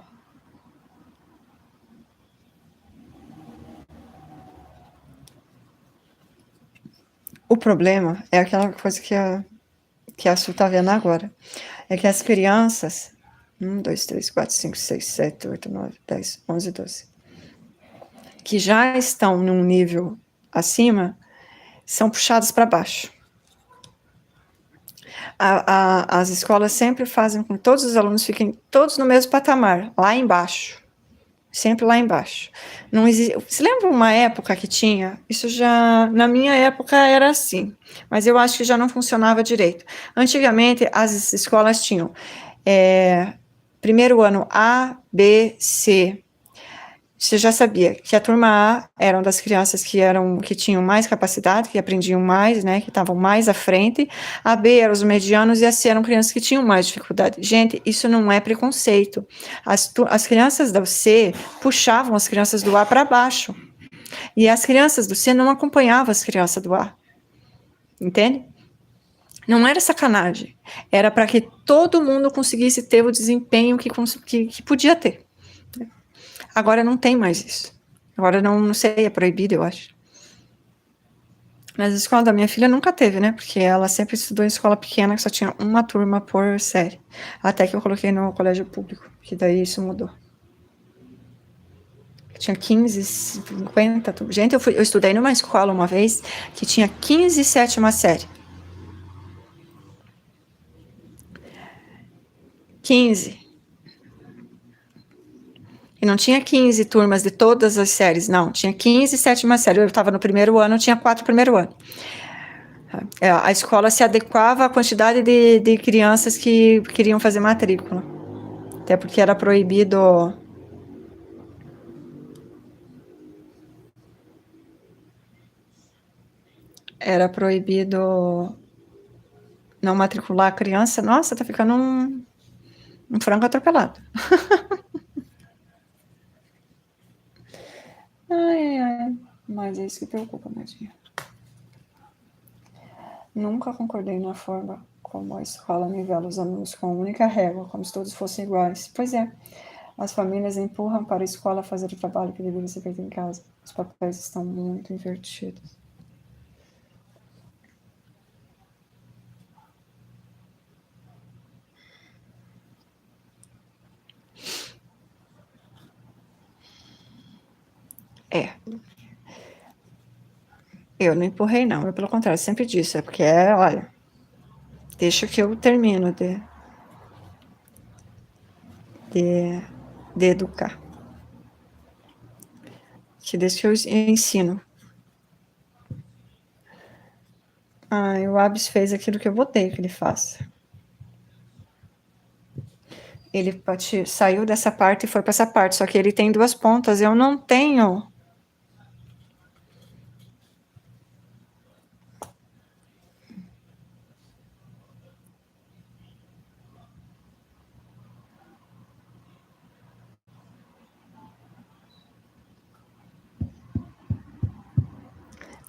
O problema é aquela coisa que a Su está vendo agora. É que as crianças... 1, 2, 3, 4, 5, 6, 7, 8, 9, 10, 11, 12. que já estão num nível acima são puxados para baixo. As escolas sempre fazem com que todos os alunos fiquem todos no mesmo patamar, lá embaixo. Sempre lá embaixo. Não existe. Você lembra uma época que tinha? Isso já, na minha época era assim, mas eu acho que já não funcionava direito. Antigamente, as escolas tinham primeiro ano A, B, C. Você já sabia que a turma A eram das crianças que tinham mais capacidade, que aprendiam mais, né, que estavam mais à frente. A B eram os medianos e a C eram crianças que tinham mais dificuldade. Gente, isso não é preconceito. As crianças da C puxavam as crianças do A para baixo. E as crianças do C não acompanhavam as crianças do A. Entende? Não era sacanagem. Era para que todo mundo conseguisse ter o desempenho que podia ter. Agora não tem mais isso. Agora não sei, é proibido, eu acho. Mas a escola da minha filha nunca teve, né? Porque ela sempre estudou em escola pequena, que só tinha uma turma por série. Até que eu coloquei no colégio público, que daí isso mudou. Tinha 15, 50 turmas. Gente, eu estudei numa escola uma vez que tinha 15 sétima série. 15. E não tinha 15 turmas de todas as séries, não. Tinha 15 sétima série. Eu estava no primeiro ano, eu tinha 4 primeiro ano. A escola se adequava à quantidade de crianças que queriam fazer matrícula. Até porque era proibido. Era proibido não matricular a criança. Nossa, tá ficando um frango atropelado. Ai. Mas é isso que preocupa, Nadinha. Nunca concordei na forma como a escola nivela os alunos com única régua, como se todos fossem iguais. Pois é, as famílias empurram para a escola fazer o trabalho que deveria ser feito em casa. Os papéis estão muito invertidos. Eu não empurrei, não. Eu, pelo contrário, sempre disse. É porque, olha, deixa que eu termino de educar. Que deixa que eu ensino. O Abis fez aquilo que eu botei que ele faça. Ele saiu dessa parte e foi para essa parte, só que ele tem 2 pontas, eu não tenho.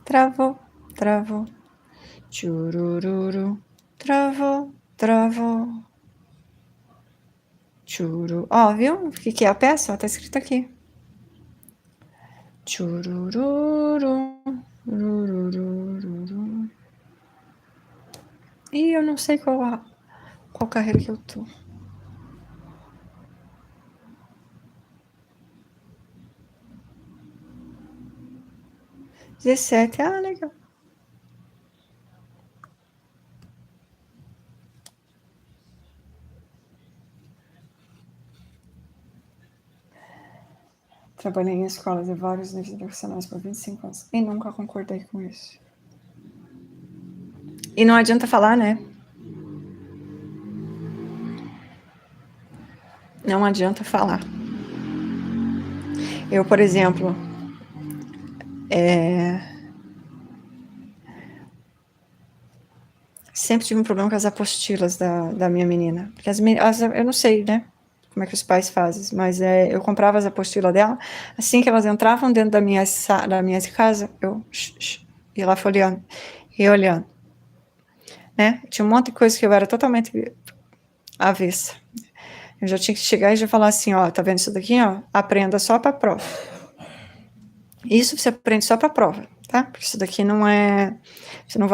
Travou. Churururu. Travou. Churu. Ó, viu? O que é a peça? Ó, tá escrito aqui. Churururu. Ih, eu não sei qual carreira que eu tô. 17. Legal. Trabalhei em escolas de vários níveis profissionais por 25 anos e nunca concordei com isso. E não adianta falar, né? Não adianta falar. Eu, por exemplo, sempre tive um problema com as apostilas da minha menina. Porque eu não sei, né? Como é que os pais fazem, mas eu comprava as apostilas dela, assim que elas entravam dentro da minha casa, eu ia lá folheando e olhando. Né? Tinha um monte de coisa que eu era totalmente avessa. Eu já tinha que chegar e já falar assim, ó, tá vendo isso daqui, ó? Aprenda só para prova. Isso você aprende só para prova, tá? Porque isso daqui não é, você não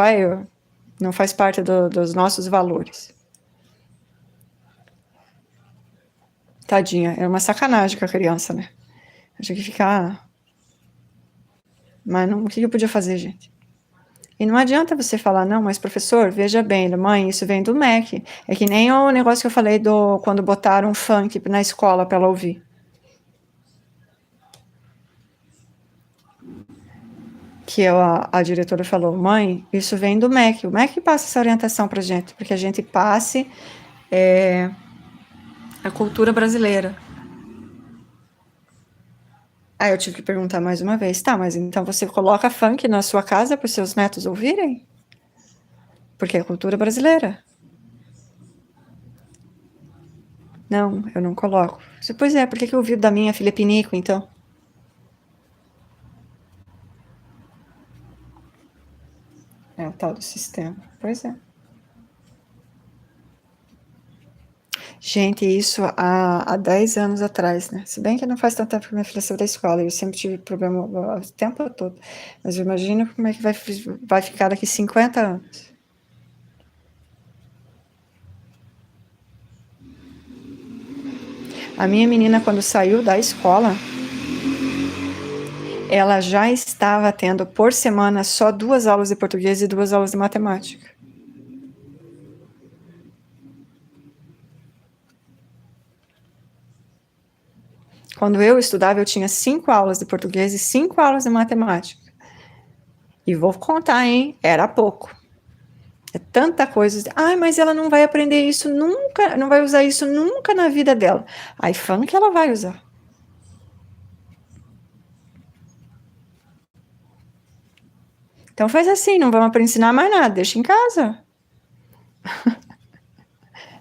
faz parte dos nossos valores. Tadinha, era uma sacanagem com a criança, né? Eu tinha que ficar Mas não, o que eu podia fazer, gente? E não adianta você falar, não, mas professor, veja bem, mãe, isso vem do MEC. É que nem o negócio que eu falei quando botaram funk na escola para ela ouvir. Que a diretora falou, mãe, isso vem do MEC. O MEC passa essa orientação para gente, porque a gente passe a cultura brasileira. Aí eu tive que perguntar mais uma vez, tá, mas então você coloca funk na sua casa para os seus netos ouvirem? Porque é cultura brasileira. Não, eu não coloco. Pois é, por que eu ouvi da minha filha Pinico, então? É o tal do sistema. Pois é. Gente, isso há 10 anos atrás, né? Se bem que não faz tanto tempo que minha filha saiu da escola, eu sempre tive problema o tempo todo. Mas eu imagino como é que vai ficar daqui 50 anos. A minha menina, quando saiu da escola, ela já estava tendo por semana só 2 aulas de português e 2 aulas de matemática. Quando eu estudava, eu tinha 5 aulas de português e 5 aulas de matemática. E vou contar, hein? Era pouco. É tanta coisa. Ai, mas ela não vai aprender isso nunca, não vai usar isso nunca na vida dela. Aí, funk ela vai usar. Então faz assim, não vamos ensinar mais nada, deixa em casa.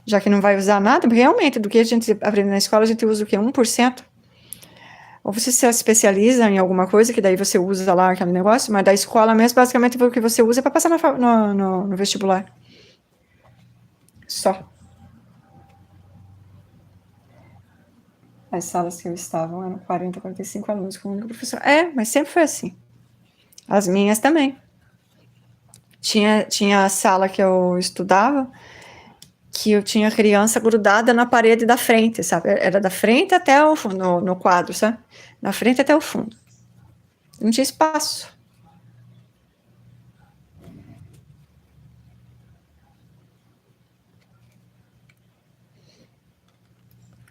Já que não vai usar nada, porque realmente, do que a gente aprende na escola, a gente usa o quê? 1%? Ou você se especializa em alguma coisa, que daí você usa lá aquele negócio, mas da escola mesmo, basicamente, o que você usa é para passar no vestibular. Só. As salas que eu estava eram 40, 45 alunos com o único professor. Mas sempre foi assim. As minhas também. Tinha a sala que eu estudava, que eu tinha criança grudada na parede da frente, sabe? Era da frente até o fundo, no quadro, sabe? Da frente até o fundo. Não tinha espaço.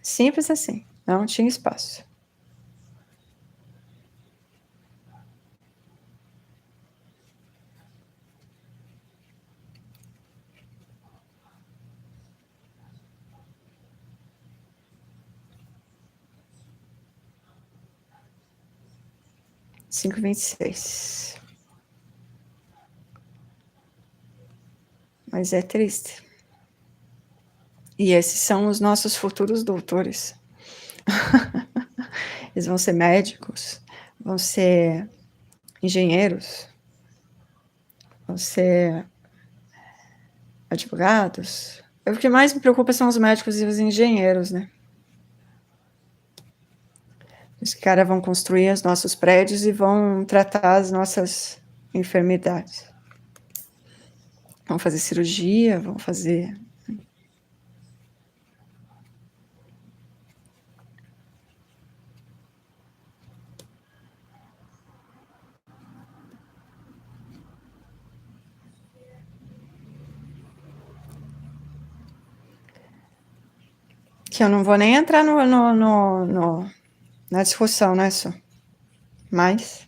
Simples assim. Não tinha espaço. Cinco e 26. Mas é triste. E esses são os nossos futuros doutores. Eles vão ser médicos, vão ser engenheiros, vão ser advogados. O que mais me preocupa são os médicos e os engenheiros, né? Os caras vão construir os nossos prédios e vão tratar as nossas enfermidades. Vão fazer cirurgia, vão fazer... Que eu não vou nem entrar na discussão, né, Su? Mas...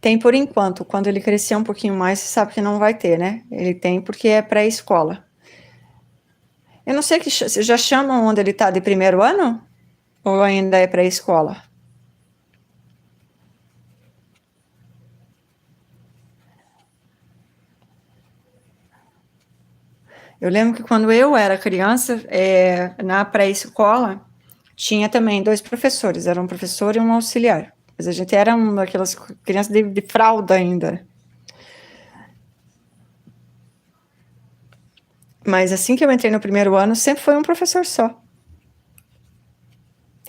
Tem por enquanto. Quando ele crescer um pouquinho mais, você sabe que não vai ter, né? Ele tem porque é pré-escola. Eu não sei, vocês já chamam onde ele está de primeiro ano? Ou ainda é pré-escola? Eu lembro que quando eu era criança, na pré-escola, tinha também 2 professores, era um professor e um auxiliar. Mas a gente era uma daquelas crianças de fralda ainda. Mas assim que eu entrei no primeiro ano, sempre foi um professor só.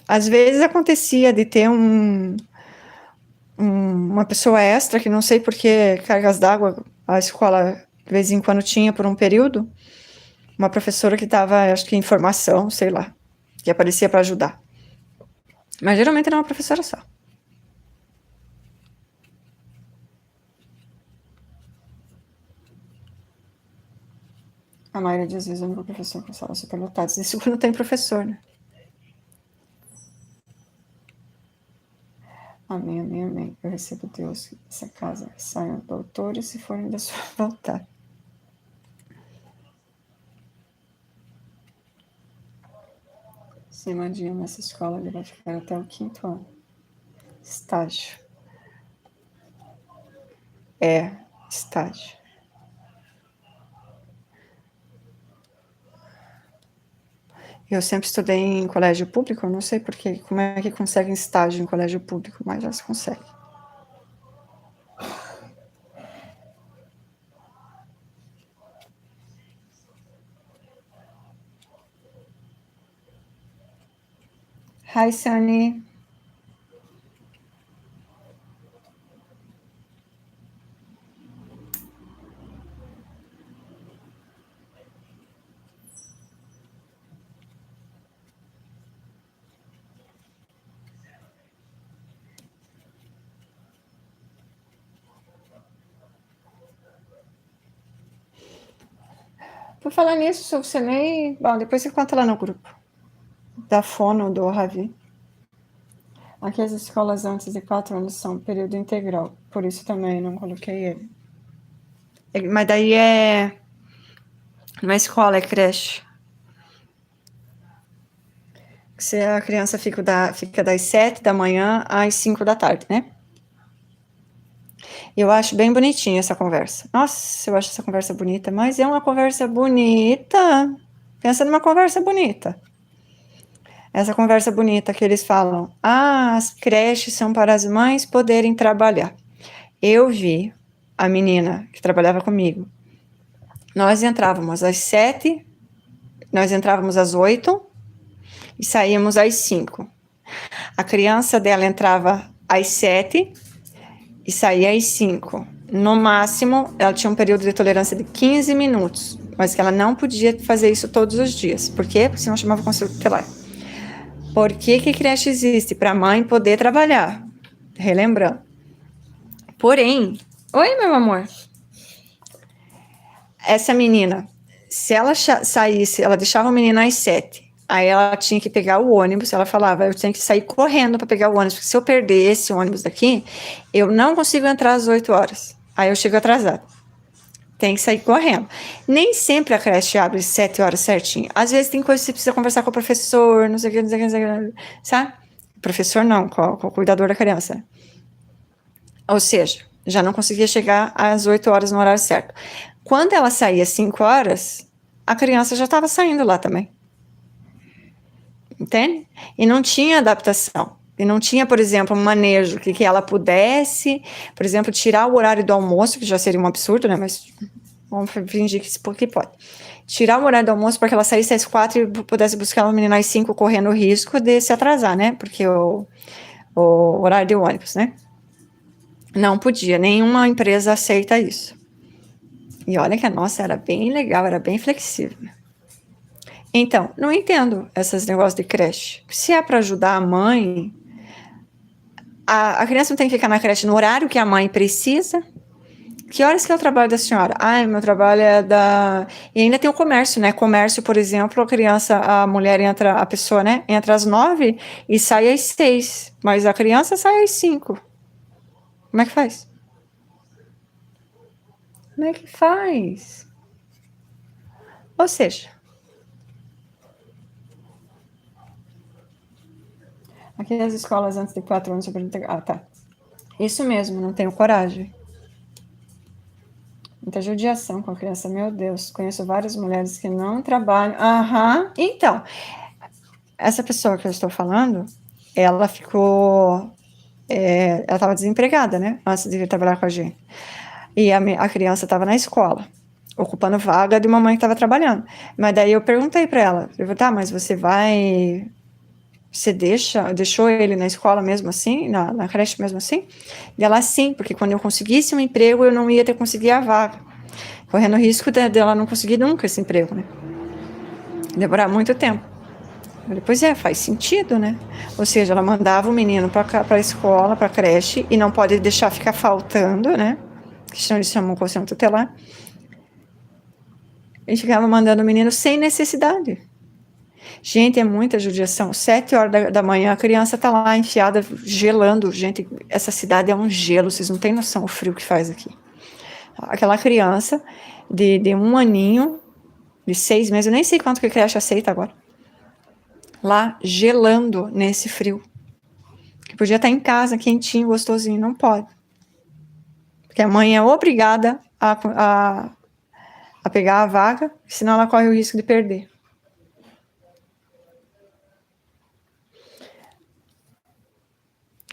Às vezes acontecia de ter uma pessoa extra, que não sei por que cargas d'água a escola de vez em quando tinha por um período, uma professora que dava, acho que em formação, sei lá, que aparecia para ajudar. Mas geralmente era uma professora só. A maioria das vezes eu não vou professor com sala superlotada. Isso quando tem professor, né? Amém, amém, amém. Eu recebo Deus que dessa casa saiam doutores se forem da sua vontade. Sim, Mandinha, nessa escola ele vai ficar até o 5º ano. Estágio. Estágio. Eu sempre estudei em colégio público, eu não sei porque, como é que conseguem estágio em colégio público, mas já se consegue. Hi, Sunny. Por falar nisso, se você nem... Bom, depois você conta lá no grupo. Da Fono, do Ravi. Aqui as escolas antes de 4 anos são período integral. Por isso também não coloquei ele. Mas daí é... Não é escola, é creche. Se a criança fica das 7 da manhã às 5 da tarde, né? Eu acho bem bonitinha essa conversa. Nossa, eu acho essa conversa bonita, mas é uma conversa bonita. Pensa numa conversa bonita. Essa conversa bonita que eles falam, as creches são para as mães poderem trabalhar. Eu vi a menina que trabalhava comigo. Nós entrávamos às 7, nós entrávamos às 8 e saíamos às 5. A criança dela entrava às 7 e saía às 5. No máximo, ela tinha um período de tolerância de 15 minutos, mas que ela não podia fazer isso todos os dias. Por quê? Porque senão chamava conselho tutelar. Por que creche existe? Para a mãe poder trabalhar. Relembrando. Porém, oi, meu amor. Essa menina, se ela saísse, ela deixava o menino às 7. Aí ela tinha que pegar o ônibus, ela falava, eu tenho que sair correndo para pegar o ônibus, porque se eu perder esse ônibus daqui, eu não consigo entrar às 8 horas. Aí eu chego atrasada. Tem que sair correndo. Nem sempre a creche abre 7 horas certinho. Às vezes tem coisa que você precisa conversar com o professor, não sei o que, não sei o que, não sei o que, sabe? Professor não, com o cuidador da criança. Ou seja, já não conseguia chegar às 8 horas no horário certo. Quando ela saía às 5 horas, a criança já estava saindo lá também. Entende? E não tinha adaptação. E não tinha, por exemplo, um manejo que ela pudesse, por exemplo, tirar o horário do almoço, que já seria um absurdo, né? Mas vamos fingir que pode. Tirar o horário do almoço para que ela saísse às 4 e pudesse buscar uma menina às 5, correndo o risco de se atrasar, né? Porque o horário de ônibus, né? Não podia, nenhuma empresa aceita isso. E olha que a nossa era bem legal, era bem flexível. Então, não entendo esses negócios de creche. Se é para ajudar a mãe, a criança não tem que ficar na creche no horário que a mãe precisa. Que horas que é o trabalho da senhora? Meu trabalho é da... E ainda tem o comércio, né? Comércio, por exemplo, a mulher entra, a pessoa, né? Entra às 9 e sai às 6. Mas a criança sai às 5. Como é que faz? Como é que faz? Ou seja... Aqui as escolas antes de 4 anos... tá. Isso mesmo, não tenho coragem. Muita judiação com a criança, meu Deus. Conheço várias mulheres que não trabalham. Então, essa pessoa que eu estou falando, ela ficou... ela estava desempregada, né? Antes de vir trabalhar com a gente. E a criança estava na escola, ocupando vaga de uma mãe que estava trabalhando. Mas daí eu perguntei para ela, tá, mas você deixou ele na escola mesmo assim, na creche mesmo assim? E ela, sim, porque quando eu conseguisse um emprego, eu não ia ter conseguido a vaga. Correndo o risco dela não conseguir nunca esse emprego, né? Demorar muito tempo. falei, pois é, faz sentido, né? Ou seja, ela mandava o menino para a escola, para a creche, e não pode deixar ficar faltando, né? Que senão eles chamam conselho tutelar. E ficava mandando o menino sem necessidade. Gente, é muita judiação. 7 horas da manhã, a criança tá lá enfiada, gelando. Gente, essa cidade é um gelo, vocês não têm noção o frio que faz aqui. Aquela criança de 1 aninho, de 6 meses, eu nem sei quanto que a creche aceita agora. Lá, gelando nesse frio. Que podia estar em casa, quentinho, gostosinho, não pode. Porque a mãe é obrigada a pegar a vaga, senão ela corre o risco de perder.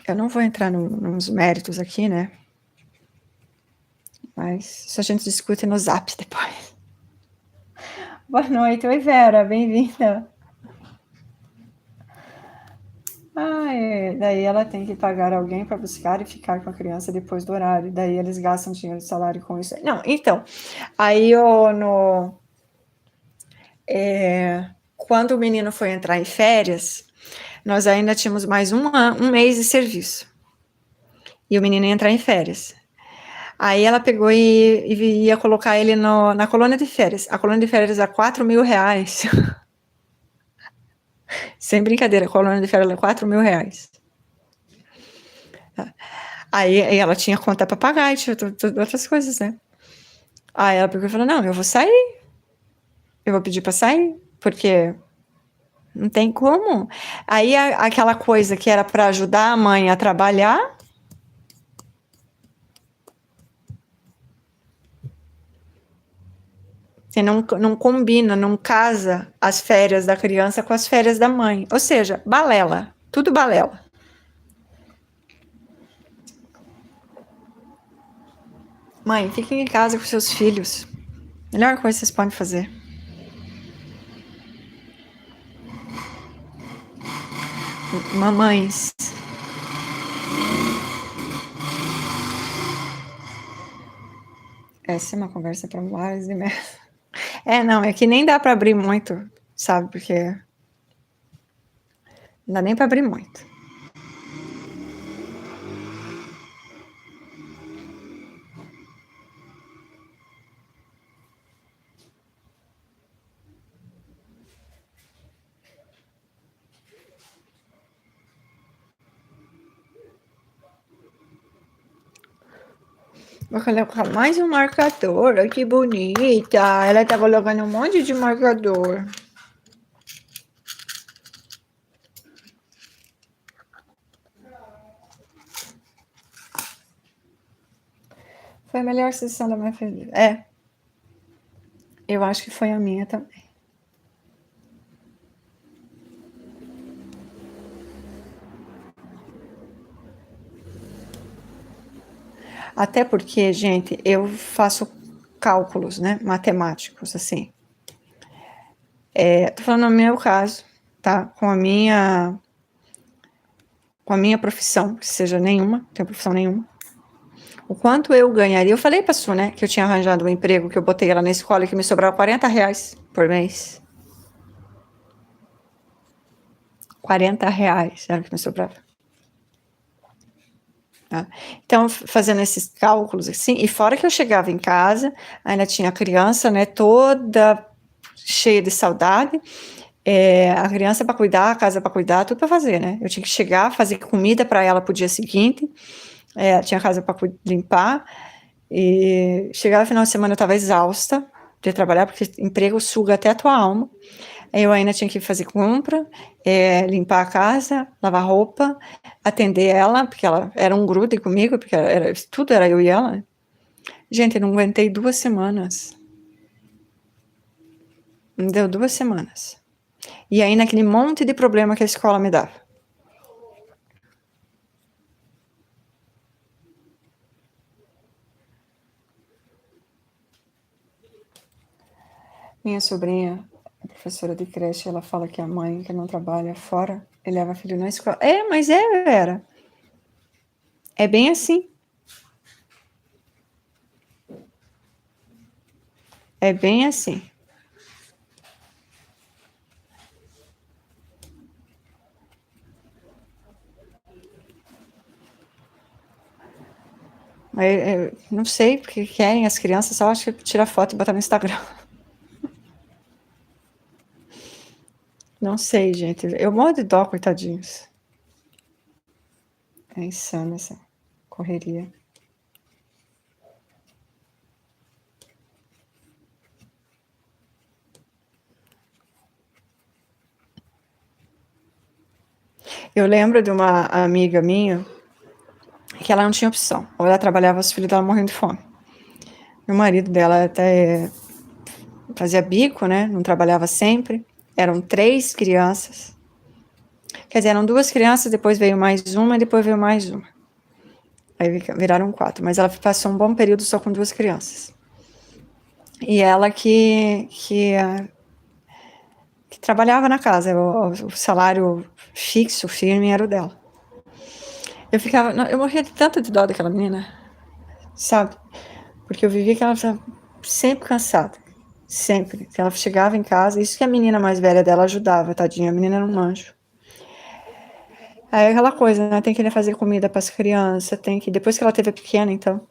Eu não vou entrar nos méritos aqui, né? Mas isso a gente discute no Zap depois. Boa noite, oi Vera, bem-vinda. Daí ela tem que pagar alguém para buscar e ficar com a criança depois do horário. Daí eles gastam dinheiro de salário com isso. Não, então, aí quando o menino foi entrar em férias, nós ainda tínhamos mais um mês de serviço. E o menino ia entrar em férias. Aí ela pegou e ia colocar ele na colônia de férias. A colônia de férias era R$ 4.000. Sem brincadeira, a colônia de férias era R$ 4.000. Aí ela tinha conta para pagar e tinha outras coisas, né? Aí ela pegou e falou: não, eu vou sair. Eu vou pedir para sair, porque não tem como. Aí aquela coisa que era para ajudar a mãe a trabalhar. Você não combina, não casa as férias da criança com as férias da mãe. Ou seja, balela. Tudo balela. Mãe, fiquem em casa com seus filhos. Melhor coisa que vocês podem fazer. Mamães. Essa é uma conversa para vários de meses. Não, é que nem dá para abrir muito, sabe? Porque não dá nem para abrir muito. Vou colocar mais um marcador. Olha que bonita. Ela tá colocando um monte de marcador. Foi a melhor sessão da minha vida. Eu acho que foi a minha também. Até porque, gente, eu faço cálculos, né, matemáticos, assim. Tô falando no meu caso, tá? Com a minha profissão, que seja nenhuma, não tenho profissão nenhuma. O quanto eu ganharia? Eu falei pra Su, né, que eu tinha arranjado um emprego, que eu botei ela na escola e que me sobrava R$ 40 por mês. R$ 40 era o que me sobrava. Tá? Então, fazendo esses cálculos assim, e fora que eu chegava em casa, ainda tinha a criança, né, toda cheia de saudade, a criança para cuidar, a casa para cuidar, tudo para fazer, né? Eu tinha que chegar, fazer comida para ela para o dia seguinte, tinha a casa para limpar, e chegava no final de semana eu estava exausta de trabalhar, porque emprego suga até a tua alma. Eu ainda tinha que fazer compra, limpar a casa, lavar roupa, atender ela, porque ela era um grude comigo, porque tudo era eu e ela. Gente, eu não aguentei 2 semanas. Não deu 2 semanas. E aí naquele monte de problema que a escola me dava. Minha sobrinha, a professora de creche, ela fala que a mãe que não trabalha fora, ele leva filho na escola. Mas Vera. É bem assim. É bem assim. Não sei porque querem as crianças, só acho que tirar foto e botar no Instagram. Não sei, gente. Eu morro de dó, coitadinhos. É insano essa correria. Eu lembro de uma amiga minha que ela não tinha opção. Ou ela trabalhava, os filhos dela morrendo de fome. O marido dela até fazia bico, né? Não trabalhava sempre. Eram 3 crianças. Quer dizer, eram 2 crianças, depois veio mais uma e depois veio mais uma. Aí viraram 4. Mas ela passou um bom período só com 2 crianças. E ela que trabalhava na casa. O salário fixo, firme, era o dela. Eu morria de tanta de dó daquela menina, sabe? Porque eu vivia que ela estava sempre cansada. Sempre. Ela chegava em casa, isso que a menina mais velha dela ajudava, tadinha. A menina era um anjo. Aí aquela coisa, né? Tem que fazer comida para as crianças, tem que. Depois que ela teve a pequena, então,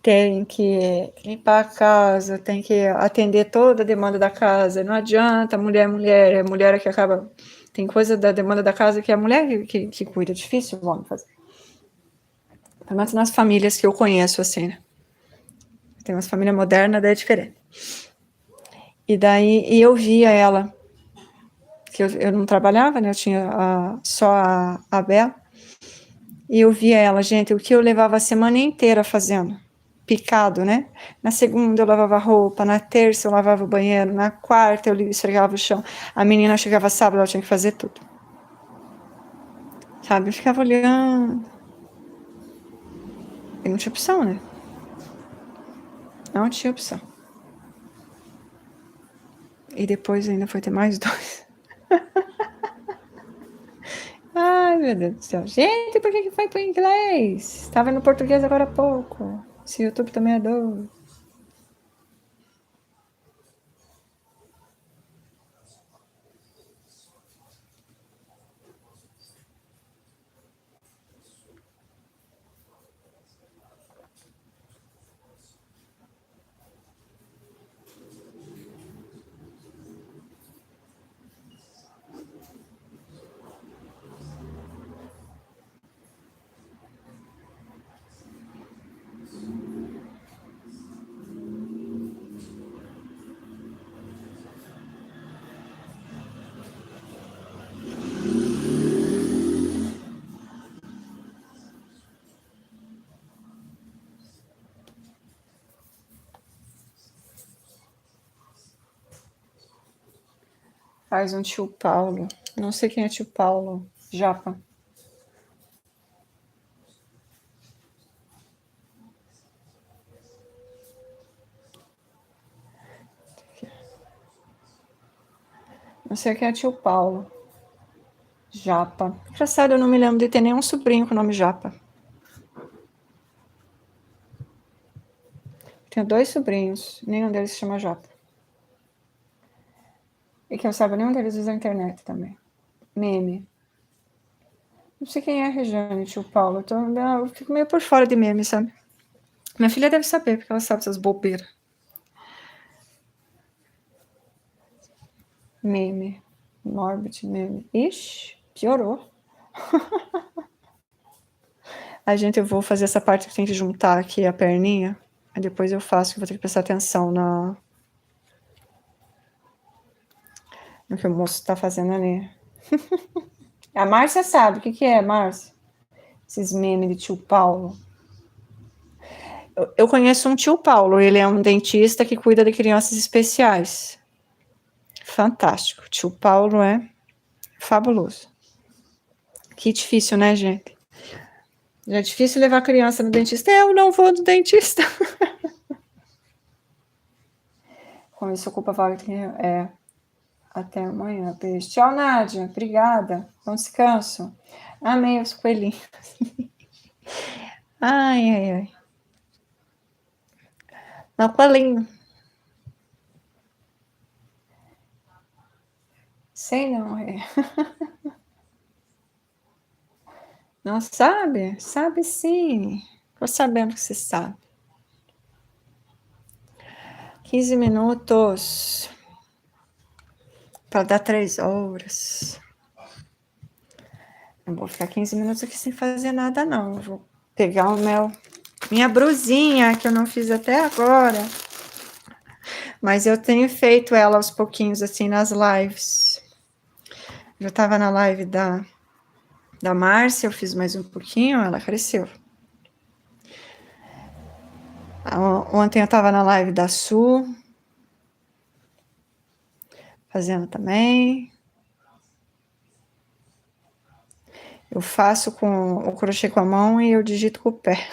tem que limpar a casa, tem que atender toda a demanda da casa. Não adianta, é mulher que acaba. Tem coisa da demanda da casa que é a mulher que cuida. Difícil o homem fazer. Pelo menos nas famílias que eu conheço, assim, né? Tem umas famílias modernas, daí é diferente. E eu via ela, que eu não trabalhava, né? Eu tinha só a Bela. E eu via ela, gente, o que eu levava a semana inteira fazendo. Picado, né? Na segunda eu lavava roupa, na terça eu lavava o banheiro, na quarta eu esfregava o chão. A menina chegava sábado, ela tinha que fazer tudo. Sabe? Eu ficava olhando. E não tinha opção, né? Não tinha opção. E depois ainda foi ter mais 2. Ai, meu Deus do céu. Gente, por que foi pro inglês? Estava no português agora há pouco. Esse YouTube também é doido. Faz um tio Paulo. Não sei quem é tio Paulo. Japa. Não sei quem é tio Paulo. Japa. Engraçado, eu não me lembro de ter nenhum sobrinho com o nome Japa. Tenho 2 sobrinhos. Nenhum deles se chama Japa. E que eu saiba, nenhum deles usa a internet também. Meme. Não sei quem é a Regiane, tio Paulo. Eu fico meio por fora de meme, sabe? Minha filha deve saber, porque ela sabe essas bobeiras. Meme. Norbert, meme. Ixi, piorou. Eu vou fazer essa parte que tem que juntar aqui a perninha. Aí depois eu faço, que vou ter que prestar atenção no que o moço tá fazendo ali. A Márcia sabe. O que é, Márcia? Esses memes de tio Paulo. Eu conheço um tio Paulo. Ele é um dentista que cuida de crianças especiais. Fantástico. Tio Paulo é fabuloso. Que difícil, né, gente? É difícil levar a criança no dentista. Eu não vou no dentista. Com isso, ocupa a vaga que é. Até amanhã, beijo. Tchau, Nádia. Obrigada. Bom descanso. Amei os coelhinhos. Ai, ai, ai. Não, coelhinho. Sei não, é. Não sabe? Sabe sim. Tô sabendo que você sabe. 15 minutos para dar 3 horas. Não vou ficar 15 minutos aqui sem fazer nada, não. Eu vou pegar minha brusinha, que eu não fiz até agora. Mas eu tenho feito ela aos pouquinhos, assim, nas lives. Eu tava na live da Márcia, eu fiz mais um pouquinho, ela cresceu. Ontem eu tava na live da Su, fazendo também. Eu faço com o crochê com a mão e eu digito com o pé.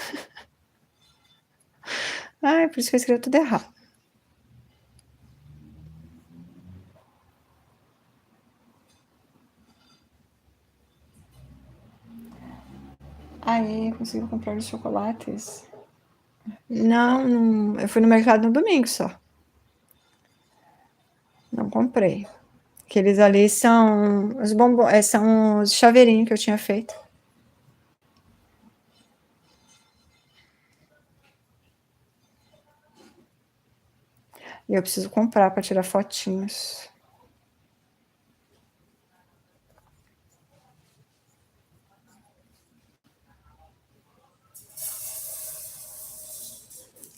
Ai, por isso que eu escrevo tudo errado. Aí, consegui comprar os chocolates. Não, eu fui no mercado no domingo só. Não comprei. Aqueles ali são os bombons, são os chaveirinhos que eu tinha feito. E eu preciso comprar para tirar fotinhos.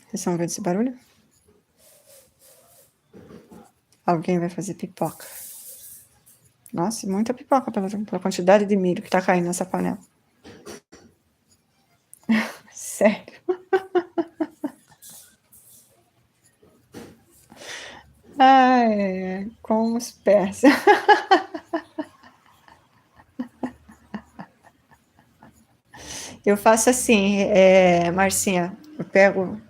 Vocês estão ouvindo esse barulho? Alguém vai fazer pipoca. Nossa, muita pipoca pela quantidade de milho que tá caindo nessa panela. Sério. Ai, com os pés. Eu faço assim, Marcinha, eu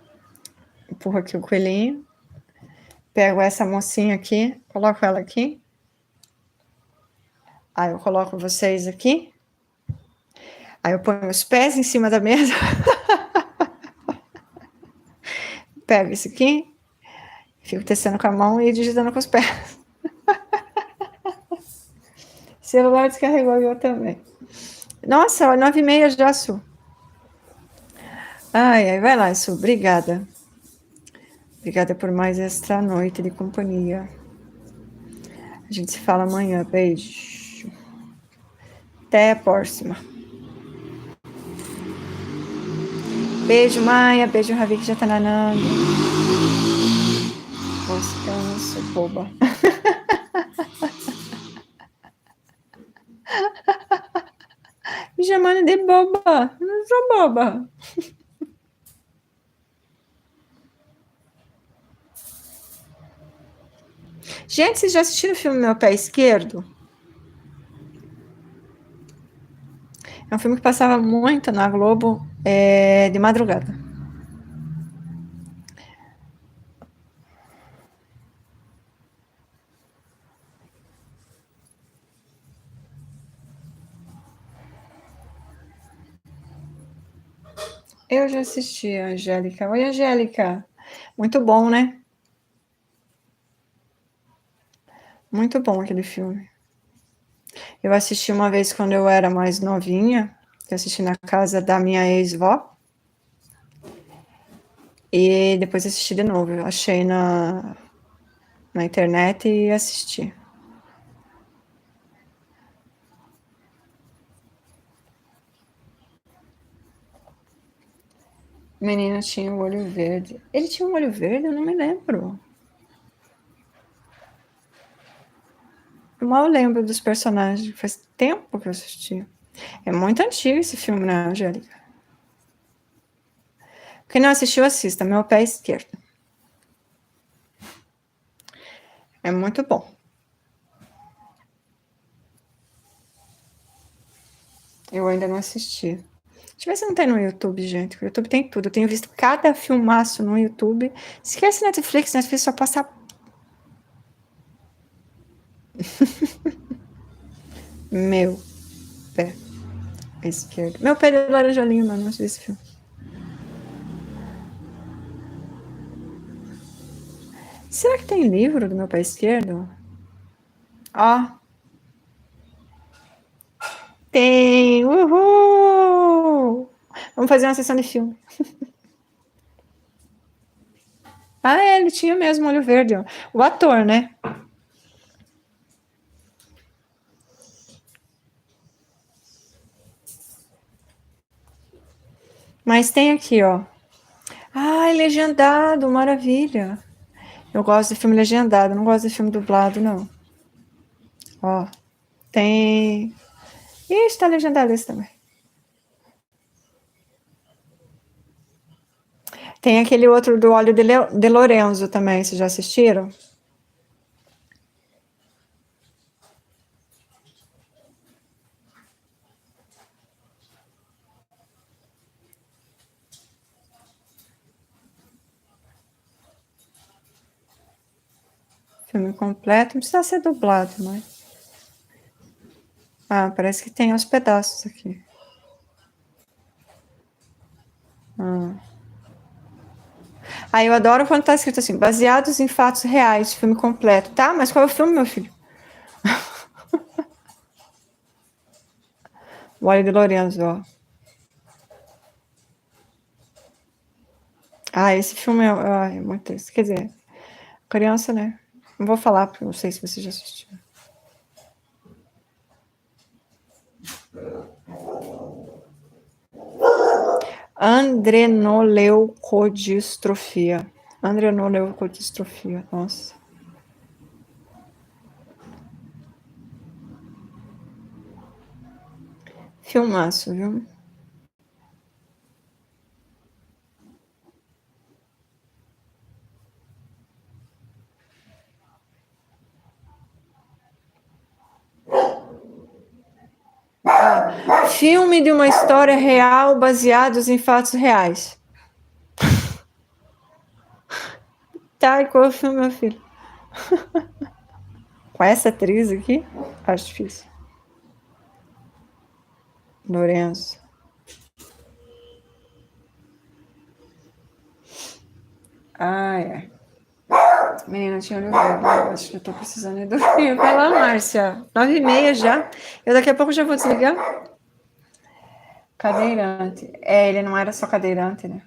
empurro aqui o coelhinho, pego essa mocinha aqui, coloco ela aqui. Aí eu coloco vocês aqui. Aí eu ponho os pés em cima da mesa. Pego isso aqui, fico tecendo com a mão e digitando com os pés. O celular descarregou eu também. Nossa, 9h30 já, Su. Ai, vai lá, Su. Obrigada. Obrigada por mais esta noite de companhia. A gente se fala amanhã. Beijo. Até a próxima. Beijo, Maia. Beijo, Ravi, que já tá nanando. Descanso, boba. Me chamando de boba. Eu não sou boba. Gente, vocês já assistiram o filme Meu Pé Esquerdo? É um filme que passava muito na Globo de madrugada. Eu já assisti a Angélica. Oi, Angélica. Muito bom, né? Muito bom aquele filme. Eu assisti uma vez quando eu era mais novinha. Eu assisti na casa da minha ex-vó. E depois assisti de novo. Eu achei na internet e assisti. O menino tinha o olho verde. Ele tinha um olho verde? Eu não me lembro. Eu mal lembro dos personagens. Faz tempo que eu assisti. É muito antigo esse filme, né, Angélica? Quem não assistiu, assista. Meu Pé Esquerdo. É muito bom. Eu ainda não assisti. Deixa eu ver se não tem no YouTube, gente. O YouTube tem tudo. Eu tenho visto cada filmaço no YouTube. Esquece Netflix só passa... Meu pé esquerdo. Meu pé de laranja lima, não sei esse filme. Será que tem livro do Meu Pé Esquerdo? Ó. Tem! Uhul! Vamos fazer uma sessão de filme. Ah, é, ele tinha mesmo olho verde. Ó. O ator, né? Mas tem aqui, ó. Ah, legendado, maravilha. Eu gosto de filme legendado, não gosto de filme dublado, não. Ó, tem... Ih, tá legendado esse também. Tem aquele outro do Óleo de Lorenzo também, vocês já assistiram? Filme completo, não precisa ser dublado, mas... Ah, parece que tem aos pedaços aqui. Ah, eu adoro quando tá escrito assim, baseados em fatos reais, filme completo. Tá, mas qual é o filme, meu filho? O Óleo de Lorenzo, ó. Ah, esse filme é muito triste. Quer dizer, criança, né? Não vou falar, porque não sei se você já assistiu. Adrenoleucodistrofia. Adrenoleucodistrofia, nossa. Filmaço, viu? Filme de uma história real baseados em fatos reais. Tá, e qual é o filme, meu filho? Com essa atriz aqui? Acho difícil. Lorenzo. Ah, é. Menina, tinha olho verde. Acho que eu tô precisando ir dormir. Vai lá, Márcia. 9h30 já. Eu daqui a pouco já vou desligar. Cadeirante. É, ele não era só cadeirante, né?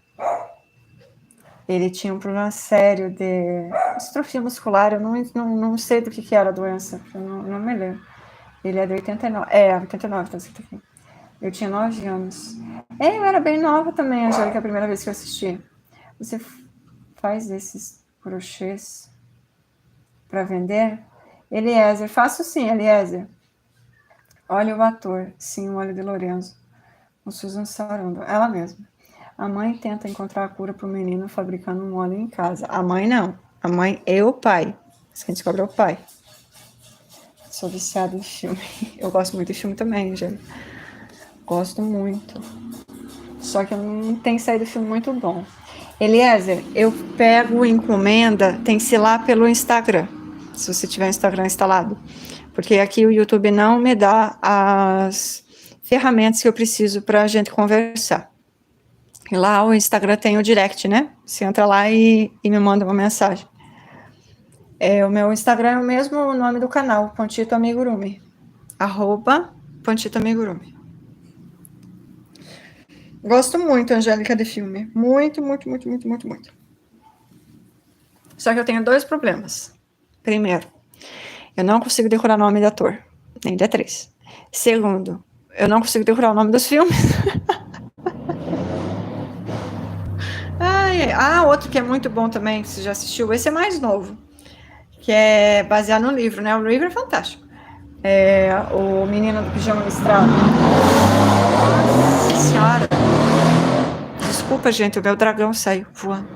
Ele tinha um problema sério de distrofia muscular. Eu não sei do que era a doença. Eu não me lembro. Ele é de 89. É, 89, tá escrito aqui. Eu tinha 9 anos. É, eu era bem nova também, Angélica, a primeira vez que eu assisti. Você faz esses crochês para vender? Eliezer, faço sim, Eliezer. Olha o ator, sim, o Óleo de Lorenzo. O Susan Sarandon, ela mesma. A mãe tenta encontrar a cura para o menino fabricando um óleo em casa. A mãe não. A mãe e o pai. Quem descobre é o pai. Sou viciada em filme. Eu gosto muito de filme também, gente. Gosto muito. Só que não tem saído filme muito bom. Eliezer, eu pego encomenda, tem que ser lá pelo Instagram, se você tiver Instagram instalado. Porque aqui o YouTube não me dá as ferramentas que eu preciso para a gente conversar. E lá o Instagram tem o direct, né? Você entra lá e me manda uma mensagem. O meu Instagram é o mesmo nome do canal, Pontito Amigurumi. @PontitoAmigurumi. Gosto muito, Angélica, de filme. Muito, muito, muito, muito, muito, muito. Só que eu tenho 2 problemas. Primeiro, eu não consigo decorar o nome do ator, nem da atriz. Segundo, eu não consigo decorar o nome dos filmes. Outro que é muito bom também, que você já assistiu, esse é mais novo, que é baseado no livro, né? O livro é fantástico. É O Menino do Pijama Listrado. Nossa senhora. Desculpa, gente, o meu dragão saiu voando.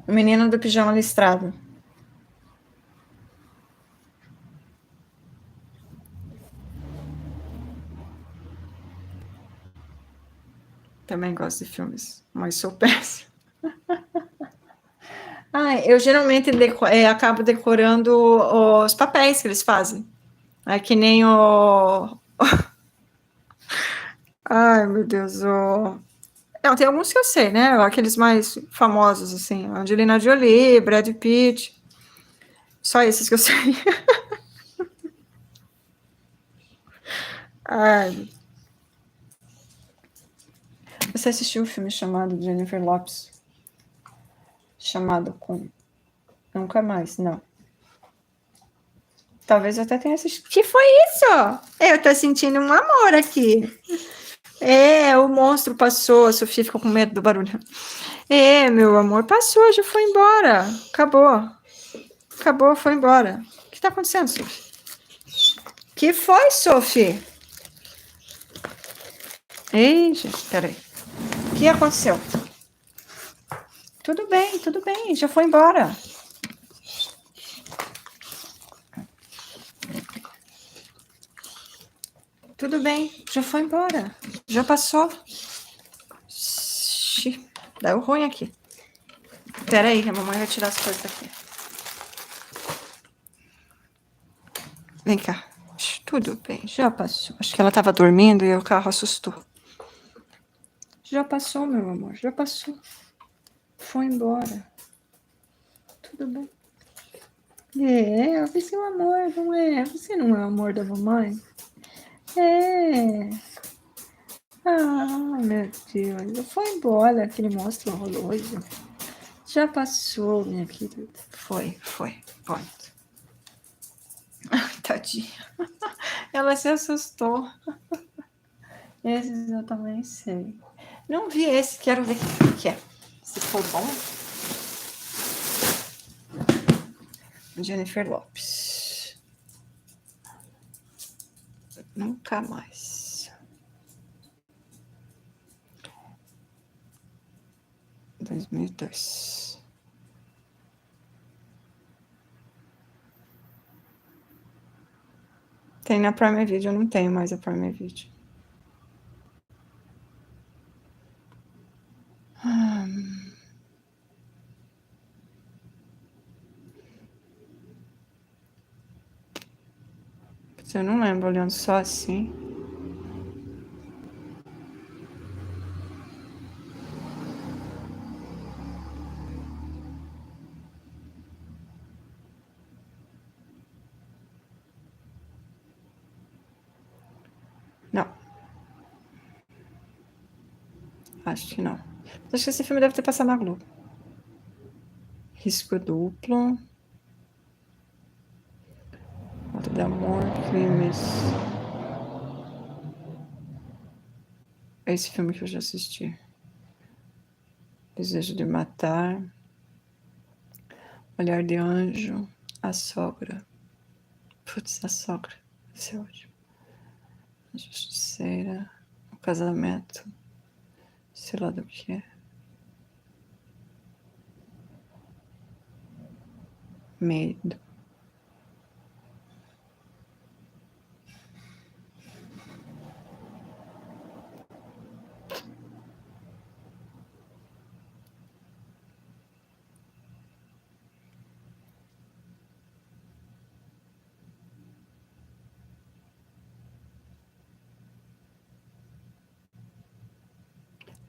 O Menino do Pijama Listrado. Também gosto de filmes, mas sou péssima. Eu geralmente acabo decorando os papéis que eles fazem. É que nem o... Ai, meu Deus, Não, tem alguns que eu sei, né? Aqueles mais famosos, assim. Angelina Jolie, Brad Pitt. Só esses que eu sei. Ai. Você assistiu o filme chamado Jennifer Lopes? Chamado com... Nunca mais, não. Talvez eu até tenha assistido. Que foi isso? Eu tô sentindo um amor aqui. O monstro passou, a Sofia ficou com medo do barulho. Meu amor, passou, já foi embora. Acabou. Acabou, foi embora. O que tá acontecendo, Sofia? Que foi, Sofia? Ei, gente, peraí. O que aconteceu? Tudo bem, já foi embora. Tudo bem, já foi embora. Já passou. Ixi, deu ruim aqui. Pera aí, a mamãe vai tirar as coisas daqui. Vem cá. Tudo bem, já passou. Acho que ela estava dormindo e o carro assustou. Já passou, meu amor, já passou. Foi embora. Tudo bem. Você é um amor, não é? Você não é o amor da mamãe? Meu Deus, foi embora aquele monstro horroroso. Já passou, minha querida. Foi. Pronto. Tadinha. Ela se assustou. Esses eu também sei. Não vi esse, quero ver o que é. Se for bom. Jennifer Lopes. Nunca mais. 2002. Tem na Prime Video, eu não tenho mais a Prime Video. Eu não lembro, olhando só assim. Não. Acho que não. Acho que esse filme deve ter passado na Globo. Risco Duplo. Falta de Amor, Crimes. É esse filme que eu já assisti. Desejo de Matar. Olhar de Anjo. A Sogra. Putz, A Sogra. Esse é ótimo. A Justiceira. O Casamento. Sei lá do que é. Medo.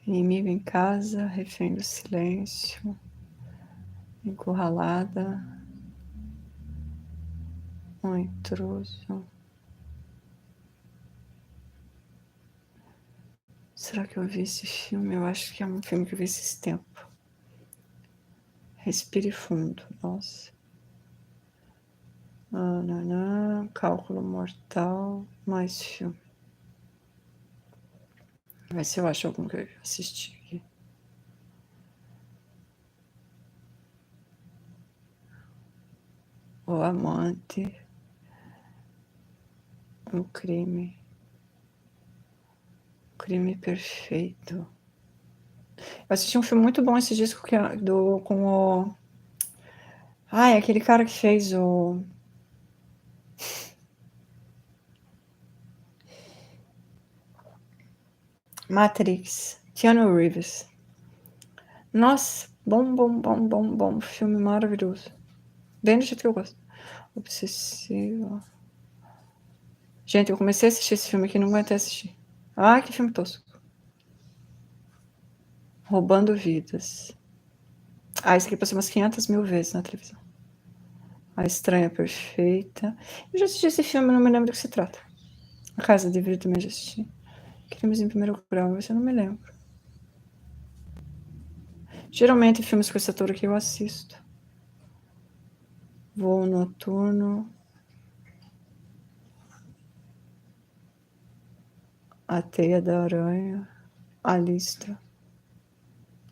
Inimigo em Casa, Refém do Silêncio, Encurralada, Um Intruso. Será que eu vi esse filme? Eu acho que é um filme que eu vi esses tempos. Respire Fundo, nossa. Cálculo Mortal, mais filme. Vai ver se eu acho algum que eu assisti aqui. O Amante. Um Crime. Crime Perfeito. Eu assisti um filme muito bom esse disco que é com o... aquele cara que fez o... Matrix. Keanu Reeves. Nossa, bom. Filme maravilhoso. Bem do jeito que eu gosto. Obsessiva. Gente, eu comecei a assistir esse filme aqui e não aguentei assistir. Que filme tosco. Roubando Vidas. Esse aqui passou umas 500 mil vezes na televisão. A Estranha Perfeita. Eu já assisti esse filme, não me lembro do que se trata. A Casa de Vidro também já assisti. Crimes em Primeiro Grau, mas eu não me lembro. Geralmente, filmes com esse ator aqui eu assisto. Voo Noturno. A Teia da Aranha. A Lista.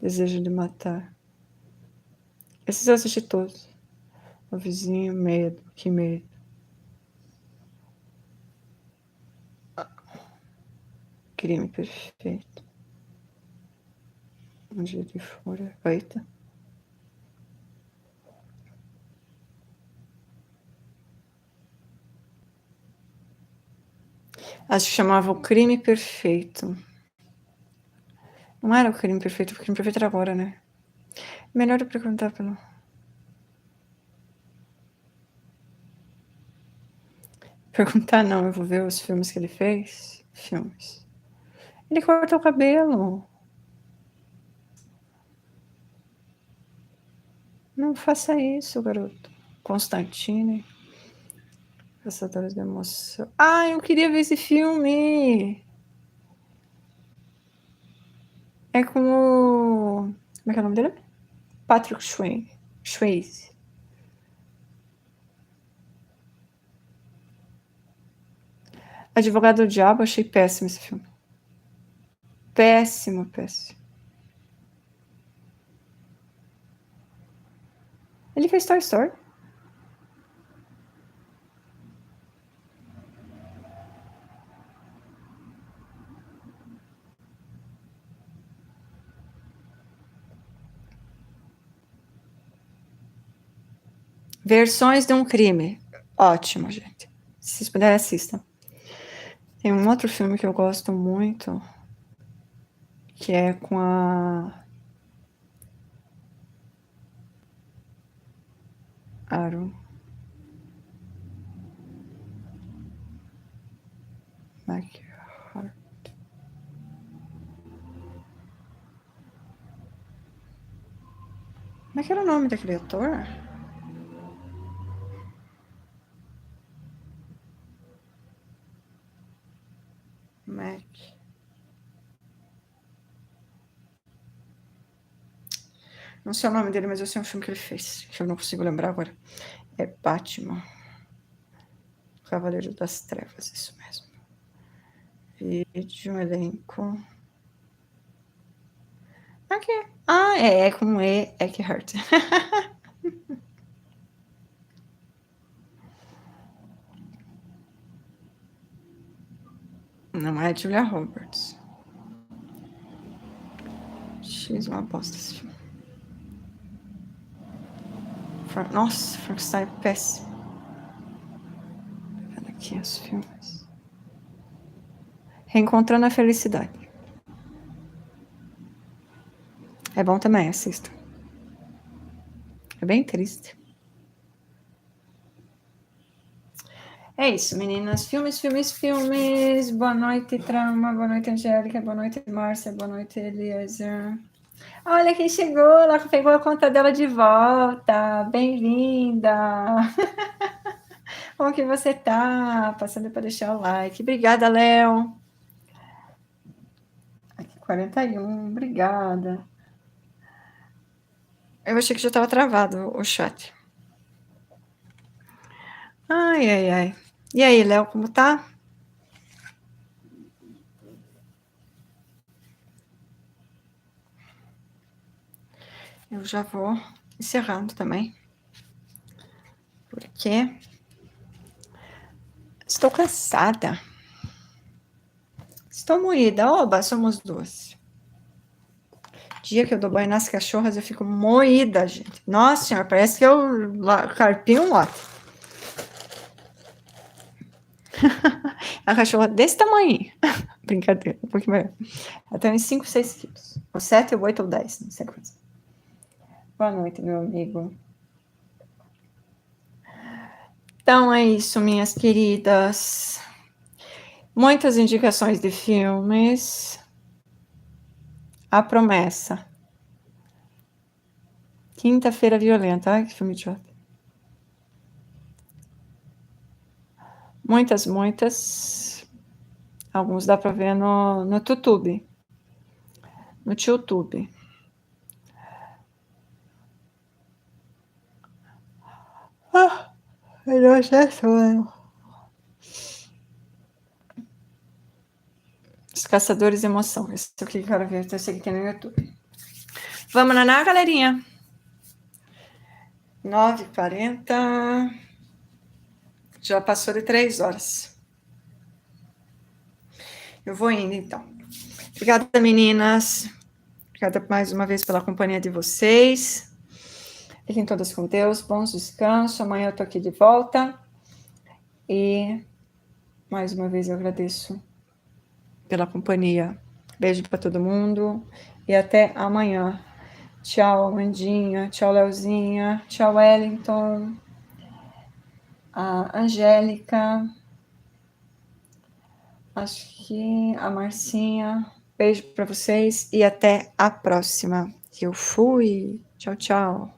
Desejo de Matar. Esses eu assisti todos. O Vizinho, Medo. Que Medo. Crime Perfeito. Um Dia de Fúria. Eita. Acho que chamava O Crime Perfeito. Não era O Crime Perfeito, o Crime Perfeito era agora, né? Melhor eu perguntar pelo... Perguntar não, eu vou ver os filmes que ele fez. Filmes. Ele cortou o cabelo. Não faça isso, garoto. Constantine. Caçadores da Emoção. Ah, eu queria ver esse filme. É com o... Como é que é o nome dele? Patrick Swayze. Advogado do Diabo, achei péssimo esse filme. Péssimo, péssimo. Ele fez Toy Story. Versões de um Crime. Ótimo, gente. Se vocês puderem, assistam. Tem um outro filme que eu gosto muito, que é com a Aaron McHugh. Como é que era o nome daquele ator? Mac. Não sei o nome dele, mas eu sei um filme que ele fez, que eu não consigo lembrar agora. É Batman. Cavaleiro das Trevas, isso mesmo. Vídeo, elenco. Aqui. Ah, é com E. Eckhart. Não é Julia Roberts. X, uma bosta esse filme. Nossa, Frankenstein é péssimo. Vendo aqui os filmes. Reencontrando a Felicidade. É bom também, assista. É bem triste. É isso, meninas. Filmes. Boa noite, Trauma. Boa noite, Angélica. Boa noite, Márcia. Boa noite, Eliezer. Olha quem chegou. Ela pegou a conta dela de volta. Bem-vinda. Como que você tá? Passando para deixar o like. Obrigada, Léo. Aqui, 41. Obrigada. Eu achei que já estava travado o chat. Ai, ai, ai. E aí, Léo, como tá? Eu já vou encerrando também. Porque estou cansada. Estou moída. Oba, somos duas. Dia que eu dou banho nas cachorras, eu fico moída, gente. Nossa senhora, parece que eu carpi um lote. A cachorra desse tamanho. Brincadeira, um pouquinho maior. Ela tem uns 5, 6 quilos. Ou 7, ou 8, ou 10, não sei quantos. Boa noite, meu amigo. Então é isso, minhas queridas. Muitas indicações de filmes. A Promessa. Quinta-feira Violenta. Ai, que filme idiota. Muitas. Alguns dá para ver no YouTube. No YouTube. Melhor já sono. Os Caçadores de Emoção. Esse é o que eu quero ver. Eu sei que tem no YouTube. Vamos naná, galerinha? 9h40. Já passou de 3 horas. Eu vou indo, então. Obrigada, meninas. Obrigada mais uma vez pela companhia de vocês. Fiquem todas com Deus. Bons descansos. Amanhã eu tô aqui de volta. E mais uma vez eu agradeço pela companhia. Beijo para todo mundo. E até amanhã. Tchau, Amandinha. Tchau, Leozinha. Tchau, Wellington. A Angélica. Acho que a Marcinha. Beijo para vocês e até a próxima. Eu fui. Tchau, tchau.